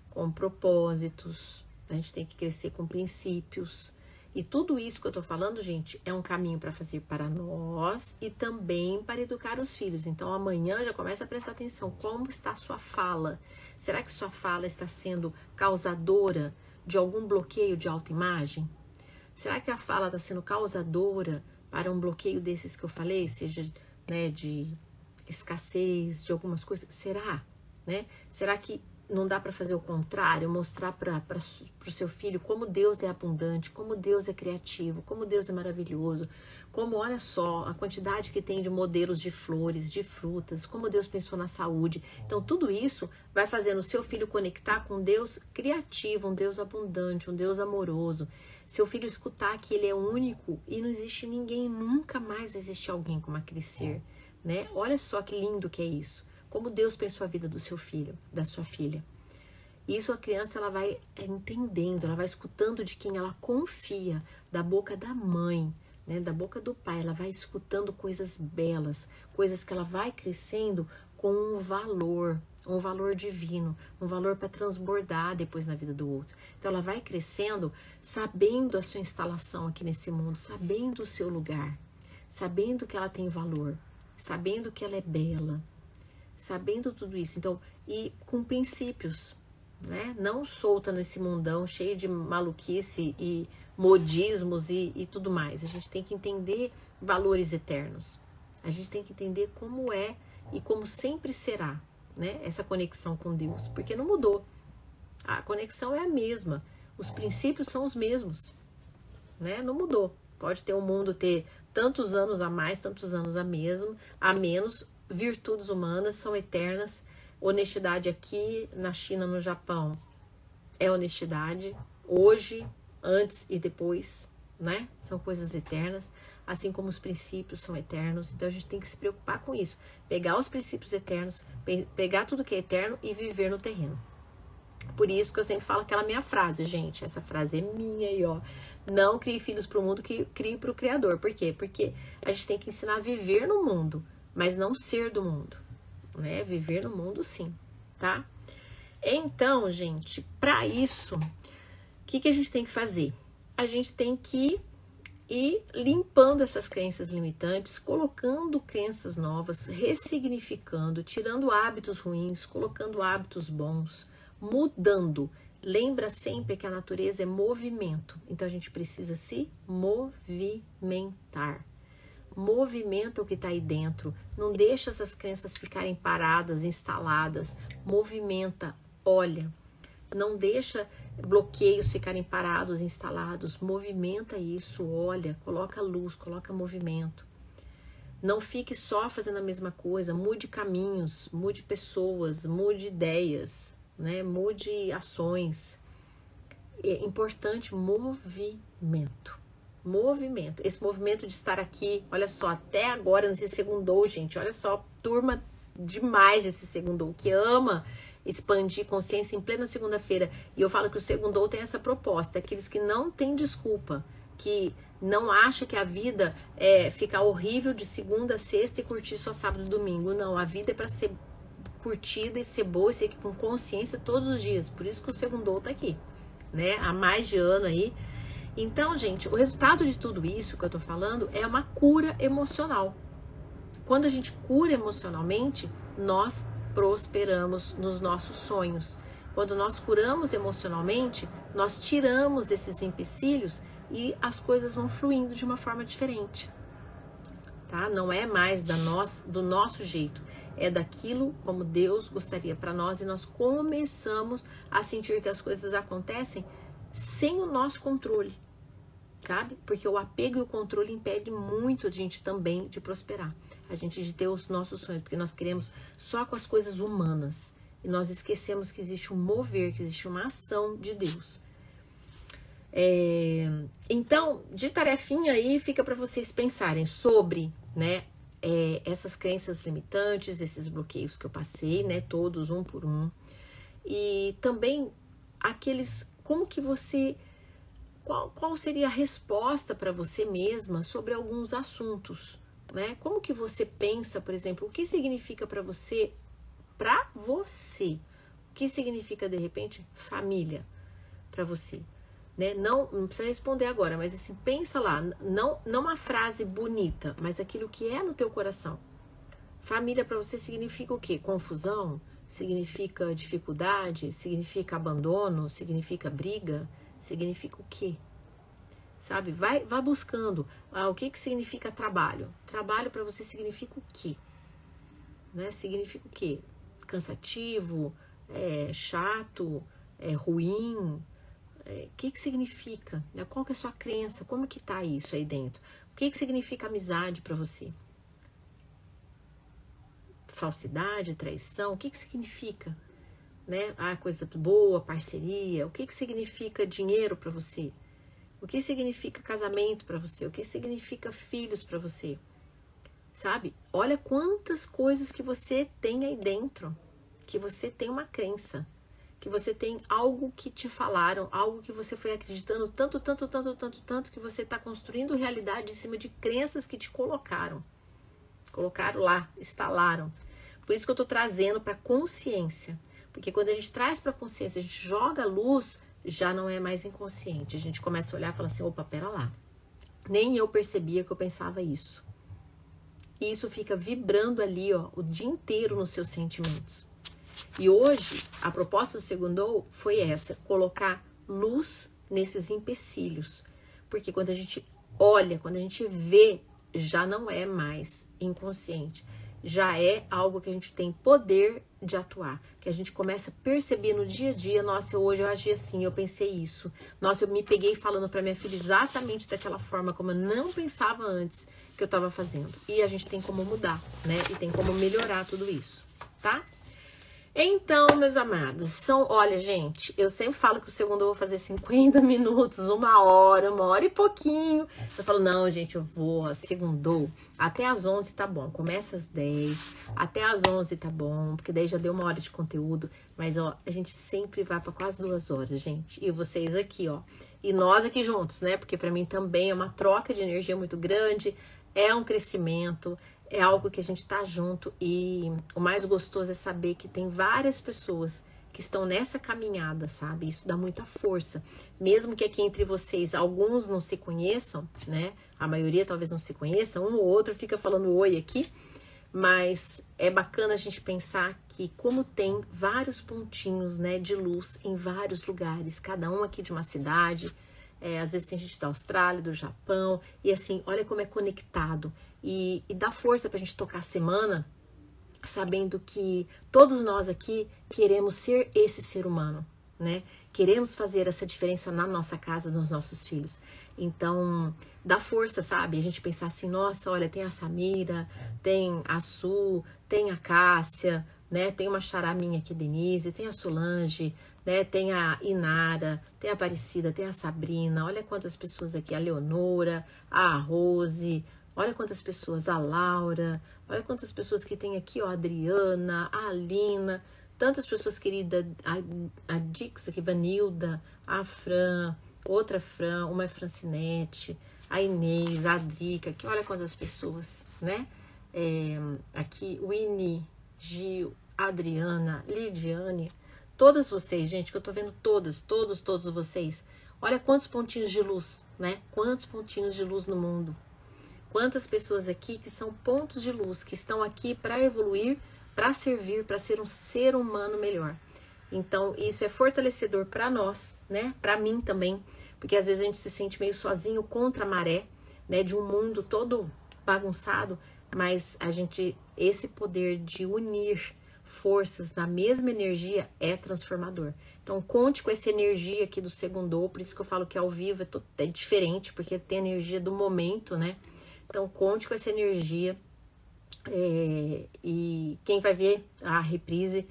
S1: com propósitos, a gente tem que crescer com princípios. E tudo isso que eu tô falando, gente, é um caminho para fazer para nós e também para educar os filhos. Então amanhã já começa a prestar atenção, como está a sua fala? Será que sua fala está sendo causadora de algum bloqueio de autoimagem? Será que a fala está sendo causadora para um bloqueio desses que eu falei, seja, né, de escassez, de algumas coisas? Será? Né? Será que não dá para fazer o contrário? Mostrar para o seu filho como Deus é abundante, como Deus é criativo, como Deus é maravilhoso, como, olha só, a quantidade que tem de modelos de flores, de frutas, como Deus pensou na saúde. Então, tudo isso vai fazendo o seu filho conectar com um Deus criativo, um Deus abundante, um Deus amoroso. Seu filho escutar que ele é único e não existe ninguém, nunca mais vai existir alguém como aquele ser, né? Olha só que lindo que é isso. Como Deus pensou a vida do seu filho, da sua filha. Isso a criança ela vai entendendo, ela vai escutando de quem ela confia, da boca da mãe, né, da boca do pai. Ela vai escutando coisas belas, coisas que ela vai crescendo com um valor divino, um valor para transbordar depois na vida do outro. Então ela vai crescendo sabendo a sua instalação aqui nesse mundo, sabendo o seu lugar, sabendo que ela tem valor, sabendo que ela é bela, sabendo tudo isso. Então, e com princípios, né? Não solta nesse mundão cheio de maluquice e modismos e tudo mais. A gente tem que entender valores eternos. A gente tem que entender como é e como sempre será, né? Essa conexão com Deus, porque não mudou. A conexão é a mesma. Os princípios são os mesmos, né? Não mudou. Pode ter o mundo ter tantos anos a mais, tantos anos a menos. Virtudes humanas são eternas. Honestidade aqui na China, no Japão, é honestidade. Hoje, antes e depois, né? São coisas eternas. Assim como os princípios são eternos. Então a gente tem que se preocupar com isso. Pegar os princípios eternos, pegar tudo que é eterno e viver no terreno. Por isso que eu sempre falo aquela minha frase, gente. Essa frase é minha aí, ó. Não crie filhos para o mundo, que crie para o Criador. Por quê? Porque a gente tem que ensinar a viver no mundo, mas não ser do mundo, né? Viver no mundo, sim, tá? Então, gente, para isso, o que a gente tem que fazer? A gente tem que ir limpando essas crenças limitantes, colocando crenças novas, ressignificando, tirando hábitos ruins, colocando hábitos bons, mudando. Lembra sempre que a natureza é movimento, então a gente precisa se movimentar. Movimenta o que está aí dentro, não deixa essas crenças ficarem paradas, instaladas. Movimenta, olha, não deixa bloqueios ficarem parados, instalados. Movimenta isso, olha, coloca luz, coloca movimento. Não fique só fazendo a mesma coisa, mude caminhos, mude pessoas, mude ideias, né? Mude ações. É importante movimento. Movimento. Esse movimento de estar aqui, olha só, até agora nesse segundou, gente, olha só, turma demais desse segundou, que ama expandir consciência em plena segunda-feira. E eu falo que o segundou tem essa proposta, aqueles que não têm desculpa, que não acham que a vida é ficar horrível de segunda a sexta e curtir só sábado e domingo. Não, a vida é para ser curtida e ser boa e ser com consciência todos os dias. Por isso que o segundou tá aqui, né? Há mais de ano aí. Então, gente, o resultado de tudo isso que eu tô falando é uma cura emocional. Quando a gente cura emocionalmente, nós prosperamos nos nossos sonhos. Quando nós curamos emocionalmente, nós tiramos esses empecilhos e as coisas vão fluindo de uma forma diferente. Tá? Não é mais do nosso jeito, é daquilo como Deus gostaria para nós, e nós começamos a sentir que as coisas acontecem sem o nosso controle. Sabe? Porque o apego e o controle impede muito a gente também de prosperar. A gente de ter os nossos sonhos, porque nós queremos só com as coisas humanas. E nós esquecemos que existe um mover, que existe uma ação de Deus. Então, de tarefinha aí, fica para vocês pensarem sobre, né, essas crenças limitantes, esses bloqueios que eu passei, né, todos um por um. E também aqueles, como que você... Qual seria a resposta para você mesma sobre alguns assuntos, né? Como que você pensa, por exemplo, o que significa para você? O que significa, de repente, família para você? Né? Não precisa responder agora, mas assim, pensa lá, não uma frase bonita, mas aquilo que é no teu coração. Família para você significa o quê? Confusão? Significa dificuldade? Significa abandono? Significa briga? Significa o quê? Sabe? Vá buscando. O que significa trabalho? Trabalho para você significa o quê? Né? Significa o quê? Cansativo? Chato? Ruim? O que significa? Qual que é a sua crença? Como que tá isso aí dentro? O que significa amizade para você? Falsidade, traição? O que significa? Né? Coisa boa, parceria. O que significa dinheiro para você? O que significa casamento para você? O que significa filhos para você? sabe? Olha quantas coisas que você tem aí dentro, que você tem uma crença, que você tem algo que te falaram, algo que você foi acreditando tanto, que você está construindo realidade em cima de crenças que te colocaram lá, instalaram. Por isso que eu tô trazendo para consciência, porque quando a gente traz para consciência, a gente joga a luz, já não é mais inconsciente. A gente começa a olhar e fala assim, opa, pera lá. Nem eu percebia que eu pensava isso. E isso fica vibrando ali, ó, o dia inteiro nos seus sentimentos. E hoje, a proposta do Segundou foi essa, colocar luz nesses empecilhos. Porque quando a gente olha, quando a gente vê, já não é mais inconsciente. Já é algo que a gente tem poder de atuar, que a gente começa a perceber no dia a dia, nossa, hoje eu agi assim, eu pensei isso, nossa, eu me peguei falando para minha filha exatamente daquela forma como eu não pensava antes que eu estava fazendo. E a gente tem como mudar, né? E tem como melhorar tudo isso, tá? Então, meus amados, olha, gente, eu sempre falo que o segundo eu vou fazer 50 minutos, 1 hora e pouquinho. Eu falo, não, gente, eu vou, segundou, até às 11 tá bom, começa às 10, até às 11 tá bom, porque daí já deu 1 hora de conteúdo, mas, ó, a gente sempre vai pra quase 2 horas, gente, e vocês aqui, ó, e nós aqui juntos, né, porque pra mim também é uma troca de energia muito grande, é um crescimento, é algo que a gente tá junto, e o mais gostoso é saber que tem várias pessoas que estão nessa caminhada, sabe? Isso dá muita força. Mesmo que aqui entre vocês alguns não se conheçam, né? A maioria talvez não se conheça, um ou outro fica falando oi aqui, mas é bacana a gente pensar que como tem vários pontinhos, né, de luz em vários lugares, cada um aqui de uma cidade, às vezes tem gente da Austrália, do Japão, e assim, olha como é conectado. E dá força pra gente tocar a semana, sabendo que todos nós aqui queremos ser esse ser humano, né? Queremos fazer essa diferença na nossa casa, nos nossos filhos. Então, dá força, sabe? A gente pensar assim, nossa, olha, tem a Samira, tem a Su, tem a Cássia, né? Tem uma xará minha aqui, Denise, tem a Solange, né? Tem a Inara, tem a Aparecida, tem a Sabrina, olha quantas pessoas aqui, a Leonora, a Rose, olha quantas pessoas, a Laura, olha quantas pessoas que tem aqui, ó, a Adriana, a Alina, tantas pessoas queridas, a Dix aqui, Vanilda, a Fran, outra Fran, uma é Francinete, a Inês, a Drica, aqui, olha quantas pessoas, né? Aqui, Winnie, Gil, Adriana, Lidiane, todas vocês, gente, que eu tô vendo todos vocês, olha quantos pontinhos de luz, né? Quantos pontinhos de luz no mundo. Quantas pessoas aqui que são pontos de luz, que estão aqui para evoluir, para servir, para ser um ser humano melhor. Então, isso é fortalecedor para nós, né? Para mim também, porque às vezes a gente se sente meio sozinho contra a maré, né? De um mundo todo bagunçado, mas esse poder de unir forças na mesma energia é transformador. Então, conte com essa energia aqui do Segundou, por isso que eu falo que ao vivo é diferente, porque tem a energia do momento, né? Então, conte com essa energia, e quem vai ver a reprise,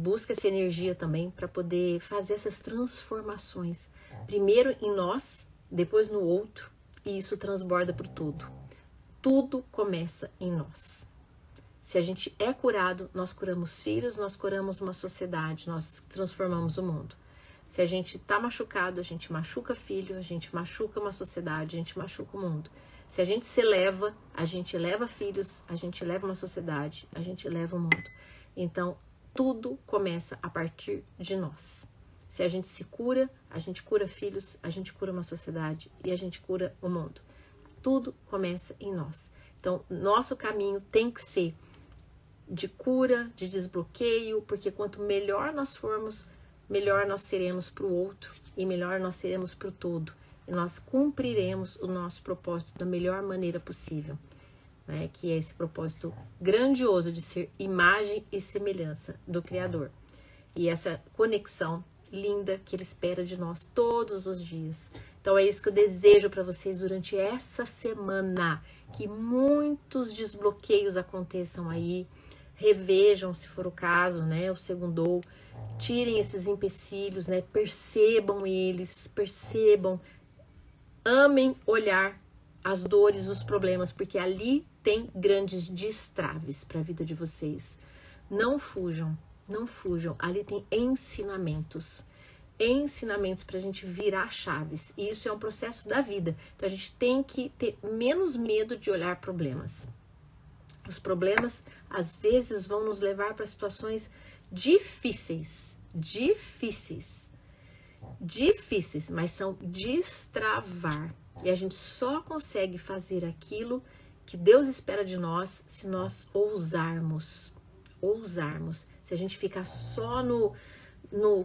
S1: busca essa energia também para poder fazer essas transformações. Primeiro em nós, depois no outro, e isso transborda por tudo. Tudo começa em nós. Se a gente é curado, nós curamos filhos, nós curamos uma sociedade, nós transformamos o mundo. Se a gente está machucado, a gente machuca filho, a gente machuca uma sociedade, a gente machuca o mundo. Se a gente se eleva, a gente eleva filhos, a gente eleva uma sociedade, a gente eleva o mundo. Então, tudo começa a partir de nós. Se a gente se cura, a gente cura filhos, a gente cura uma sociedade e a gente cura o mundo. Tudo começa em nós. Então, nosso caminho tem que ser de cura, de desbloqueio, porque quanto melhor nós formos, melhor nós seremos para o outro e melhor nós seremos para o todo. E nós cumpriremos o nosso propósito da melhor maneira possível, né? Que é esse propósito grandioso de ser imagem e semelhança do Criador. E essa conexão linda que Ele espera de nós todos os dias. Então é isso que eu desejo para vocês durante essa semana, que muitos desbloqueios aconteçam aí, revejam se for o caso, né? O Segundou, tirem esses empecilhos, né? Percebam eles, amem olhar as dores, os problemas, porque ali tem grandes destraves para a vida de vocês. Não fujam, não fujam. Ali tem ensinamentos para a gente virar chaves. E isso é um processo da vida. Então a gente tem que ter menos medo de olhar problemas. Os problemas às vezes vão nos levar para situações difíceis, mas são destravar. E a gente só consegue fazer aquilo que Deus espera de nós se nós ousarmos. Se a gente ficar só no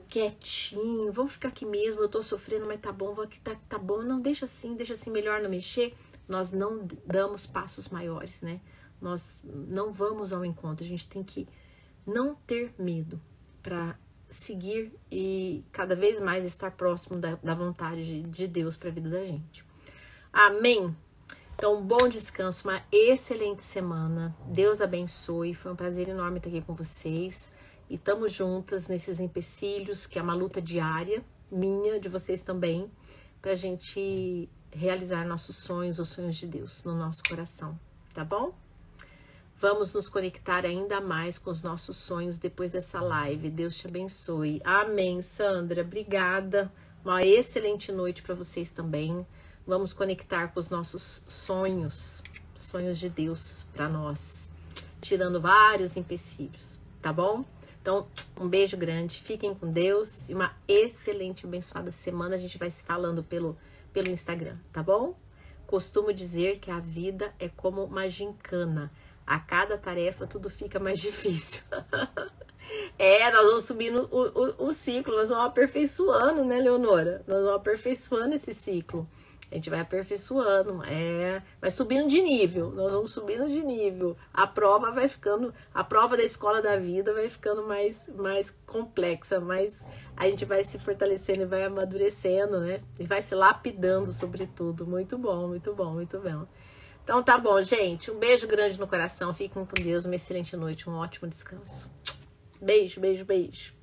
S1: quietinho, vamos ficar aqui mesmo, eu tô sofrendo, mas tá bom, vou aqui, tá bom, não, deixa assim, melhor não mexer. Nós não damos passos maiores, né? Nós não vamos ao encontro, a gente tem que não ter medo para seguir e cada vez mais estar próximo da vontade de Deus para a vida da gente. Amém? Então, bom descanso, uma excelente semana. Deus abençoe. Foi um prazer enorme estar aqui com vocês. E estamos juntas nesses empecilhos, que é uma luta diária, minha, de vocês também, para a gente realizar nossos sonhos, os sonhos de Deus no nosso coração. Tá bom? Vamos nos conectar ainda mais com os nossos sonhos depois dessa live. Deus te abençoe. Amém, Sandra. Obrigada. Uma excelente noite para vocês também. Vamos conectar com os nossos sonhos de Deus para nós, tirando vários empecilhos, tá bom? Então, um beijo grande. Fiquem com Deus e uma excelente, abençoada semana. A gente vai se falando pelo Instagram, tá bom? Costumo dizer que a vida é como uma gincana. A cada tarefa tudo fica mais difícil. Nós vamos subindo o ciclo, nós vamos aperfeiçoando, né, Leonora? Nós vamos aperfeiçoando esse ciclo. A gente vai aperfeiçoando, vai subindo de nível, nós vamos subindo de nível. A prova da escola da vida vai ficando mais complexa, mas a gente vai se fortalecendo e vai amadurecendo, né? E vai se lapidando, sobretudo. Muito bom, muito bom, muito bom. Então tá bom, gente. Um beijo grande no coração. Fiquem com Deus. Uma excelente noite, um ótimo descanso. Beijo, beijo, beijo.